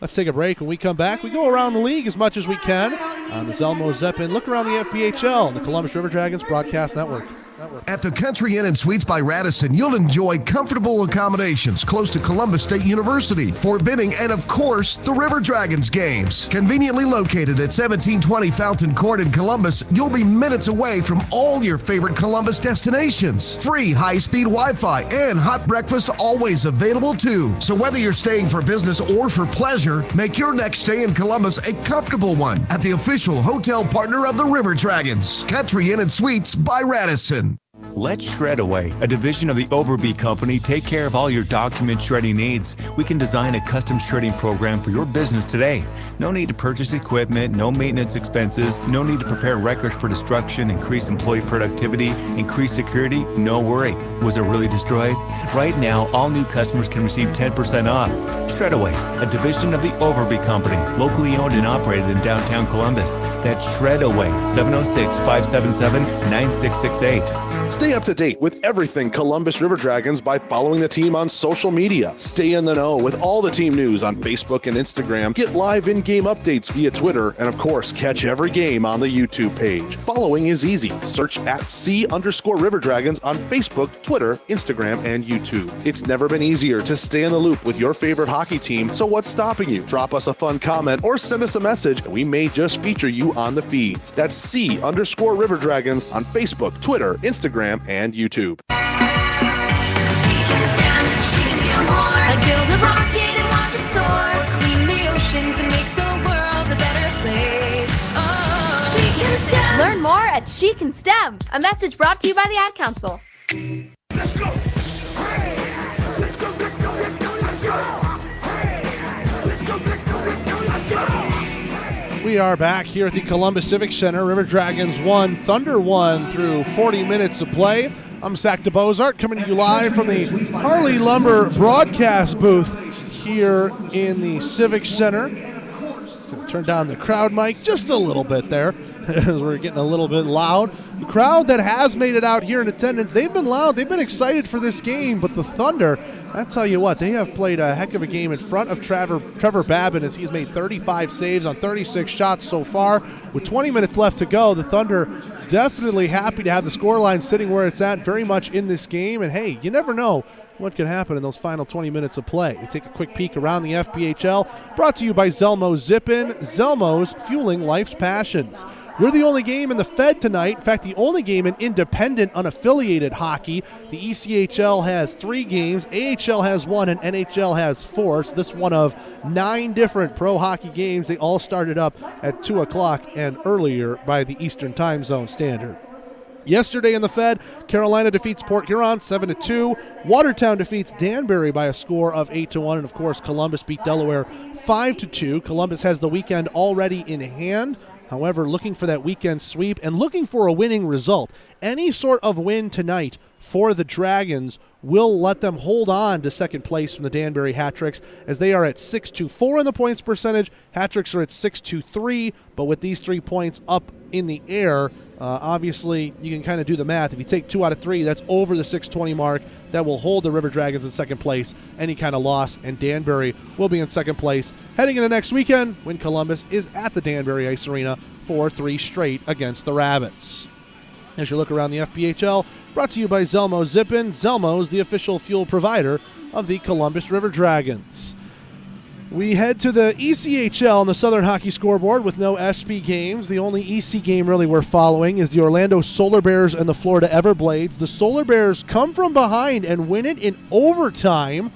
Let's take a break. When we come back, we go around the league as much as we can on the Zelmo Zeppin. Look around the FPHL and the Columbus River Dragons Broadcast Network. At the Country Inn and Suites by Radisson, you'll enjoy comfortable accommodations close to Columbus State University, Fort Benning, and of course, the River Dragons games. Conveniently located at 1720 Fountain Court in Columbus, you'll be minutes away from all your favorite Columbus destinations. Free high-speed Wi-Fi and hot breakfast always available too. So whether you're staying for business or for pleasure, make your next stay in Columbus a comfortable one at the official hotel partner of the River Dragons, Country Inn and Suites by Radisson. Let Shred Away, a division of the Overby Company, take care of all your document shredding needs. We can design a custom shredding program for your business today. No need to purchase equipment, no maintenance expenses, no need to prepare records for destruction, increase employee productivity, increase security, no worry. Was it really destroyed? Right now, all new customers can receive 10% off. Shred Away, a division of the Overby Company, locally owned and operated in downtown Columbus. That's Shred Away, 706-577-9668. Stay up to date with everything Columbus River Dragons by following the team on social media. Stay in the know with all the team news on Facebook and Instagram. Get live in-game updates via Twitter. And of course, catch every game on the YouTube page. Following is easy. Search at @C_River Dragons on Facebook, Twitter, Instagram, and YouTube. It's never been easier to stay in the loop with your favorite hockey team. So what's stopping you? Drop us a fun comment or send us a message and we may just feature you on the feeds. That's @C_River Dragons on Facebook, Twitter, Instagram, and YouTube. I build a rocket and watch it soar, clean the oceans and make the world a better place. Oh, she can STEM. Learn more at She Can STEM, a message brought to you by the Ad Council. Let's go. Hey, let's go, let's go, let's go, let's go. Hey, let's go, let's go, let's go, let's go. We are back here at the Columbus Civic Center. River Dragons 1, Thunder 1 through 40 minutes of play. I'm Zach DeBozart coming to you live from the Harley Lumber broadcast booth here in the Civic Center. Turn down the crowd mic just a little bit there as we're getting a little bit loud. The crowd that has made it out here in attendance, they've been loud. They've been excited for this game, but the Thunder, I tell you what, they have played a heck of a game in front of Trevor Babin as he's made 35 saves on 36 shots so far. With 20 minutes left to go, the Thunder definitely happy to have the scoreline sitting where it's at very much in this game. And hey, you never know what could happen in those final 20 minutes of play. We take a quick peek around the FPHL, brought to you by Zelmo Zippin. Zelmo's fueling life's passions. We're the only game in the Fed tonight. In fact, the only game in independent, unaffiliated hockey. The ECHL has 3 games, AHL has 1, and NHL has 4. So this one of 9 different pro hockey games. They all started up at 2 o'clock and earlier by the Eastern Time Zone standard. Yesterday in the Fed, Carolina defeats Port Huron 7-2. Watertown defeats Danbury by a score of 8-1. And of course, Columbus beat Delaware 5-2. Columbus has the weekend already in hand. However, looking for that weekend sweep and looking for a winning result. Any sort of win tonight for the Dragons will let them hold on to second place from the Danbury Hat-Tricks as they are at 6-2-4 in the points percentage. Hat-Tricks are at 6-2-3, but with these 3 points up in the air, Obviously, you can kind of do the math. If you take 2 out of 3, that's over the 620 mark. That will hold the River Dragons in second place. Any kind of loss, and Danbury will be in second place. Heading into next weekend, when Columbus is at the Danbury Ice Arena for 3 straight against the Rabbits. As you look around the FPHL, brought to you by Zelmo Zippin. Zelmo's the official fuel provider of the Columbus River Dragons. We head to the ECHL on the Southern Hockey Scoreboard with no SB games. The only EC game really we're following is the Orlando Solar Bears and the Florida Everblades. The Solar Bears come from behind and win it in overtime.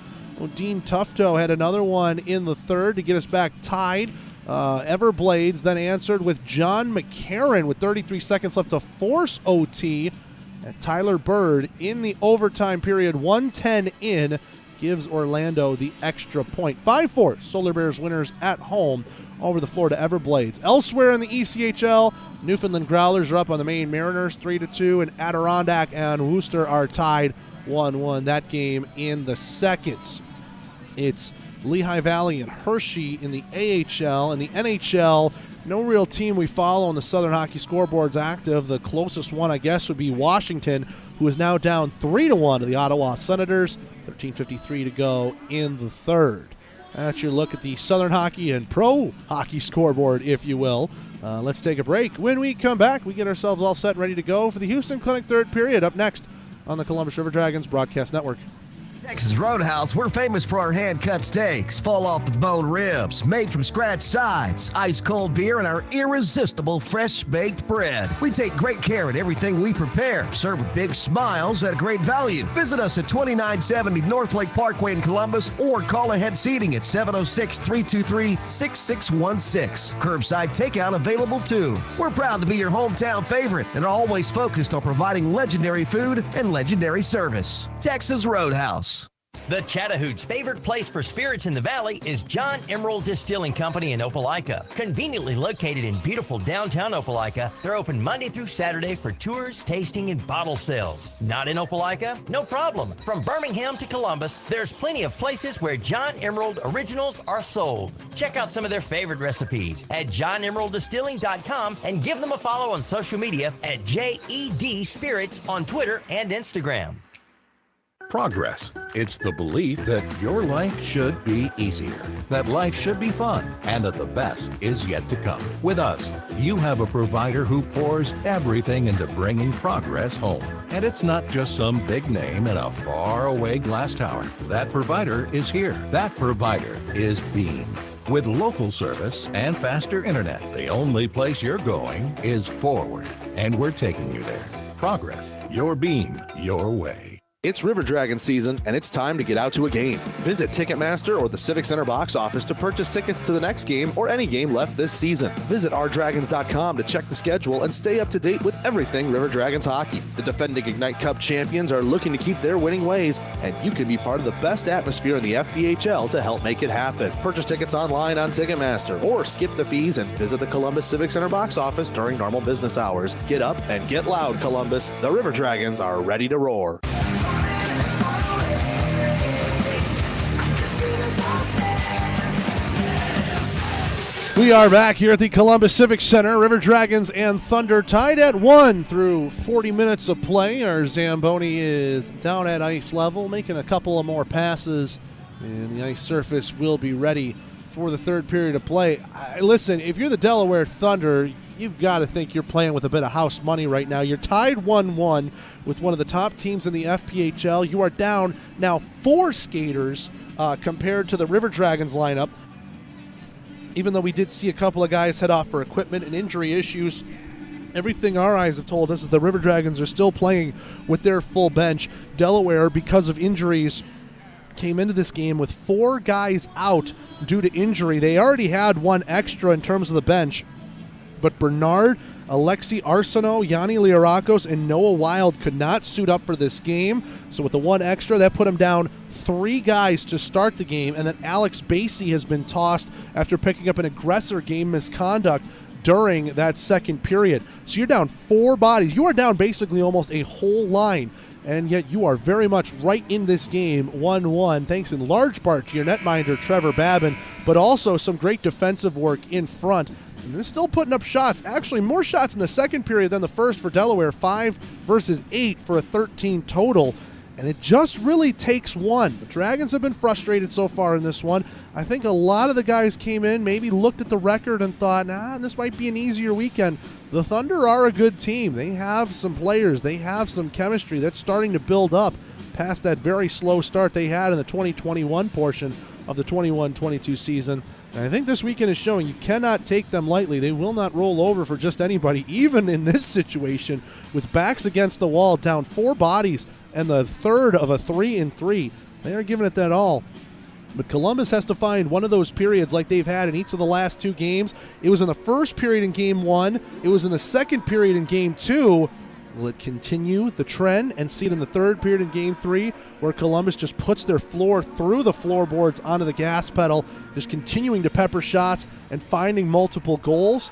Dean Tufto had another one in the third to get us back tied. Everblades then answered with John McCarron with 33 seconds left to force OT. And Tyler Bird in the overtime period, 1:10 in, gives Orlando the extra point. 5-4 Solar Bears winners at home over the Florida Everblades. Elsewhere in the ECHL, Newfoundland Growlers are up on the Maine Mariners 3-2, and Adirondack and Worcester are tied 1-1. That game in the second. It's Lehigh Valley and Hershey in the AHL. And the NHL, no real team we follow on the Southern Hockey Scoreboard's active. The closest one, I guess, would be Washington, who is now down 3-1 to the Ottawa Senators. 13:53 to go in the third. That's your look at the Southern Hockey and Pro Hockey Scoreboard, if you will. Let's take a break. When we come back, we get ourselves all set and ready to go for the Houston Clinic third period up next on the Columbus River Dragons Broadcast Network. Texas Roadhouse, we're famous for our hand-cut steaks, fall-off-the-bone ribs, made-from-scratch sides, ice-cold beer, and our irresistible fresh-baked bread. We take great care in everything we prepare, serve with big smiles at a great value. Visit us at 2970 North Lake Parkway in Columbus or call ahead seating at 706-323-6616. Curbside takeout available too. We're proud to be your hometown favorite and are always focused on providing legendary food and legendary service. Texas Roadhouse. The Chattahooch's favorite place for spirits in the valley is John Emerald Distilling Company in Opelika. Conveniently located in beautiful downtown Opelika, they're open Monday through Saturday for tours, tasting, and bottle sales. Not in Opelika? No problem. From Birmingham to Columbus, there's plenty of places where John Emerald originals are sold. Check out some of their favorite recipes at johnemeralddistilling.com and give them a follow on social media at JED Spirits on Twitter and Instagram. Progress. It's the belief that your life should be easier, that life should be fun, and that the best is yet to come. With us, you have a provider who pours everything into bringing progress home. And it's not just some big name in a faraway glass tower. That provider is here. That provider is Beam. With local service and faster internet, the only place you're going is forward. And we're taking you there. Progress. Your Beam. Your way. It's River Dragon season, and it's time to get out to a game. Visit Ticketmaster or the Civic Center box office to purchase tickets to the next game or any game left this season. Visit rdragons.com to check the schedule and stay up to date with everything River Dragons hockey. The defending Ignite Cup champions are looking to keep their winning ways, and you can be part of the best atmosphere in the FPHL to help make it happen. Purchase tickets online on Ticketmaster or skip the fees and visit the Columbus Civic Center box office during normal business hours. Get up and get loud, Columbus. The River Dragons are ready to roar. We are back here at the Columbus Civic Center. River Dragons and Thunder tied at 1 through 40 minutes of play. Our Zamboni is down at ice level, making a couple of more passes, and the ice surface will be ready for the third period of play. Listen, if you're the Delaware Thunder, you've got to think you're playing with a bit of house money right now. You're tied 1-1 with one of the top teams in the FPHL. You are down now 4 skaters compared to the River Dragons lineup. Even though we did see a couple of guys head off for equipment and injury issues, everything our eyes have told us is the River Dragons are still playing with their full bench. Delaware, because of injuries, came into this game with 4 guys out due to injury. They already had 1 extra in terms of the bench, but Bernard, Alexi Arsenault, Yanni Liarakos, and Noah Wild could not suit up for this game. So with the 1 extra, that put them down 3 guys to start the game, and then Alex Basie has been tossed after picking up an aggressor game misconduct during that second period. So you're down 4 bodies. You are down basically almost a whole line, and yet you are very much right in this game, 1-1, thanks in large part to your netminder, Trevor Babin, but also some great defensive work in front. And they're still putting up shots. Actually, more shots in the second period than the first for Delaware. 5 versus 8 for a 13 total. And it just really takes one. The Dragons have been frustrated so far in this one. I think a lot of the guys came in, maybe looked at the record and thought, this might be an easier weekend. The Thunder are a good team. They have some players. They have some chemistry that's starting to build up past that very slow start they had in the 2021 portion of the 21-22 season. And I think this weekend is showing you cannot take them lightly. They will not roll over for just anybody, even in this situation with backs against the wall, down 4 bodies and the third of a 3-3. They are giving it that all. But Columbus has to find one of those periods like they've had in each of the last 2 games. It was in the first period in Game 1. It was in the second period in Game 2. Will it continue the trend and see it in the third period in Game 3 where Columbus just puts their floor through the floorboards onto the gas pedal, just continuing to pepper shots and finding multiple goals?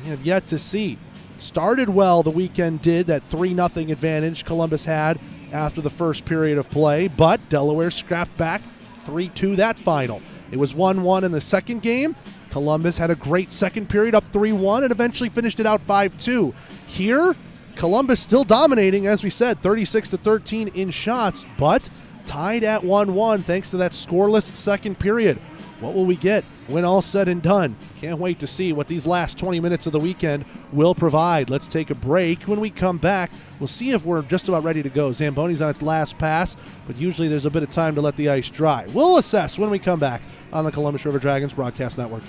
We have yet to see. Started well, the weekend did, that 3-0 advantage Columbus had after the first period of play, but Delaware scrapped back 3-2 that final. It was 1-1 in the second game. Columbus had a great second period, up 3-1, and eventually finished it out 5-2. Here, Columbus still dominating, as we said, 36-13 in shots, but tied at 1-1 thanks to that scoreless second period. What will we get when all's said and done? Can't wait to see what these last 20 minutes of the weekend will provide. Let's take a break. When we come back, we'll see if we're just about ready to go. Zamboni's on its last pass, but usually there's a bit of time to let the ice dry. We'll assess when we come back on the Columbus River Dragons Broadcast Network.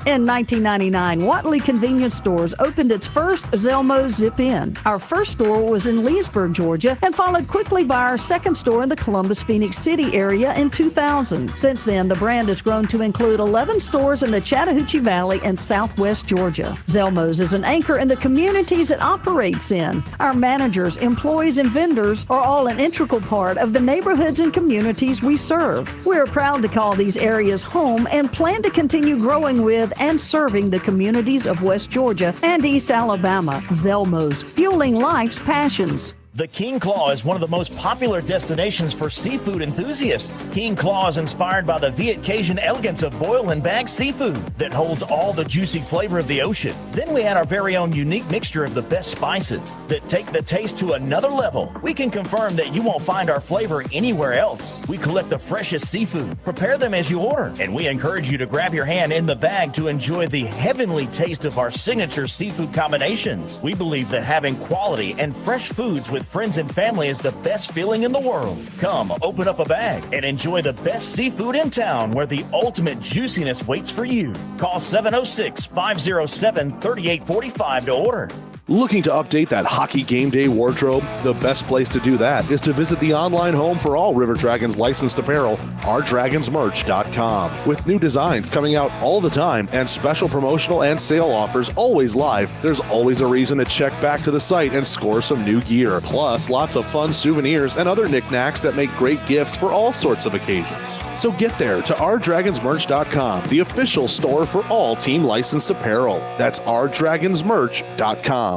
In 1999, Watley Convenience Stores opened its first Zelmo Zip-In. Our first store was in Leesburg, Georgia, and followed quickly by our second store in the Columbus, Phoenix City area in 2000. Since then, the brand has grown to include 11 stores in the Chattahoochee Valley and Southwest Georgia. Zelmo's is an anchor in the communities it operates in. Our managers, employees, and vendors are all an integral part of the neighborhoods and communities we serve. We are proud to call these areas home and plan to continue growing with and serving the communities of West Georgia and East Alabama. Zelmo's, fueling life's passions. The King Claw is one of the most popular destinations for seafood enthusiasts. King Claw is inspired by the Viet Cajun elegance of boil and bag seafood that holds all the juicy flavor of the ocean. Then we add our very own unique mixture of the best spices that take the taste to another level. We can confirm that you won't find our flavor anywhere else. We collect the freshest seafood, prepare them as you order, and we encourage you to grab your hand in the bag to enjoy the heavenly taste of our signature seafood combinations. We believe that having quality and fresh foods with friends and family is the best feeling in the world. Come, open up a bag and enjoy the best seafood in town where the ultimate juiciness waits for you. Call 706-507-3845 to order. Looking to update that hockey game day wardrobe? The best place to do that is to visit the online home for all River Dragons licensed apparel, ourdragonsmerch.com. With new designs coming out all the time and special promotional and sale offers always live, there's always a reason to check back to the site and score some new gear. Plus, lots of fun souvenirs and other knickknacks that make great gifts for all sorts of occasions. So get there to ourdragonsmerch.com, the official store for all team licensed apparel. That's ourdragonsmerch.com.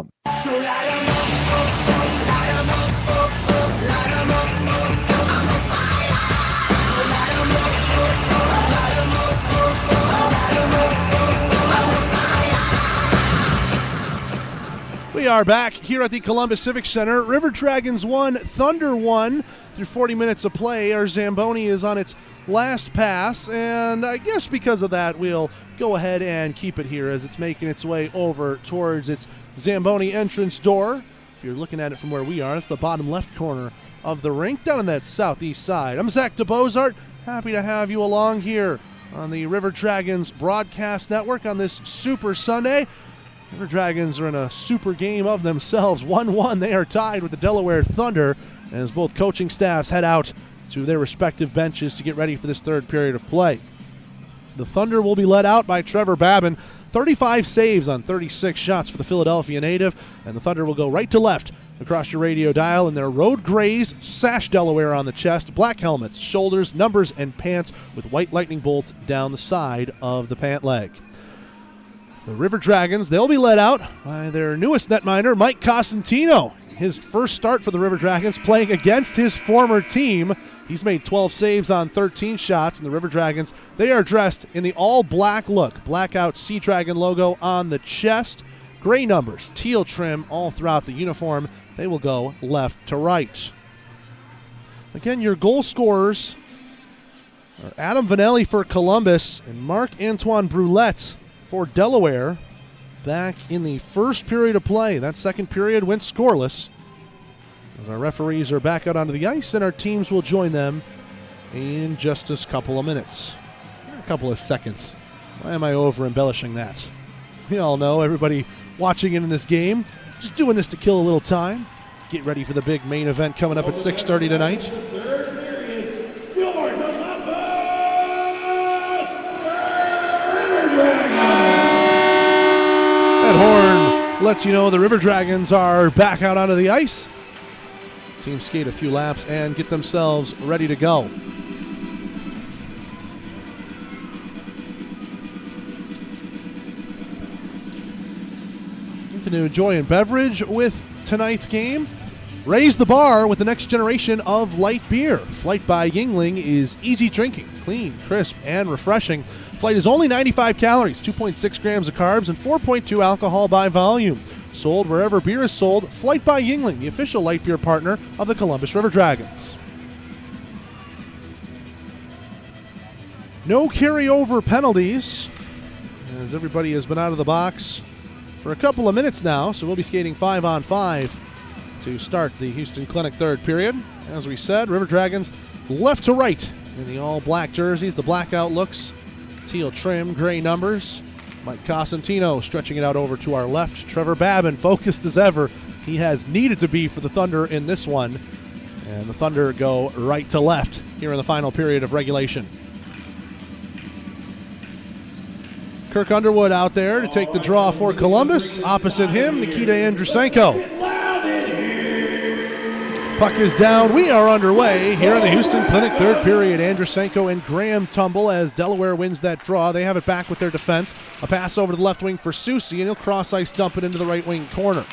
We are back here at the Columbus Civic Center. River Dragons 1, Thunder 1 through 40 minutes of play. Our Zamboni is on its last pass, and I guess because of that, we'll go ahead and keep it here as it's making its way over towards its Zamboni entrance door. If you're looking at it from where we are, it's the bottom left corner of the rink down on that southeast side. I'm Zach DeBozart. Happy to have you along here on the River Dragons Broadcast Network on this Super Sunday. River Dragons are in a super game of themselves. 1-1, they are tied with the Delaware Thunder as both coaching staffs head out to their respective benches to get ready for this third period of play. The Thunder will be led out by Trevor Babin. 35 saves on 36 shots for the Philadelphia native, and the Thunder will go right to left across your radio dial in their road grays, sash Delaware on the chest, black helmets, shoulders, numbers, and pants with white lightning bolts down the side of the pant leg. The River Dragons, they'll be led out by their newest netminder, Mike Cosentino. His first start for the River Dragons playing against his former team. He's made 12 saves on 13 shots, and the River Dragons, they are dressed in the all-black look. Blackout Sea Dragon logo on the chest. Gray numbers, teal trim all throughout the uniform. They will go left to right. Again, your goal scorers are Adam Vanelli for Columbus and Marc-Antoine Brulette for Delaware. Back in the first period of play. That second period went scoreless. As our referees are back out onto the ice, and our teams will join them in just a couple of minutes. A couple of seconds. Why am I over-embellishing that? We all know, everybody watching in this game, just doing this to kill a little time. Get ready for the big main event coming up at 6:30 tonight. That horn lets you know the River Dragons are back out onto the ice. Team skate a few laps and get themselves ready to go. You can enjoy a beverage with tonight's game. Raise the bar with the next generation of light beer. Flight by Yingling is easy drinking, clean, crisp, and refreshing. Flight is only 95 calories, 2.6 grams of carbs, and 4.2 alcohol by volume. Sold wherever beer is sold. Flight by Yingling, the official light beer partner of the Columbus River Dragons. No carryover penalties, as everybody has been out of the box for a couple of minutes now, so we'll be skating 5-on-5 to start the Houston Clinic third period. As we said, River Dragons left to right in the all-black jerseys, the blackout looks, teal trim, gray numbers. Mike Cosentino stretching it out over to our left. Trevor Babin focused as ever. He has needed to be for the Thunder in this one. And the Thunder go right to left here in the final period of regulation. Kirk Underwood out there to take the draw for Columbus. Opposite him, Nikita Andrusenko. Puck is down. We are underway here in the Houston Clinic third period. Andrusenko and Graham tumble as Delaware wins that draw. They have it back with their defense. A pass over to the left wing for Susi, and he'll cross-ice dump it into the right wing corner.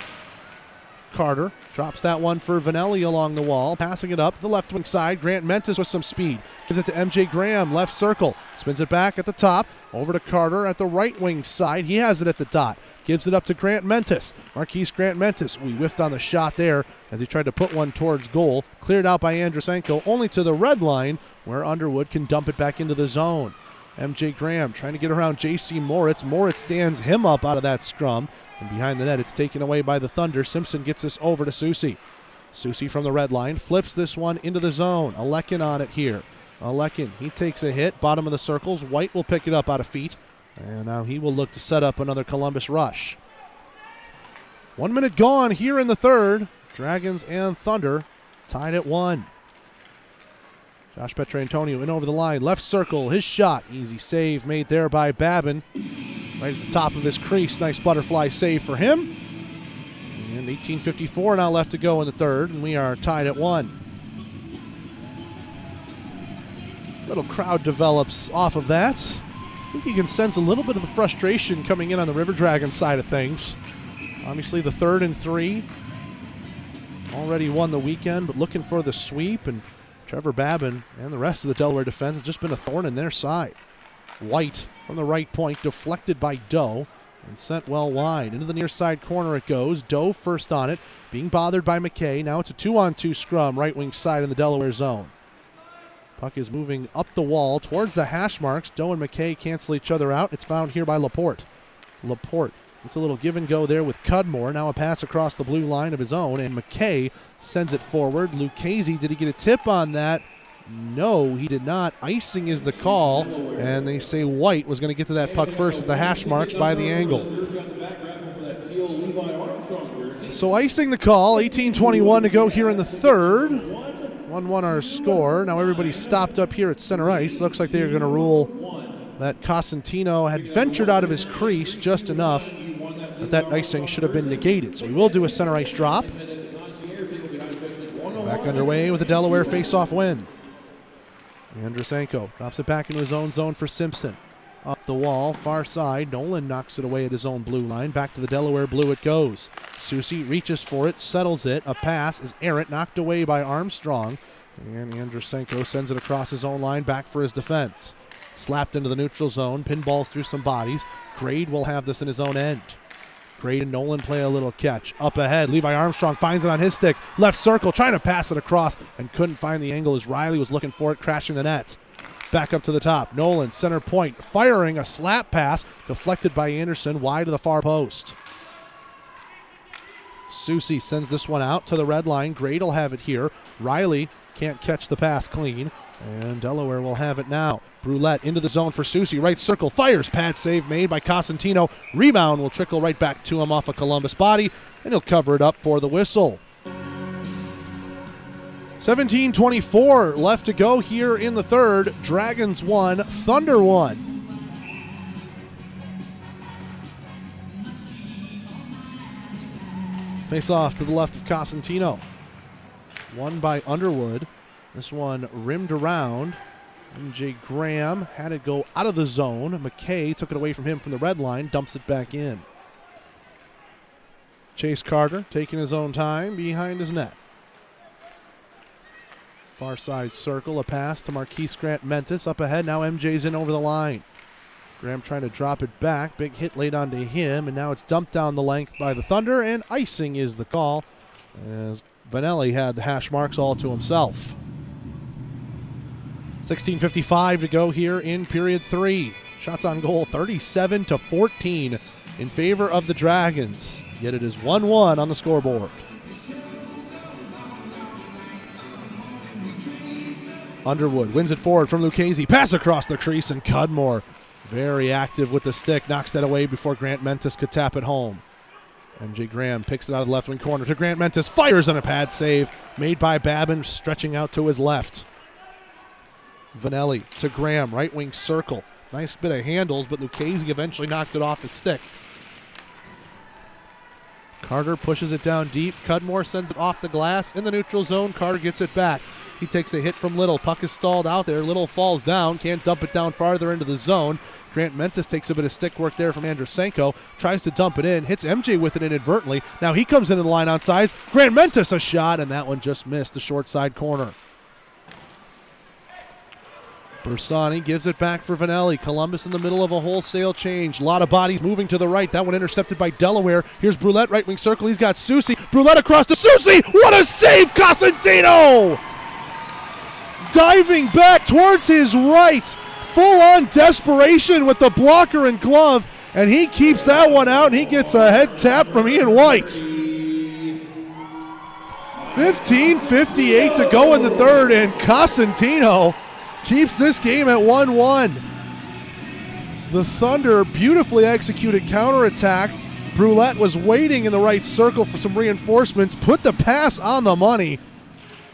Carter drops that one for Vanelli along the wall. Passing it up the left wing side. Grant Mentis with some speed. Gives it to MJ Graham, left circle. Spins it back at the top. Over to Carter at the right wing side. He has it at the dot. Gives it up to Grant Mentis. Marquise Grant Mentis. We whiffed on the shot there as he tried to put one towards goal. Cleared out by Andrusenko, only to the red line where Underwood can dump it back into the zone. MJ Graham trying to get around J.C. Moritz. Moritz stands him up out of that scrum. And behind the net, it's taken away by the Thunder. Simpson gets this over to Susi. Susi from the red line flips this one into the zone. Alekin on it here. Alekin, he takes a hit. Bottom of the circles. White will pick it up out of feet. And now he will look to set up another Columbus rush. 1 minute gone here in the third. Dragons and Thunder tied at 1. Josh Petrantonio in over the line. Left circle, his shot. Easy save made there by Babin. Right at the top of his crease. Nice butterfly save for him. And 18:54 now left to go in the third, and we are tied at 1. Little crowd develops off of that. I think you can sense a little bit of the frustration coming in on the River Dragons side of things. Obviously the 3rd and 3 already won the weekend, but looking for the sweep, and Trevor Babin and the rest of the Delaware defense has just been a thorn in their side. White from the right point, deflected by Doe and sent well wide. Into the near side corner it goes. Doe first on it, being bothered by McKay. Now it's a 2-on-2 scrum, right wing side in the Delaware zone. Puck is moving up the wall towards the hash marks. Doe and McKay cancel each other out. It's found here by Laporte. Laporte, it's a little give and go there with Cudmore. Now a pass across the blue line of his own, and McKay sends it forward. Lucchese, did he get a tip on that? No, he did not. Icing is the call, and they say White was going to get to that puck first at the hash marks by the angle. So icing the call, 18:21 to go here in the third. 1-1 our score. Now everybody's stopped up here at center ice. Looks like they're going to rule that Cosentino had ventured out of his crease just enough that icing should have been negated. So we will do a center ice drop. Back underway with a Delaware face-off win. Andrusenko drops it back into his own zone for Simpson. Up the wall, far side. Nolan knocks it away at his own blue line. Back to the Delaware blue it goes. Susi reaches for it, settles it. A pass is errant, knocked away by Armstrong. And Andrusenko sends it across his own line, back for his defense. Slapped into the neutral zone, pinballs through some bodies. Grade will have this in his own end. Grade and Nolan play a little catch. Up ahead, Levi Armstrong finds it on his stick. Left circle, trying to pass it across, and couldn't find the angle as Riley was looking for it, crashing the net. Back up to the top. Nolan, center point, firing a slap pass, deflected by Anderson, wide to the far post. Susie sends this one out to the red line. Grade will have it here. Riley can't catch the pass clean, and Delaware will have it now. Brulette into the zone for Susie. Right circle, fires. Pad save made by Cosentino. Rebound will trickle right back to him off a Columbus body, and he'll cover it up for the whistle. 17:24 left to go here in the third. Dragons 1, Thunder 1. Face off to the left of Cosentino. Won by Underwood. This one rimmed around. MJ Graham had it go out of the zone. McKay took it away from him from the red line, dumps it back in. Chase Carter taking his own time behind his net. Far side circle, a pass to Marquise Grant Mentis. Up ahead, now MJ's in over the line. Graham trying to drop it back. Big hit laid onto him, and now it's dumped down the length by the Thunder, and icing is the call, as Vanelli had the hash marks all to himself. 16:55 to go here in period 3. Shots on goal 37-14 in favor of the Dragons. Yet it is 1-1 on the scoreboard. Underwood wins it forward from Lucchese. Pass across the crease, and Cudmore very active with the stick. Knocks that away before Grant Mentis could tap it home. MJ Graham picks it out of the left wing corner to Grant Mentis. Fires on a pad save made by Babin, stretching out to his left. Vanelli to Graham, right wing circle. Nice bit of handles, but Lucchese eventually knocked it off his stick. Carter pushes it down deep. Cudmore sends it off the glass in the neutral zone. Carter gets it back. He takes a hit from Little. Puck is stalled out there. Little falls down. Can't dump it down farther into the zone. Grant Mentis takes a bit of stick work there from Andrusenko. Tries to dump it in. Hits MJ with it inadvertently. Now he comes into the line on sides. Grant Mentis a shot, and that one just missed the short side corner. Bersani gives it back for Vanelli. Columbus in the middle of a wholesale change. A lot of bodies moving to the right. That one intercepted by Delaware. Here's Brulette, right wing circle. He's got Susie. Brulette across to Susie. What a save, Cosentino! Diving back towards his right. Full-on desperation with the blocker and glove. And he keeps that one out, and he gets a head tap from Ian White. 15:58 to go in the third, and Cosentino keeps this game at 1-1. The Thunder beautifully executed counterattack. Brulette was waiting in the right circle for some reinforcements, put the pass on the money,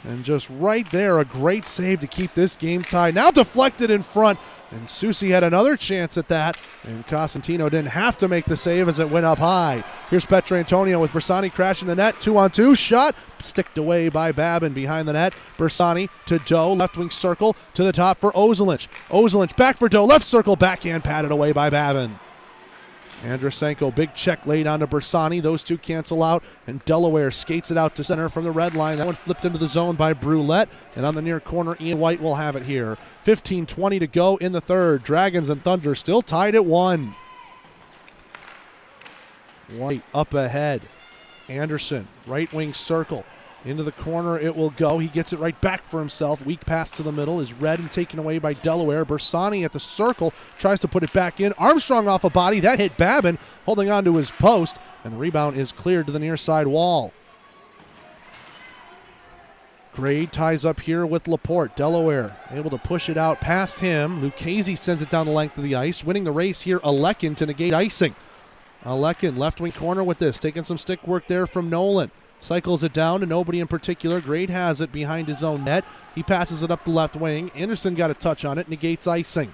and just right there, a great save to keep this game tied. Now deflected in front, and Susie had another chance at that, and Cosentino didn't have to make the save as it went up high. Here's Petrantonio with Bersani crashing the net. 2-on-2 shot, sticked away by Babin behind the net. Bersani to Doe, left wing circle to the top for Ozelich. Ozelich back for Doe, left circle, backhand patted away by Babin. Andrusenko, big check laid onto Bersani. Those two cancel out, and Delaware skates it out to center from the red line. That one flipped into the zone by Brulette, and on the near corner, Ian White will have it here. 15:20 to go in the third. Dragons and Thunder still tied at 1. White up ahead. Anderson, right wing circle. Into the corner it will go. He gets it right back for himself. Weak pass to the middle is read and taken away by Delaware. Bersani at the circle tries to put it back in. Armstrong off a body. That hit Babin, holding on to his post, and the rebound is cleared to the near side wall. Grade ties up here with Laporte. Delaware able to push it out past him. Lucchese sends it down the length of the ice. Winning the race here, Alekin to negate icing. Alekin, left wing corner with this. Taking some stick work there from Nolan. Cycles it down to nobody in particular. Grade has it behind his own net. He passes it up the left wing. Anderson got a touch on it, negates icing.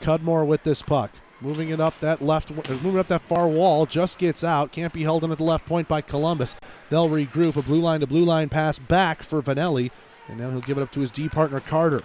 Cudmore with this puck. Moving it up that moving up that far wall, just gets out. Can't be held in at the left point by Columbus. They'll regroup. A blue line to blue line pass back for Vanelli, and now he'll give it up to his D partner Carter.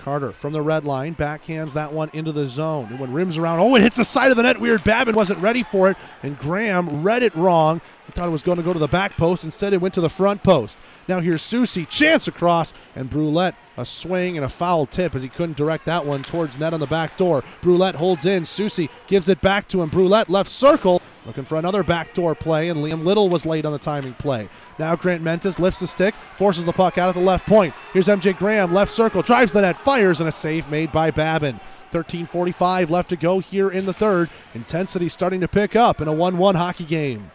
Carter from the red line, backhands that one into the zone. And when rims around, it hits the side of the net. Weird. Babin wasn't ready for it, and Graham read it wrong. He thought it was going to go to the back post. Instead, it went to the front post. Now here's Susie, chance across, and Brulette, a swing and a foul tip as he couldn't direct that one towards net on the back door. Brulette holds in. Susie gives it back to him. Brulette left circle, looking for another backdoor play, and Liam Little was late on the timing play. Now Grant Mentis lifts the stick, forces the puck out at the left point. Here's MJ Graham, left circle, drives the net, fires, and a save made by Babin. 13:45 left to go here in the third. Intensity starting to pick up in a 1-1 hockey game.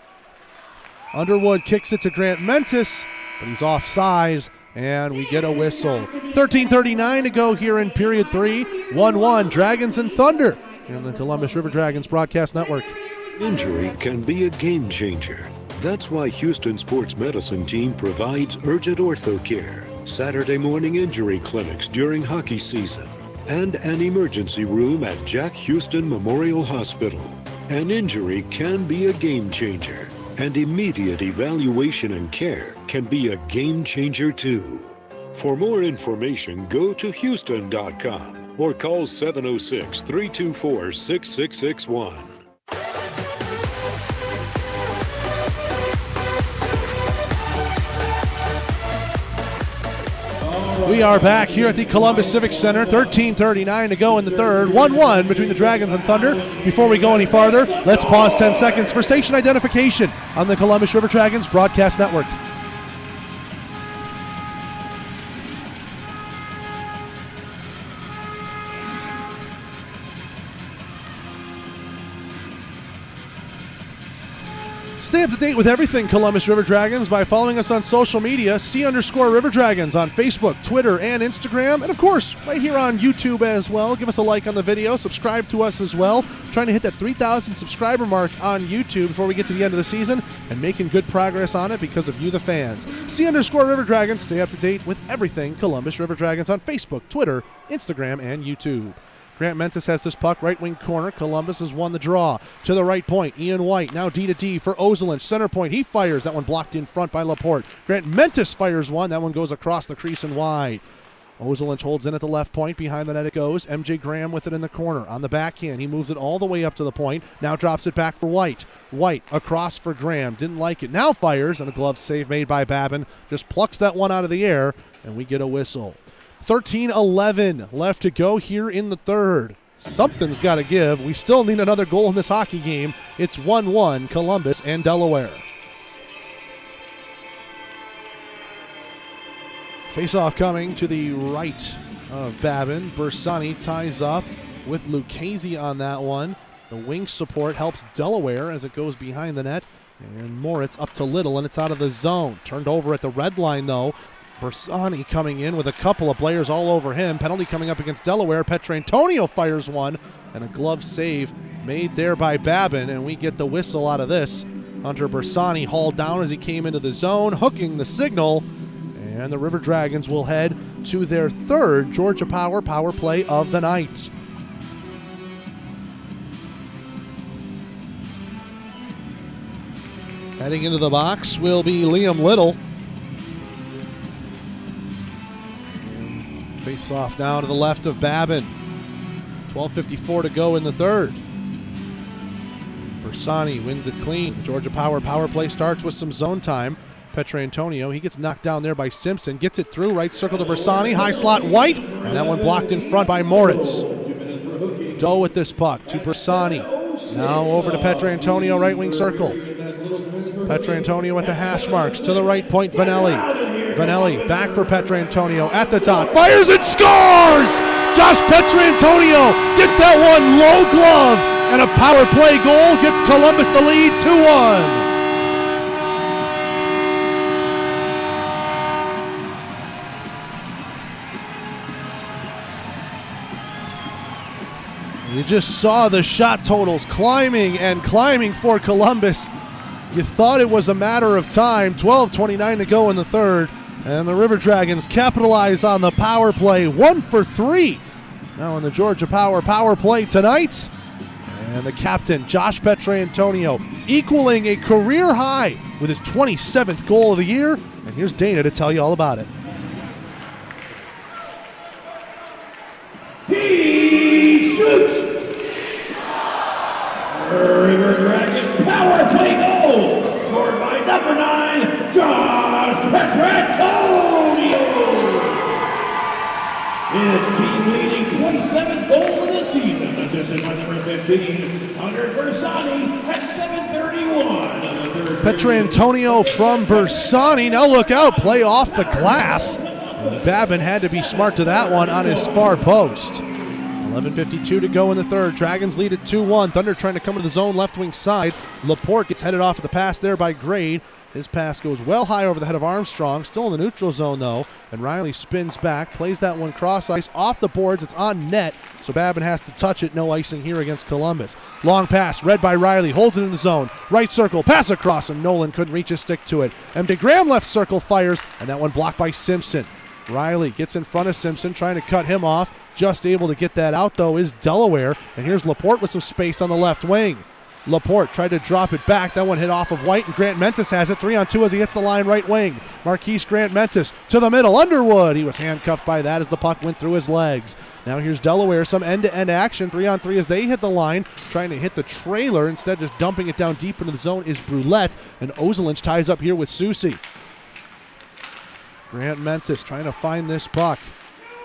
Underwood kicks it to Grant Mentis, but he's offsides, and we get a whistle. 13:39 to go here in period 3. 1-1, Dragons and Thunder here on the Columbus River Dragons Broadcast Network. Injury can be a game changer. That's why Houston Sports Medicine Team provides urgent ortho care, Saturday morning injury clinics during hockey season, and an emergency room at Jack Houston Memorial Hospital. An injury can be a game changer, and immediate evaluation and care can be a game changer too. For more information, go to Houston.com or call 706-324-6661. We are back here at the Columbus Civic Center. 13:39 to go in the third. 1-1 between the Dragons and Thunder. Before we go any farther, let's pause 10 seconds for station identification on the Columbus River Dragons Broadcast Network. Stay up to date with everything Columbus River Dragons by following us on social media, C_River Dragons on Facebook, Twitter, and Instagram. And of course, right here on YouTube as well. Give us a like on the video, subscribe to us as well. Trying to hit that 3,000 subscriber mark on YouTube before we get to the end of the season, and making good progress on it because of you, the fans. C_River Dragons, stay up to date with everything Columbus River Dragons on Facebook, Twitter, Instagram, and YouTube. Grant Mentis has this puck, right wing corner. Columbus has won the draw. To the right point, Ian White, now D-to-D for Ozelinch. Center point, he fires. That one blocked in front by Laporte. Grant Mentis fires one. That one goes across the crease and wide. Ozelinch holds in at the left point. Behind the net it goes. MJ Graham with it in the corner. On the backhand, he moves it all the way up to the point. Now drops it back for White. White across for Graham. Didn't like it. Now fires, and a glove save made by Babin. Just plucks that one out of the air, and we get a whistle. 13:11 left to go here in the third. Something's got to give. We still need another goal in this hockey game. It's 1-1, Columbus and Delaware. Face-off coming to the right of Babin. Bersani ties up with Lucchese on that one. The wing support helps Delaware as it goes behind the net. And Moritz up to Little, and it's out of the zone. Turned over at the red line, though. Bersani coming in with a couple of players all over him. Penalty coming up against Delaware. Petrantonio fires one, and a glove save made there by Babin, and we get the whistle out of this. Hunter Bersani hauled down as he came into the zone, hooking the signal, and the River Dragons will head to their third Georgia Power power play of the night. Heading into the box will be Liam Little. Face off now to the left of Babin. 12:54 to go in the third. Bersani wins it clean. Georgia Power power play starts with some zone time. Petrantonio, he gets knocked down there by Simpson. Gets it through, right circle to Bersani. High slot White, and that one blocked in front by Moritz. Doe with this puck to Bersani. Now over to Petrantonio, right wing circle. Petrantonio at the hash marks. To the right point, Vanelli. Vanelli back for Petrantonio at the dot. Fires and scores! Josh Petrantonio gets that one low glove, and a power play goal gets Columbus the lead 2-1. You just saw the shot totals climbing and climbing for Columbus. You thought it was a matter of time. 12:29 to go in the third. And the River Dragons capitalize on the power play. 1 for 3 now in the Georgia Power power play tonight. And the captain, Josh Petrantonio, equaling a career high with his 27th goal of the year. And here's Dana to tell you all about it. team-leading 27th goal of the season, assisted by number 15, Hunter Bersani, at 7:31 of the third. Petrantonio from Bersani. Now look out, play off the glass. And Babin had to be smart to that one on his far post. 11:52 to go in the third. Dragons lead at 2-1. Thunder trying to come to the zone left wing side. Laporte gets headed off at the pass there by Grade. His pass goes well high over the head of Armstrong. Still in the neutral zone though. And Riley spins back, plays that one cross ice off the boards. It's on net. So Babin has to touch it. No icing here against Columbus. Long pass, read by Riley. Holds it in the zone. Right circle, pass across, and Nolan couldn't reach a stick to it. MJ Graham left circle fires, and that one blocked by Simpson. Riley gets in front of Simpson, trying to cut him off. Just able to get that out, though, is Delaware. And here's Laporte with some space on the left wing. Laporte tried to drop it back. That one hit off of White, and Grant Mentis has it. 3-on-2 as he hits the line right wing. Marquise Grant Mentis to the middle. Underwood. He was handcuffed by that as the puck went through his legs. Now here's Delaware. Some end-to-end action. 3-on-3 as they hit the line, trying to hit the trailer. Instead, just dumping it down deep into the zone is Brulette. And Ozelinch ties up here with Susi. Grant Mentis trying to find this puck.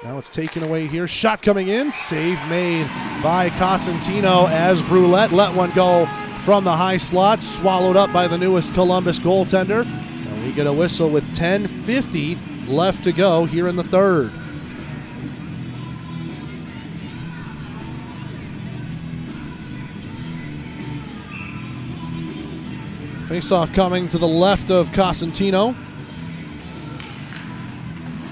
Now it's taken away here. Shot coming in. Save made by Cosentino as Brulette let one go from the high slot. Swallowed up by the newest Columbus goaltender. And we get a whistle with 10:50 left to go here in the third. Face-off coming to the left of Cosentino.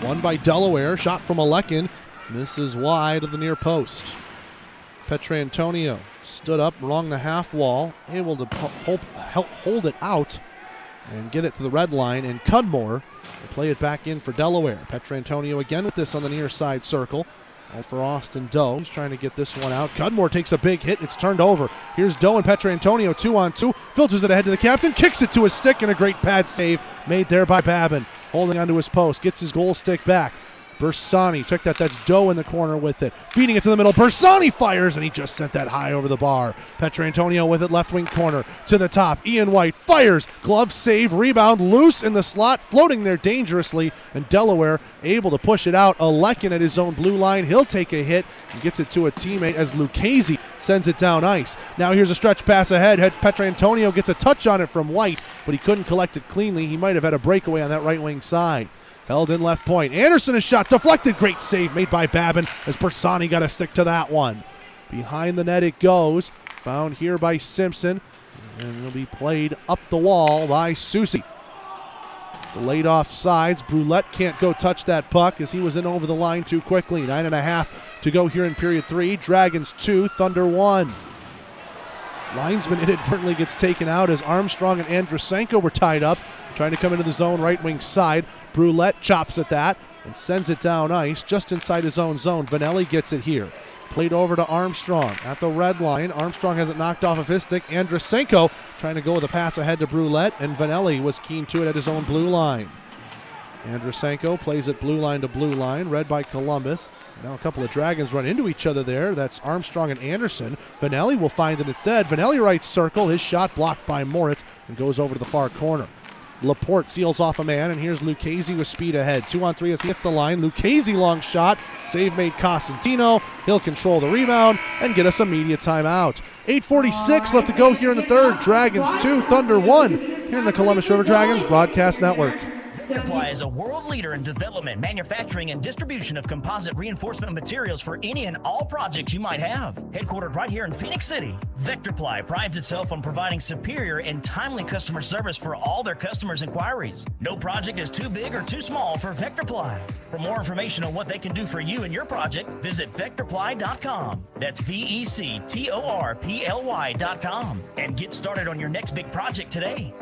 Won by Delaware. Shot from Alekin. Misses wide of the near post. Petrantonio stood up along the half wall, able to hold it out and get it to the red line. And Cudmore will play it back in for Delaware. Petrantonio again with this on the near side circle. All for Austin Doe. He's trying to get this one out. Cudmore takes a big hit. It's turned over. Here's Doe and Petrantonio 2-on-2. Filters it ahead to the captain. Kicks it to his stick, and a great pad save made there by Babin. Holding onto his post. Gets his goal stick back. Bersani, check that, that's Doe in the corner with it. Feeding it to the middle, Bersani fires, and he just sent that high over the bar. Petrantonio with it, left wing corner, to the top. Ian White fires, glove save, rebound, loose in the slot, floating there dangerously, and Delaware able to push it out. Alekin at his own blue line, he'll take a hit, and gets it to a teammate as Lucchese sends it down ice. Now here's a stretch pass ahead, Petrantonio gets a touch on it from White, but he couldn't collect it cleanly. He might have had a breakaway on that right wing side. Held in left point. Anderson is shot, deflected. Great save made by Babin as Bersani got a stick to that one. Behind the net it goes. Found here by Simpson. And it'll be played up the wall by Susi. Delayed off sides. Brulette can't go touch that puck as he was in over the line too quickly. 9.5 to go here in period 3. Dragons 2, Thunder 1. Linesman inadvertently gets taken out as Armstrong and Andrusenko were tied up. Trying to come into the zone, right wing side. Brulette chops at that and sends it down ice just inside his own zone. Vanelli gets it here. Played over to Armstrong at the red line. Armstrong has it knocked off of his stick. Andrusenko trying to go with a pass ahead to Brulette, and Vanelli was keen to it at his own blue line. Andrusenko plays it blue line to blue line, read by Columbus. Now a couple of Dragons run into each other there. That's Armstrong and Anderson. Vanelli will find it instead. Vanelli right circle. His shot blocked by Moritz and goes over to the far corner. Laporte seals off a man, and here's Lucchese with speed ahead. 2-on-3 as he hits the line. Lucchese long shot. Save made Cosentino. He'll control the rebound and get us a media timeout. 8:46 left to go here in the third. Dragons 2, Thunder 1 here in the Columbus River Dragons Broadcast Network. Vectorply is a world leader in development, manufacturing, and distribution of composite reinforcement materials for any and all projects you might have. Headquartered right here in Phoenix City, Vectorply prides itself on providing superior and timely customer service for all their customers' inquiries. No project is too big or too small for Vectorply. For more information on what they can do for you and your project, visit Vectorply.com. That's VECTORPLY.com. And get started on your next big project today.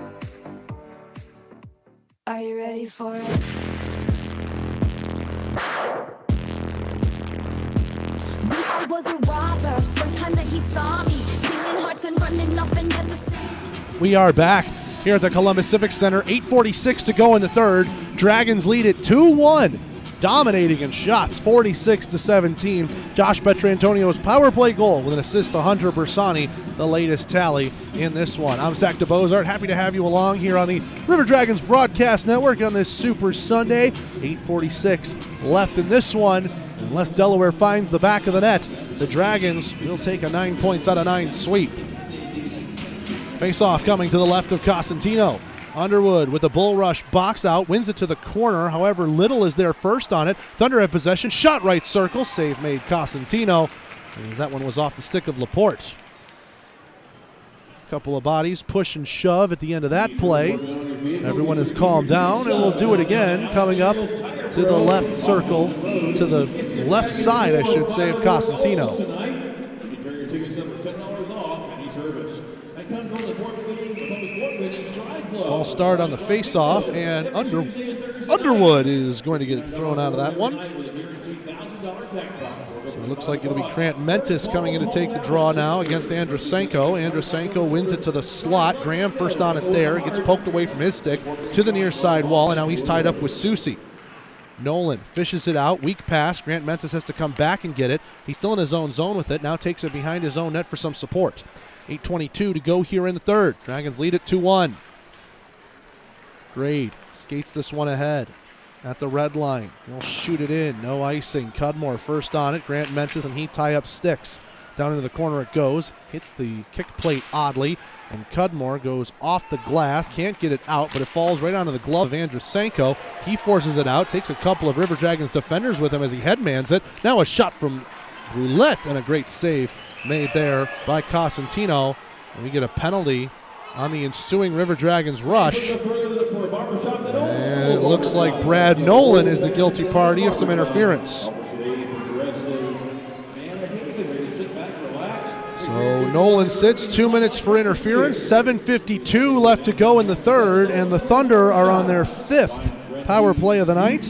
Are you ready for it? I was a robber, first time that he saw me, stealing hearts and running up and never saying. We are back here at the Columbus Civic Center. 8:46 to go in the third. Dragons lead it 2-1. Dominating in shots, 46-17. Josh Petrantonio's power play goal with an assist to Hunter Bersani, the latest tally in this one. I'm Zach DeBozart, happy to have you along here on the River Dragons Broadcast Network on this Super Sunday. 8:46 left in this one. Unless Delaware finds the back of the net, the Dragons will take a 9 points out of 9 sweep. Face-off coming to the left of Cosentino. Underwood with the bull rush box out, wins it to the corner. However, Little is there first on it. Thunder have possession, shot right circle, save made Cosentino. And that one was off the stick of Laporte. Couple of bodies, push and shove at the end of that play. Everyone has calmed down, and we'll do it again coming up to the left circle, to the left side, I should say, of Cosentino. False start on the face-off, and Underwood is going to get thrown out of that one. So it looks like it'll be Grant Mentis coming in to take the draw now against Andrusenko. Andrusenko wins it to the slot. Graham first on it there. It gets poked away from his stick to the near side wall, and now he's tied up with Susi. Nolan fishes it out. Weak pass. Grant Mentis has to come back and get it. He's still in his own zone with it. Now takes it behind his own net for some support. 8:22 to go here in the third. Dragons lead it 2-1. Grade skates this one ahead at the red line. He'll shoot it in. No icing. Cudmore first on it. Grant Mentis and he tie up sticks. Down into the corner it goes. Hits the kick plate oddly. And Cudmore goes off the glass. Can't get it out, but it falls right onto the glove of Andrusenko. He forces it out. Takes a couple of River Dragons defenders with him as he headmans it. Now a shot from Roulette and a great save made there by Cosentino. And we get a penalty on the ensuing River Dragons rush. And it looks like Brad Nolan is the guilty party of some interference. So Nolan sits, 2 minutes for interference, 7:52 left to go in the third, and the Thunder are on their 5th power play of the night.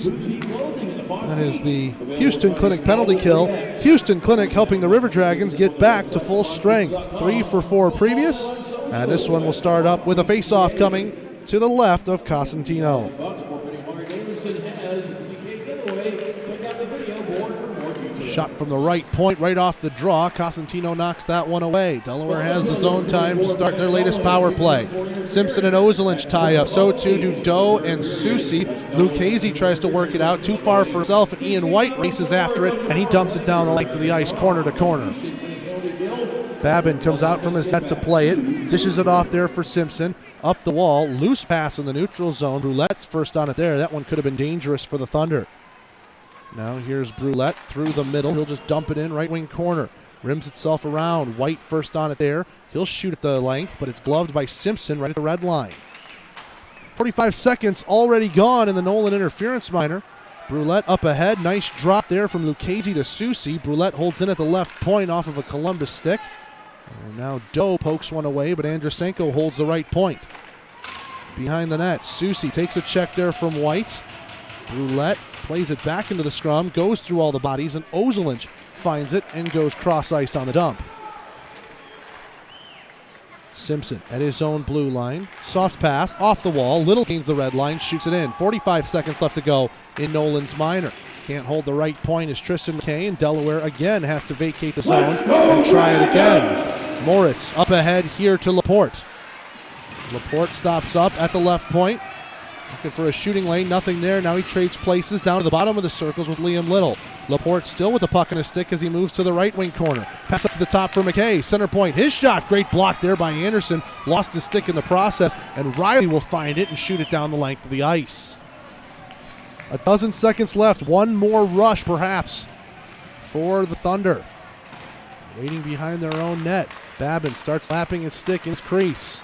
That is the Houston Clinic penalty kill. Houston Clinic helping the River Dragons get back to full strength. 3 for 4 previous. And this one will start up with a face-off coming to the left of Cosentino. Shot from the right point, right off the draw. Cosentino knocks that one away. Delaware has the zone time to start their latest power play. Simpson and Ozelinch tie up. So too do Doe and Susi. Lucchese tries to work it out. Too far for himself, and Ian White races after it, and he dumps it down the length of the ice, corner to corner. Babin comes out from his net to play it. Dishes it off there for Simpson. Up the wall. Loose pass in the neutral zone. Broulette's first on it there. That one could have been dangerous for the Thunder. Now here's Broulette through the middle. He'll just dump it in right wing corner. Rims itself around. White first on it there. He'll shoot at the length, but it's gloved by Simpson right at the red line. 45 seconds already gone in the Nolan interference minor. Broulette up ahead. Nice drop there from Lucchese to Susi. Broulette holds in at the left point off of a Columbus stick. And now Doe pokes one away, but Andrusenko holds the right point. Behind the net, Susi takes a check there from White. Broulette plays it back into the scrum, goes through all the bodies, and Ozelinch finds it and goes cross ice on the dump. Simpson at his own blue line. Soft pass off the wall. Little gains the red line, shoots it in. 45 seconds left to go in Nolan's minor. Can't hold the right point as Tristan McKay, and Delaware again has to vacate the zone and try it again. Moritz up ahead here to Laporte. Laporte stops up at the left point. Looking for a shooting lane, nothing there. Now he trades places down to the bottom of the circles with Liam Little. Laporte still with the puck in his stick as he moves to the right wing corner. Pass up to the top for McKay. Center point, his shot. Great block there by Anderson. Lost his stick in the process, and Riley will find it and shoot it down the length of the ice. A dozen seconds left. One more rush, perhaps, for the Thunder. Waiting behind their own net. Babin starts lapping his stick in his crease.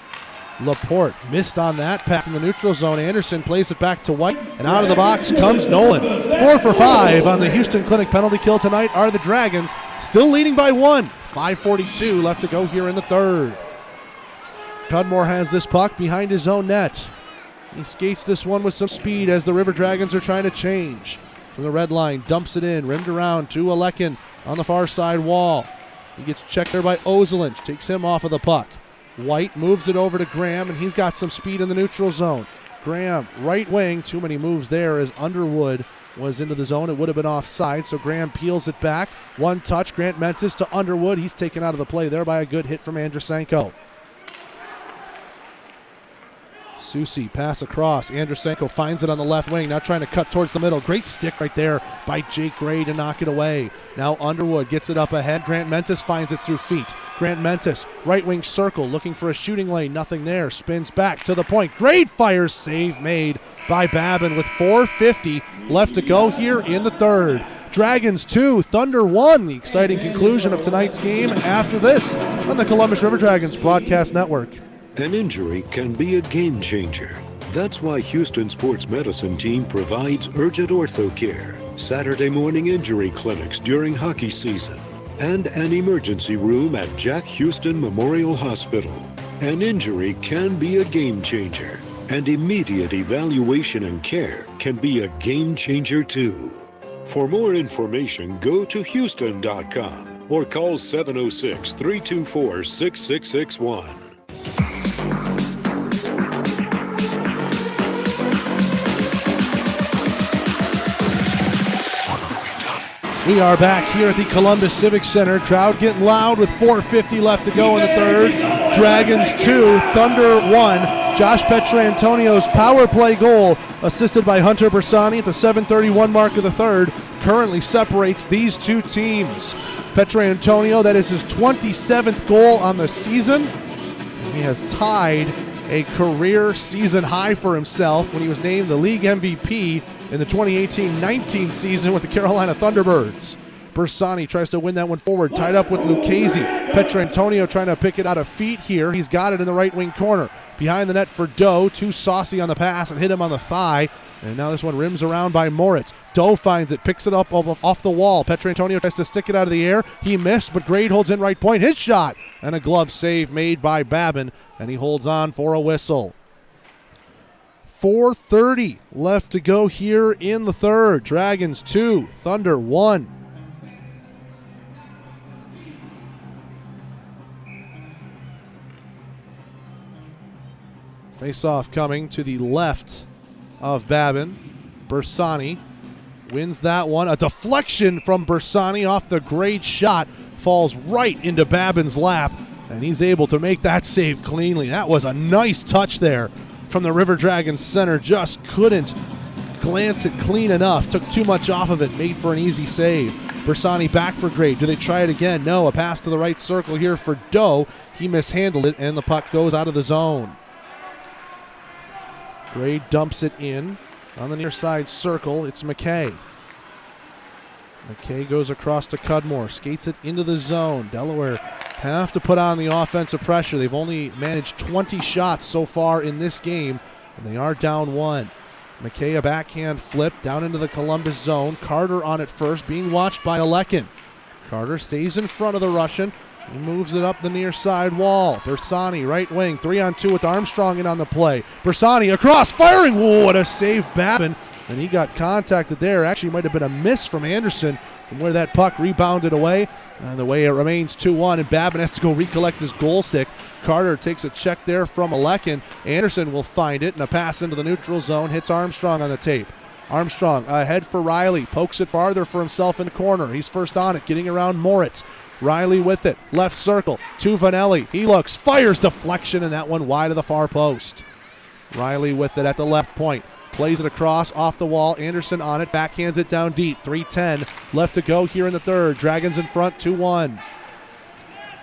Laporte missed on that pass in the neutral zone. Anderson plays it back to White, and out of the box comes Nolan. 4 for 5 on the Houston Clinic penalty kill tonight are the Dragons, still leading by 1. 5:42 left to go here in the third. Cudmore has this puck behind his own net. He skates this one with some speed as the River Dragons are trying to change. From the red line, dumps it in, rimmed around to Alekin on the far side wall. He gets checked there by Ozelinch, takes him off of the puck. White moves it over to Graham, and he's got some speed in the neutral zone. Graham, right wing, too many moves there as Underwood was into the zone. It would have been offside, so Graham peels it back. One touch, Grant Mentis to Underwood. He's taken out of the play there by a good hit from Andrusenko. Susi, pass across. Andrusenko finds it on the left wing, now trying to cut towards the middle. Great stick right there by Jake Gray to knock it away. Now Underwood gets it up ahead. Grant Mentis finds it through feet. Grant Mentis, right wing circle, looking for a shooting lane. Nothing there. Spins back to the point. Great fires, save made by Babin with 4:50 left to go here in the third. Dragons 2, Thunder 1. The exciting conclusion of tonight's game after this on the Columbus River Dragons Broadcast Network. An injury can be a game changer. That's why Houston Sports Medicine Team provides urgent ortho care, Saturday morning injury clinics during hockey season, and an emergency room at Jack Houston Memorial Hospital. An injury can be a game changer, and immediate evaluation and care can be a game changer too. For more information, go to Houston.com or call 706-324-6661. We are back here at the Columbus Civic Center. Crowd getting loud with 4:50 left to go in the third. Dragons 2, Thunder 1. Josh Petrantonio's power play goal, assisted by Hunter Bersani at the 7:31 mark of the third, currently separates these two teams. Petrantonio, that is his 27th goal on the season. He has tied a career season high for himself when he was named the league MVP in the 2018-19 season with the Carolina Thunderbirds. Bersani tries to win that one forward, tied up with Lucchese. Petrantonio trying to pick it out of feet here. He's got it in the right wing corner. Behind the net for Doe, too saucy on the pass and hit him on the thigh. And now this one rims around by Moritz. Doe finds it, picks it up off the wall. Petrantonio tries to stick it out of the air. He missed, but Grade holds in right point. His shot! And a glove save made by Babin, and he holds on for a whistle. 4:30 left to go here in the third. Dragons 2, Thunder 1. Face-off coming to the left of Babin. Bersani wins that one. A deflection from Bersani off the Grade shot falls right into Babin's lap, and he's able to make that save cleanly. That was a nice touch there from the River Dragons center. Just couldn't glance it clean enough. Took too much off of it. Made for an easy save. Bersani back for Grade. Do they try it again? No. A pass to the right circle here for Doe. He mishandled it, and the puck goes out of the zone. Grade dumps it in on the near side circle. It's McKay. McKay goes across to Cudmore, skates it into the zone. Delaware have to put on the offensive pressure. They've only managed 20 shots so far in this game, and they are down 1. McKay, a backhand flip down into the Columbus zone. Carter on it first, being watched by Alekin. Carter stays in front of the Russian. He moves it up the near side wall. Bersani, right wing, 3-on-2 with Armstrong in on the play. Bersani across, firing. Whoa, what a save, Babin. And he got contacted there. Actually, might have been a miss from Anderson from where that puck rebounded away. And the way it remains 2-1, and Babin has to go recollect his goal stick. Carter takes a check there from Alekin. Anderson will find it, and a pass into the neutral zone hits Armstrong on the tape. Armstrong ahead for Riley, pokes it farther for himself in the corner. He's first on it, getting around Moritz. Riley with it, left circle to Vanelli. He looks, fires, deflection, and that one wide of the far post. Riley with it at the left point. Plays it across, off the wall. Anderson on it, backhands it down deep. 3:10 left to go here in the third. Dragons in front, 2-1.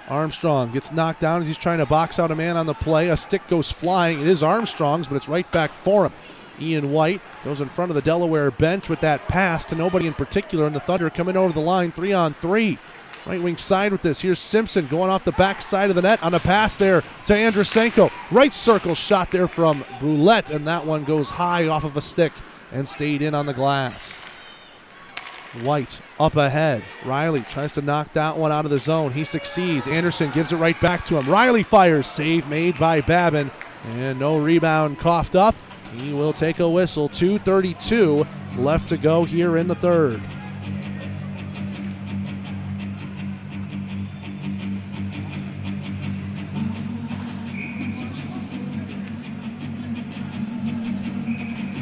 Armstrong gets knocked down as he's trying to box out a man on the play. A stick goes flying. It is Armstrong's, but it's right back for him. Ian White goes in front of the Delaware bench with that pass to nobody in particular, and the Thunder coming over the line 3-on-3. Right wing side with this. Here's Simpson going off the back side of the net on a pass there to Andrusenko. Right circle shot there from Brulette, and that one goes high off of a stick and stayed in on the glass. White up ahead. Riley tries to knock that one out of the zone. He succeeds. Anderson gives it right back to him. Riley fires. Save made by Babin, and no rebound coughed up. He will take a whistle. 2:32 left to go here in the third.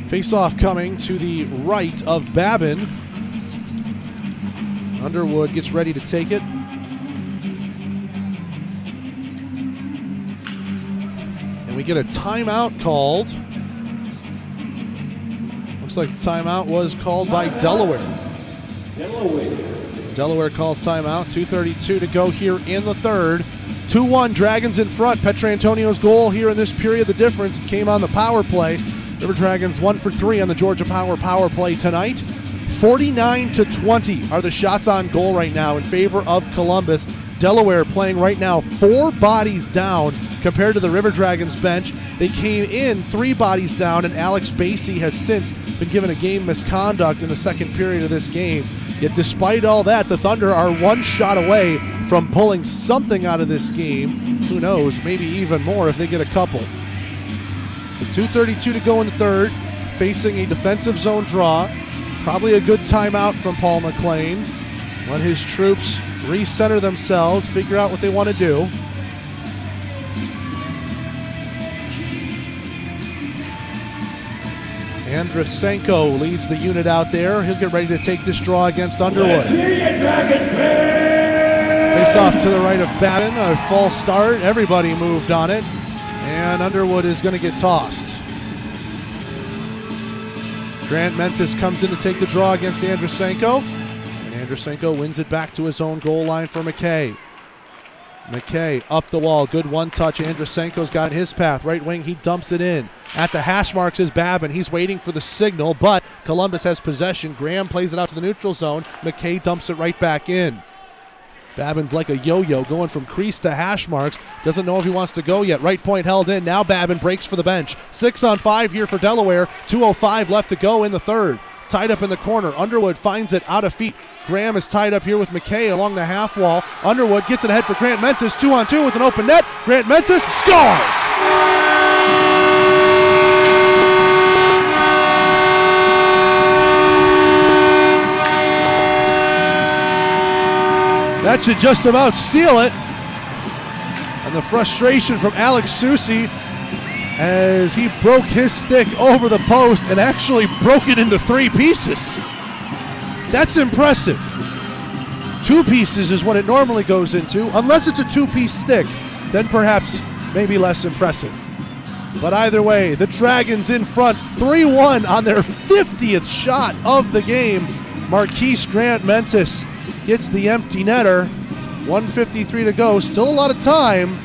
Face-off coming to the right of Babin. Underwood gets ready to take it. And We get a timeout called. Looks like the timeout was called by Delaware. Delaware calls timeout. 2:32 to go here in the third. 2-1 Dragons in front. Petrantonio's goal here in this period. The difference came on the power play. River Dragons 1 for 3 on the Georgia power play tonight. 49-20 are the shots on goal right now in favor of Columbus. Delaware playing right now 4 bodies down compared to the River Dragons bench. They came in 3 bodies down, and Alex Basie has since been given a game misconduct in the second period of this game. Yet despite all that, the Thunder are 1 shot away from pulling something out of this game. Who knows, maybe even more if they get a couple. 2:32 to go in the third, facing a defensive zone draw. Probably a good timeout from Paul McLean. Let his troops recenter themselves, figure out what they want to do. Andrusenko leads the unit out there. He'll get ready to take this draw against Underwood. Face off to the right of Babin. A false start. Everybody moved on it. And Underwood is going to get tossed. Grant Mentis comes in to take the draw against Andrusenko. And Andrusenko wins it back to his own goal line for McKay. McKay up the wall. Good one touch. Andrusenko's got his path. Right wing, he dumps it in. At the hash marks is Babin. He's waiting for the signal, but Columbus has possession. Graham plays it out to the neutral zone. McKay dumps it right back in. Babin's like a yo-yo going from crease to hash marks. Doesn't know if he wants to go yet. Right point held in. Now Babin breaks for the bench. 6-on-5 here for Delaware. 2:05 left to go in the third. Tied up in the corner. Underwood finds it out of feet. Graham is tied up here with McKay along the half wall. Underwood gets it ahead for Grant Mentis. 2-on-2 with an open net. Grant Mentis scores! That should just about seal it. And the frustration from Alex Susi as he broke his stick over the post and actually broke it into 3 pieces. That's impressive. 2 pieces is what it normally goes into. Unless it's a 2-piece stick, then perhaps maybe less impressive. But either way, the Dragons in front 3-1 on their 50th shot of the game. Marquise Grant Mentis gets the empty netter. 1:53 to go. Still a lot of time.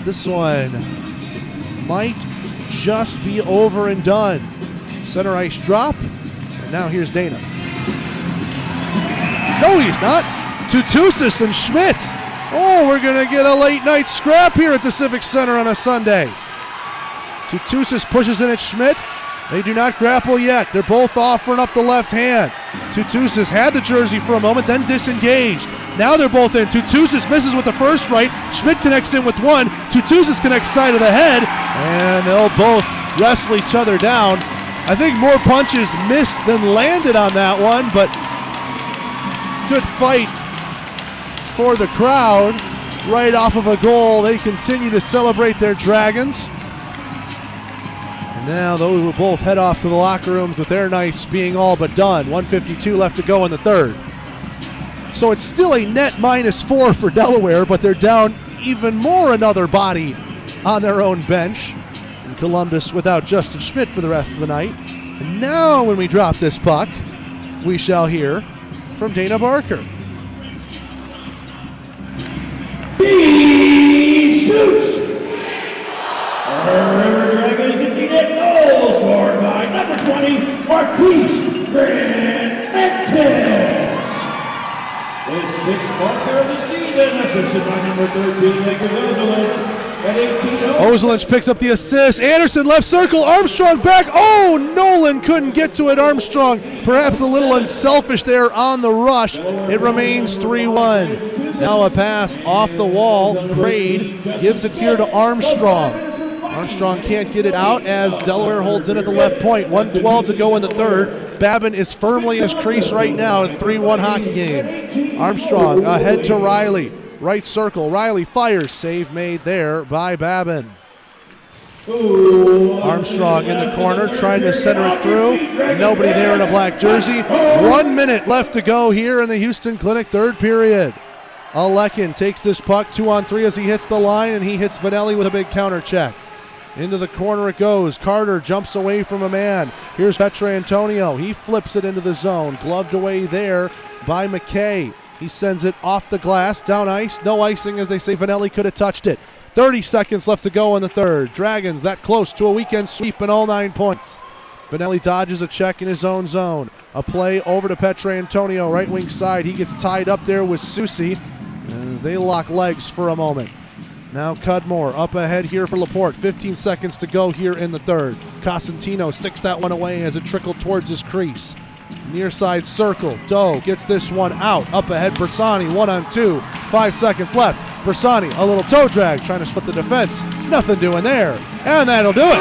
This one might just be over and done. Center ice drop. And now here's Dana. No, he's not. Tutusas and Schmidt. Oh, we're going to get a late night scrap here at the Civic Center on a Sunday. Tutusas pushes in at Schmidt. They do not grapple yet. They're both offering up the left hand. Tutusas had the jersey for a moment, then disengaged. Now they're both in. Tutusas misses with the first right. Schmidt connects in with one. Tutusas connects side of the head. And they'll both wrestle each other down. I think more punches missed than landed on that one, but good fight for the crowd. Right off of a goal, they continue to celebrate their Dragons. And now those will both head off to the locker rooms with their nights being all but done. 1:52 left to go in the third. So it's still a net -4 for Delaware, but they're down even more another body on their own bench. And Columbus without Justin Schmidt for the rest of the night. And now when we drop this puck, we shall hear from Dana Barker. He shoots! Our River Dragons empty net goal scored by number 20, Marquise Grant Mentis. The 6th marker of the season, assisted by number 13, Lakers Ozelich. At 18-0. Ozelich picks up the assist. Anderson left circle. Armstrong back. Oh, Nolan couldn't get to it. Armstrong perhaps a little unselfish there on the rush. It remains 3-1. Now a pass off the wall. Grade gives it here to Armstrong. Armstrong can't get it out as Delaware holds in at the left point. 1:12 to go in the third. Babin is firmly in his crease right now in a 3-1 hockey game. Armstrong ahead to Riley. Right circle. Riley fires. Save made there by Babin. Armstrong in the corner trying to center it through. Nobody there in a black jersey. 1 minute left to go here in the Houston Clinic third period. Alekin takes this puck 2-on-3 as he hits the line, and he hits Vanelli with a big counter check. Into the corner it goes. Carter jumps away from a man. Here's Petrantonio. He flips it into the zone. Gloved away there by McKay. He sends it off the glass, down ice. No icing, as they say. Vanelli could have touched it. 30 seconds left to go in the third. Dragons that close to a weekend sweep and all 9 points. Vanelli dodges a check in his own zone. A play over to Petrantonio, right wing side. He gets tied up there with Susi as they lock legs for a moment. Now Cudmore up ahead here for Laporte. 15 seconds to go here in the third. Cosentino sticks that one away as it trickled towards his crease. Near side circle. Doe gets this one out. Up ahead, Bersani 1-on-2. 5 seconds left. Bersani, a little toe drag, trying to split the defense. Nothing doing there. And that'll do it.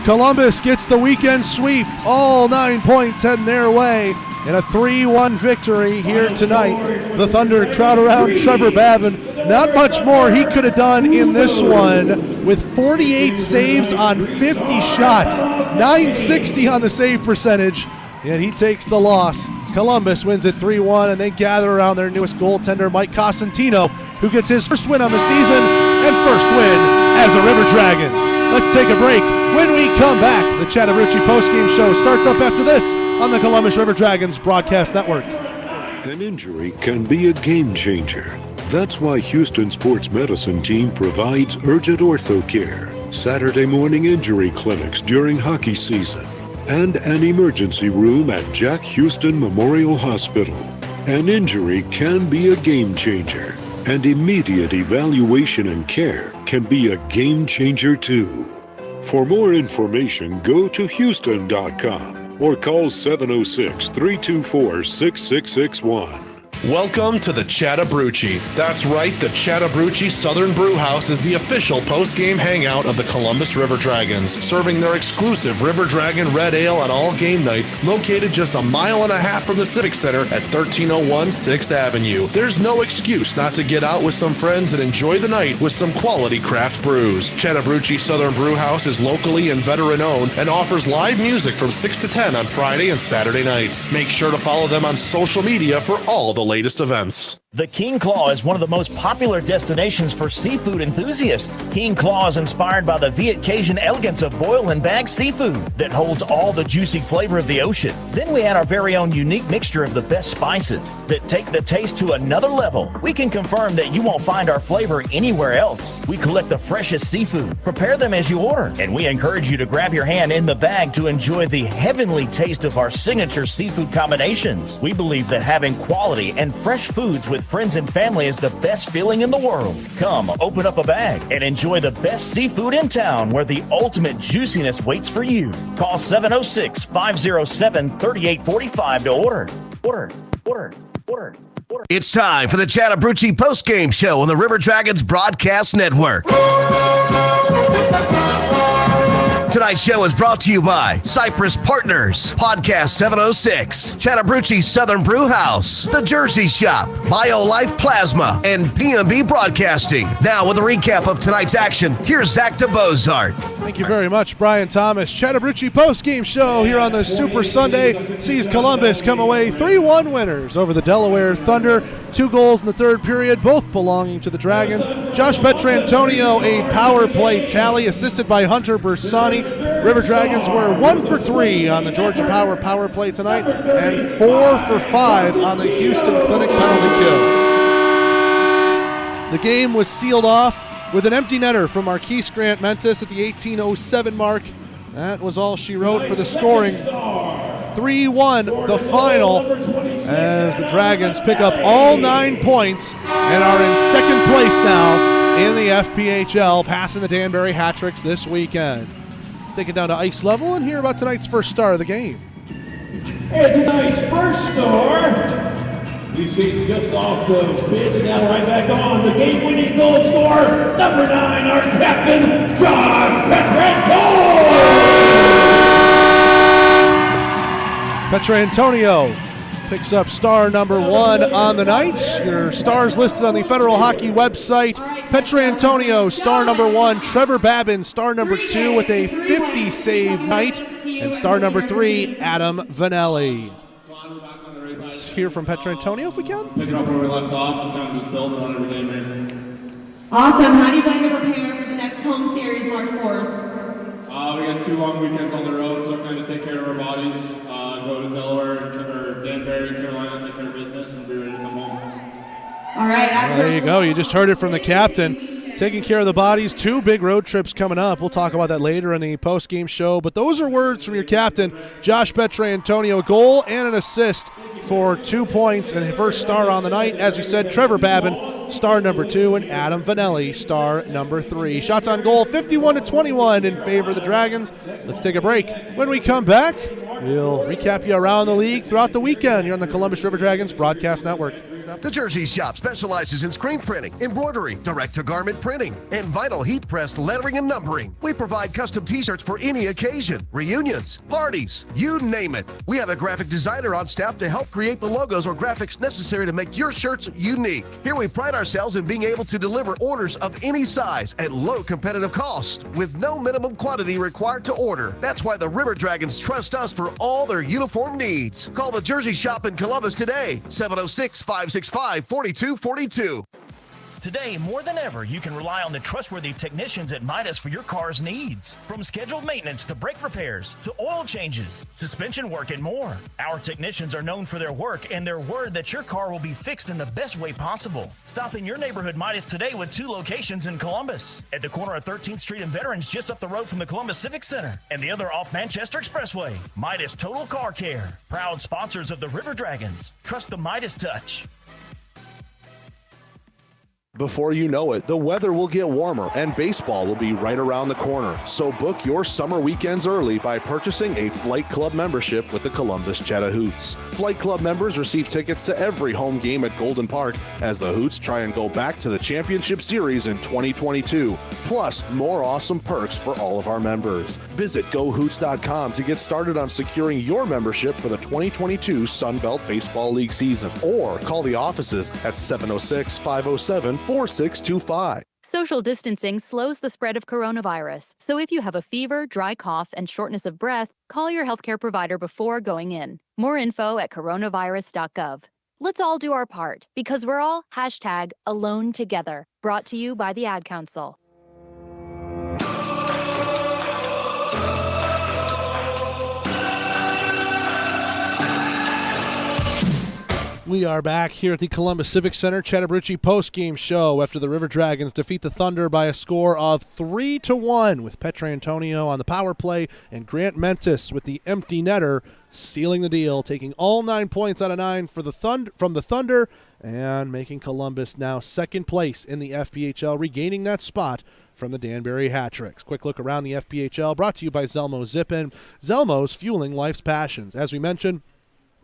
Columbus gets the weekend sweep. All 9 points heading their way in a 3-1 victory here tonight. The Thunder crowd around Trevor Babin. Not much more he could have done in this one with 48 saves on 50 shots. 960 on the save percentage, and he takes the loss. Columbus wins it 3-1, and they gather around their newest goaltender, Mike Cosentino, who gets his first win on the season and first win as a River Dragon. Let's take a break. When we come back, the Chattahoochee postgame show starts up after this on the Columbus River Dragons Broadcast Network. An injury can be a game changer. That's why Houston Sports Medicine Team provides urgent ortho care, Saturday morning injury clinics during hockey season, and an emergency room at Jack Houston Memorial Hospital. An injury can be a game changer, and immediate evaluation and care can be a game changer too. For more information, go to Houston.com or call 706-324-6661. Welcome to the Chattahoochee. That's right, the Chattahoochee Southern Brew House is the official post-game hangout of the Columbus River Dragons, serving their exclusive River Dragon Red Ale on all game nights, located just a mile and a half from the Civic Center at 1301 6th Avenue. There's no excuse not to get out with some friends and enjoy the night with some quality craft brews. Chattahoochee Southern Brew House is locally and veteran-owned and offers live music from 6 to 10 on Friday and Saturday nights. Make sure to follow them on social media for all the latest events. The King Claw is one of the most popular destinations for seafood enthusiasts. King Claw is inspired by the Viet Cajun elegance of boil and bag seafood that holds all the juicy flavor of the ocean. Then we add our very own unique mixture of the best spices that take the taste to another level. We can confirm that you won't find our flavor anywhere else. We collect the freshest seafood, prepare them as you order, and we encourage you to grab your hand in the bag to enjoy the heavenly taste of our signature seafood combinations. We believe that having quality and fresh foods with friends and family is the best feeling in the world. Come, open up a bag and enjoy the best seafood in town where the ultimate juiciness waits for you. Call 706-507-3845 to order. It's time for the Chattahoochee postgame show on the River Dragons Broadcast Network. Tonight's show is brought to you by Cypress Partners, Podcast 706, Chattahoochee Southern Brew House, The Jersey Shop, BioLife Plasma, and PMB Broadcasting. Now with a recap of tonight's action, here's Zach DeBozart. Thank you very much, Brian Thomas. Chattahoochee postgame show here on the Super Sunday sees Columbus come away 3-1 winners over the Delaware Thunder. 2 goals in the third period, both belonging to the Dragons. Josh Petrantonio, a power play tally assisted by Hunter Bersani. River Dragons were 1 for 3 on the Georgia power play tonight and 4 for 5 on the Houston Clinic penalty kill. The game was sealed off with an empty netter from Marquise Grant Mentis at the 18:07 mark. That was all she wrote for the scoring. 3-1 the final as the Dragons pick up all 9 points and are in second place now in the FPHL, passing the Danbury Hat-Tricks this weekend. Let's take it down to ice level and hear about tonight's first star of the game. And tonight's first star, he skates just off the pitch and now right back on. The game-winning goal scorer, number 9, our captain, Josh Petrantonio picks up star number 1 on the night. Your stars listed on the Federal Hockey website. Petrantonio, star number 1. Trevor Babin, star number 2 with a 50-save night. And star number 3, Adam Vanelli. Let's hear from Petrantonio if we can. Pick it up where we left off and kind of just build it on every game here. Awesome. How do you plan to prepare for the next home series, March 4th? We got 2 long weekends on the road, so kind of take care of our bodies. Go to Delaware or Danbury, Carolina, take care of business, and be ready to come home. All right. There you go. You just heard it from the captain. Taking care of the bodies. 2 big road trips coming up. We'll talk about that later in the post-game show. But those are words from your captain, Josh Petrantonio. A goal and an assist for 2 points and his first star on the night. As we said, Trevor Babin, star number 2, and Adam Vanelli, star number 3. Shots on goal, 51-21 in favor of the Dragons. Let's take a break. When we come back, we'll recap you around the league throughout the weekend here on the Columbus River Dragons Broadcast Network. The Jersey Shop specializes in screen printing, embroidery, direct-to-garment printing, and vinyl heat-pressed lettering and numbering. We provide custom t-shirts for any occasion, reunions, parties, you name it. We have a graphic designer on staff to help create the logos or graphics necessary to make your shirts unique. Here we pride ourselves in being able to deliver orders of any size at low competitive cost with no minimum quantity required to order. That's why the River Dragons trust us for all their uniform needs. Call the Jersey Shop in Columbus today, 706-565-4242. Today, more than ever, you can rely on the trustworthy technicians at Midas for your car's needs. From scheduled maintenance to brake repairs to oil changes, suspension work, and more. Our technicians are known for their work and their word that your car will be fixed in the best way possible. Stop in your neighborhood Midas today with 2 locations in Columbus. At the corner of 13th Street and Veterans, just up the road from the Columbus Civic Center, and the other off Manchester Expressway. Midas Total Car Care. Proud sponsors of the River Dragons. Trust the Midas touch. Before you know it, the weather will get warmer and baseball will be right around the corner. So book your summer weekends early by purchasing a Flight Club membership with the Columbus Chattahoots. Flight Club members receive tickets to every home game at Golden Park as the Hoots try and go back to the championship series in 2022. Plus, more awesome perks for all of our members. Visit GoHoots.com to get started on securing your membership for the 2022 Sun Belt Baseball League season, or call the offices at 706-507-4625. Social distancing slows the spread of coronavirus, so if you have a fever, dry cough, and shortness of breath, call your healthcare provider before going in. More info at coronavirus.gov. Let's all do our part, because we're all #alone together. Brought to you by the Ad Council. We are back here at the Columbus Civic Center Chattahoochee post-game show after the River Dragons defeat the Thunder by a score of 3-1 with Petrantonio on the power play and Grant Mentis with the empty netter sealing the deal, taking all 9 points out of 9 for the from the Thunder and making Columbus now second place in the FPHL, regaining that spot from the Danbury Hat-Tricks. Quick look around the FPHL brought to you by Zelmo Zippin. Zelmo's fueling life's passions. As we mentioned,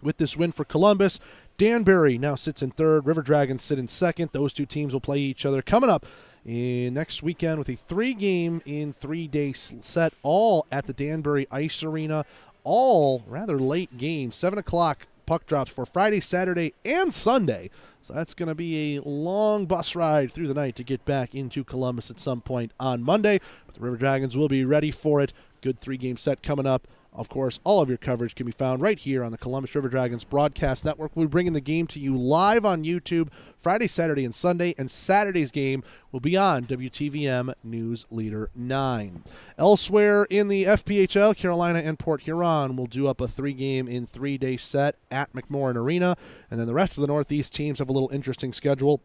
with this win for Columbus, Danbury now sits in third. River Dragons sit in second. Those 2 teams will play each other coming up next weekend with a 3-game in 3-day set, all at the Danbury Ice Arena. All rather late games, 7 o'clock puck drops for Friday, Saturday, and Sunday. So that's going to be a long bus ride through the night to get back into Columbus at some point on Monday. But the River Dragons will be ready for it. Good 3-game set coming up. Of course, all of your coverage can be found right here on the Columbus River Dragons Broadcast Network. We're bringing the game to you live on YouTube Friday, Saturday, and Sunday, and Saturday's game will be on WTVM News Leader 9. Elsewhere in the FPHL, Carolina and Port Huron will do up a 3-game in 3-day set at McMorran Arena, and then the rest of the Northeast teams have a little interesting schedule.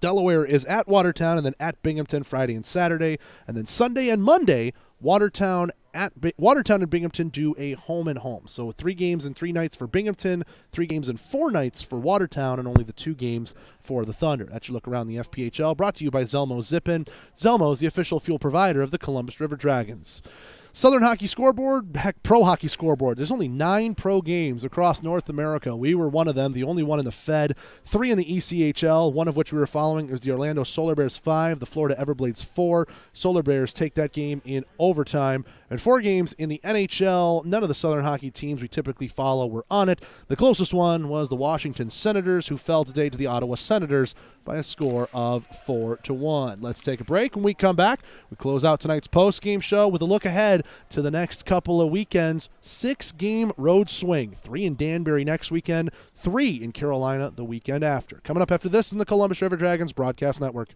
Delaware is at Watertown and then at Binghamton Friday and Saturday, and then Sunday and Monday, Watertown and Binghamton do a home-and-home. So 3 games and 3 nights for Binghamton, 3 games and 4 nights for Watertown, and only the 2 games for the Thunder. That you look around the FPHL. Brought to you by Zelmo Zippin. Zelmo is the official fuel provider of the Columbus River Dragons. Southern Hockey Scoreboard, heck, Pro Hockey Scoreboard. There's only 9 pro games across North America. We were one of them, the only one in the Fed. 3 in the ECHL, one of which we were following is the Orlando Solar Bears 5, the Florida Everblades 4. Solar Bears take that game in overtime. And 4 games in the NHL. None of the Southern Hockey teams we typically follow were on it. The closest one was the Washington Senators, who fell today to the Ottawa Senators by a score of 4-1. Let's take a break. When we come back, we close out tonight's post-game show with a look ahead to the next couple of weekends. 6-game road swing. 3 in Danbury next weekend, 3 in Carolina the weekend after. Coming up after this in the Columbus River Dragons Broadcast Network.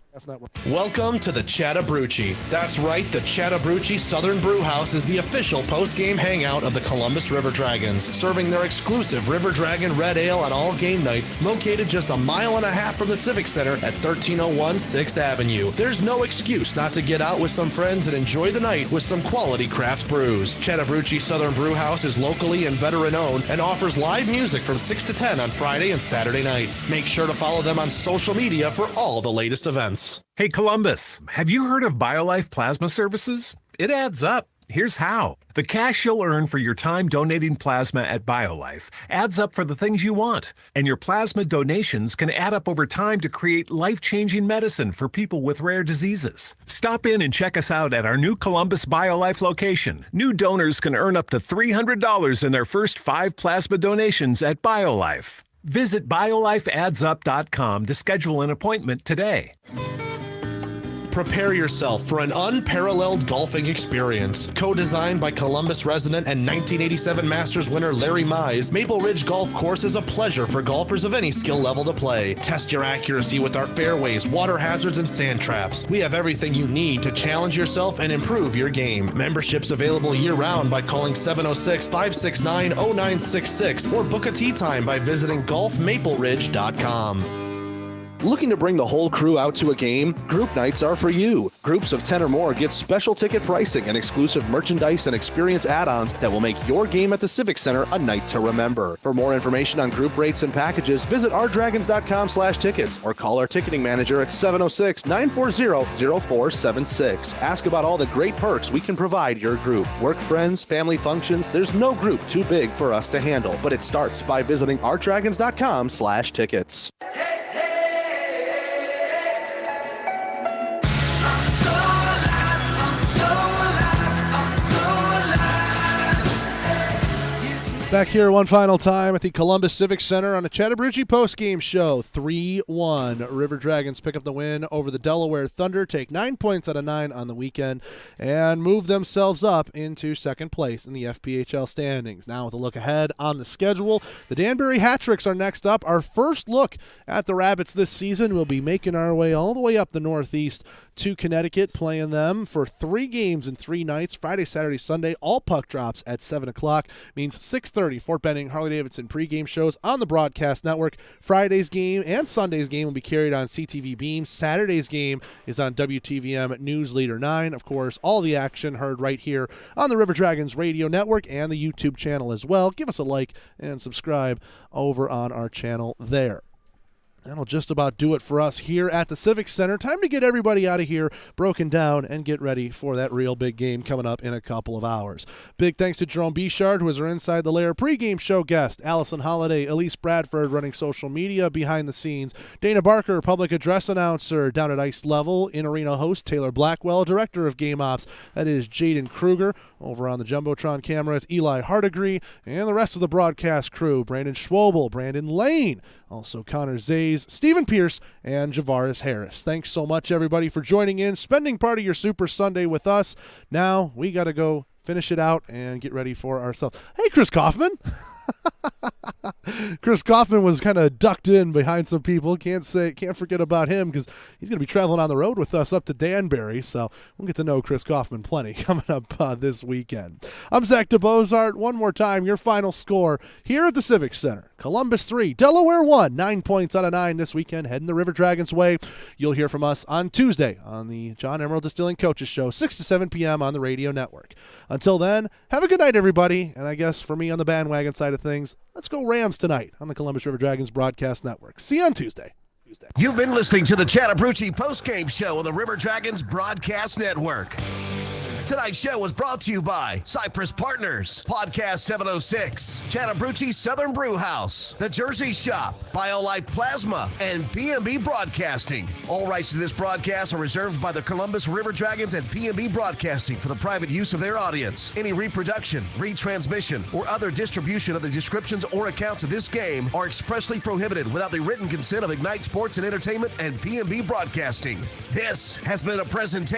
Welcome to the Chattahoochee. That's right, the Chattahoochee Southern Brew House is the official post-game hangout of the Columbus River Dragons, serving their exclusive River Dragon Red Ale on all game nights, located just a mile and a half from the Civic Center at 1301 6th Avenue. There's no excuse not to get out with some friends and enjoy the night with some quality craft brews. Chattahoochee Southern Brew House is locally and veteran-owned and offers live music from 6 to 10 on Friday and Saturday nights. Make sure to follow them on social media for all the latest events. Hey Columbus, have you heard of BioLife Plasma Services? It adds up. Here's how. The cash you'll earn for your time donating plasma at BioLife adds up for the things you want. And your plasma donations can add up over time to create life-changing medicine for people with rare diseases. Stop in and check us out at our new Columbus BioLife location. New donors can earn up to $300 in their first 5 plasma donations at BioLife. Visit biolifeaddsup.com to schedule an appointment today. Prepare yourself for an unparalleled golfing experience. Co-designed by Columbus resident and 1987 Masters winner Larry Mize, Maple Ridge Golf Course is a pleasure for golfers of any skill level to play. Test your accuracy with our fairways, water hazards, and sand traps. We have everything you need to challenge yourself and improve your game. Memberships available year-round by calling 706-569-0966 or book a tee time by visiting golfmapleridge.com. Looking to bring the whole crew out to a game? Group nights are for you. Groups of 10 or more get special ticket pricing and exclusive merchandise and experience add-ons that will make your game at the Civic Center a night to remember. For more information on group rates and packages, visit ourdragons.com/tickets or call our ticketing manager at 706-940-0476. Ask about all the great perks we can provide your group. Work friends, family functions, there's no group too big for us to handle, but it starts by visiting ourdragons.com/tickets. Back here one final time at the Columbus Civic Center on a Chattahoochee postgame show. 3-1. River Dragons pick up the win over the Delaware Thunder, take 9 points out of 9 on the weekend, and move themselves up into second place in the FPHL standings. Now with a look ahead on the schedule, the Danbury Hat-Tricks are next up. Our first look at the Rabbits this season. We'll be making our way all the way up the Northeast to Connecticut, playing them for 3 games in 3 nights, Friday, Saturday, Sunday. All puck drops at 7 o'clock. Means 6:30 Fort Benning Harley-Davidson pregame shows on the broadcast network. Friday's game and Sunday's game will be carried on CTV Beam. Saturday's game is on WTVM News Leader 9. Of course, all the action heard right here on the River Dragons radio network and the YouTube channel as well. Give us a like and subscribe over on our channel there. That'll just about do it for us here at the Civic Center. Time to get everybody out of here broken down and get ready for that real big game coming up in a couple of hours. Big thanks to Jerome Bichard, who is our Inside the Lair pregame show guest. Allison Holiday, Elise Bradford running social media behind the scenes. Dana Barker, public address announcer down at ice level. In-arena host Taylor Blackwell, director of game ops. That is Jaden Kruger. Over on the Jumbotron camera, it's Eli Hardigree. And the rest of the broadcast crew, Brandon Schwobel, Brandon Lane, also Connor Zays, Stephen Pierce, and Javaris Harris. Thanks so much, everybody, for joining in, spending part of your Super Sunday with us. Now we got to go finish it out and get ready for ourselves. Hey, Chris Kaufman. Chris Kaufman was kind of ducked in behind some people. Can't forget about him because he's going to be traveling on the road with us up to Danbury. So we'll get to know Chris Kaufman plenty coming up this weekend. I'm Zach DeBozart. One more time, your final score here at the Civic Center. Columbus 3, Delaware 1, 9 points out of 9 this weekend, heading the River Dragons way. You'll hear from us on Tuesday on the John Emerald Distilling Coaches Show, 6 to 7 p.m. on the radio network. Until then, have a good night, everybody. And I guess for me on the bandwagon side of things, let's go Rams tonight on the Columbus River Dragons Broadcast Network. See you on Tuesday. You've been listening to the Chattahoochee postgame show on the River Dragons Broadcast Network. Tonight's show was brought to you by Cypress Partners, Podcast 706, Chattahoochee Southern Brew House, The Jersey Shop, BioLife Plasma, and PMB Broadcasting. All rights to this broadcast are reserved by the Columbus River Dragons and PMB Broadcasting for the private use of their audience. Any reproduction, retransmission, or other distribution of the descriptions or accounts of this game are expressly prohibited without the written consent of Ignite Sports and Entertainment and PMB Broadcasting. This has been a presentation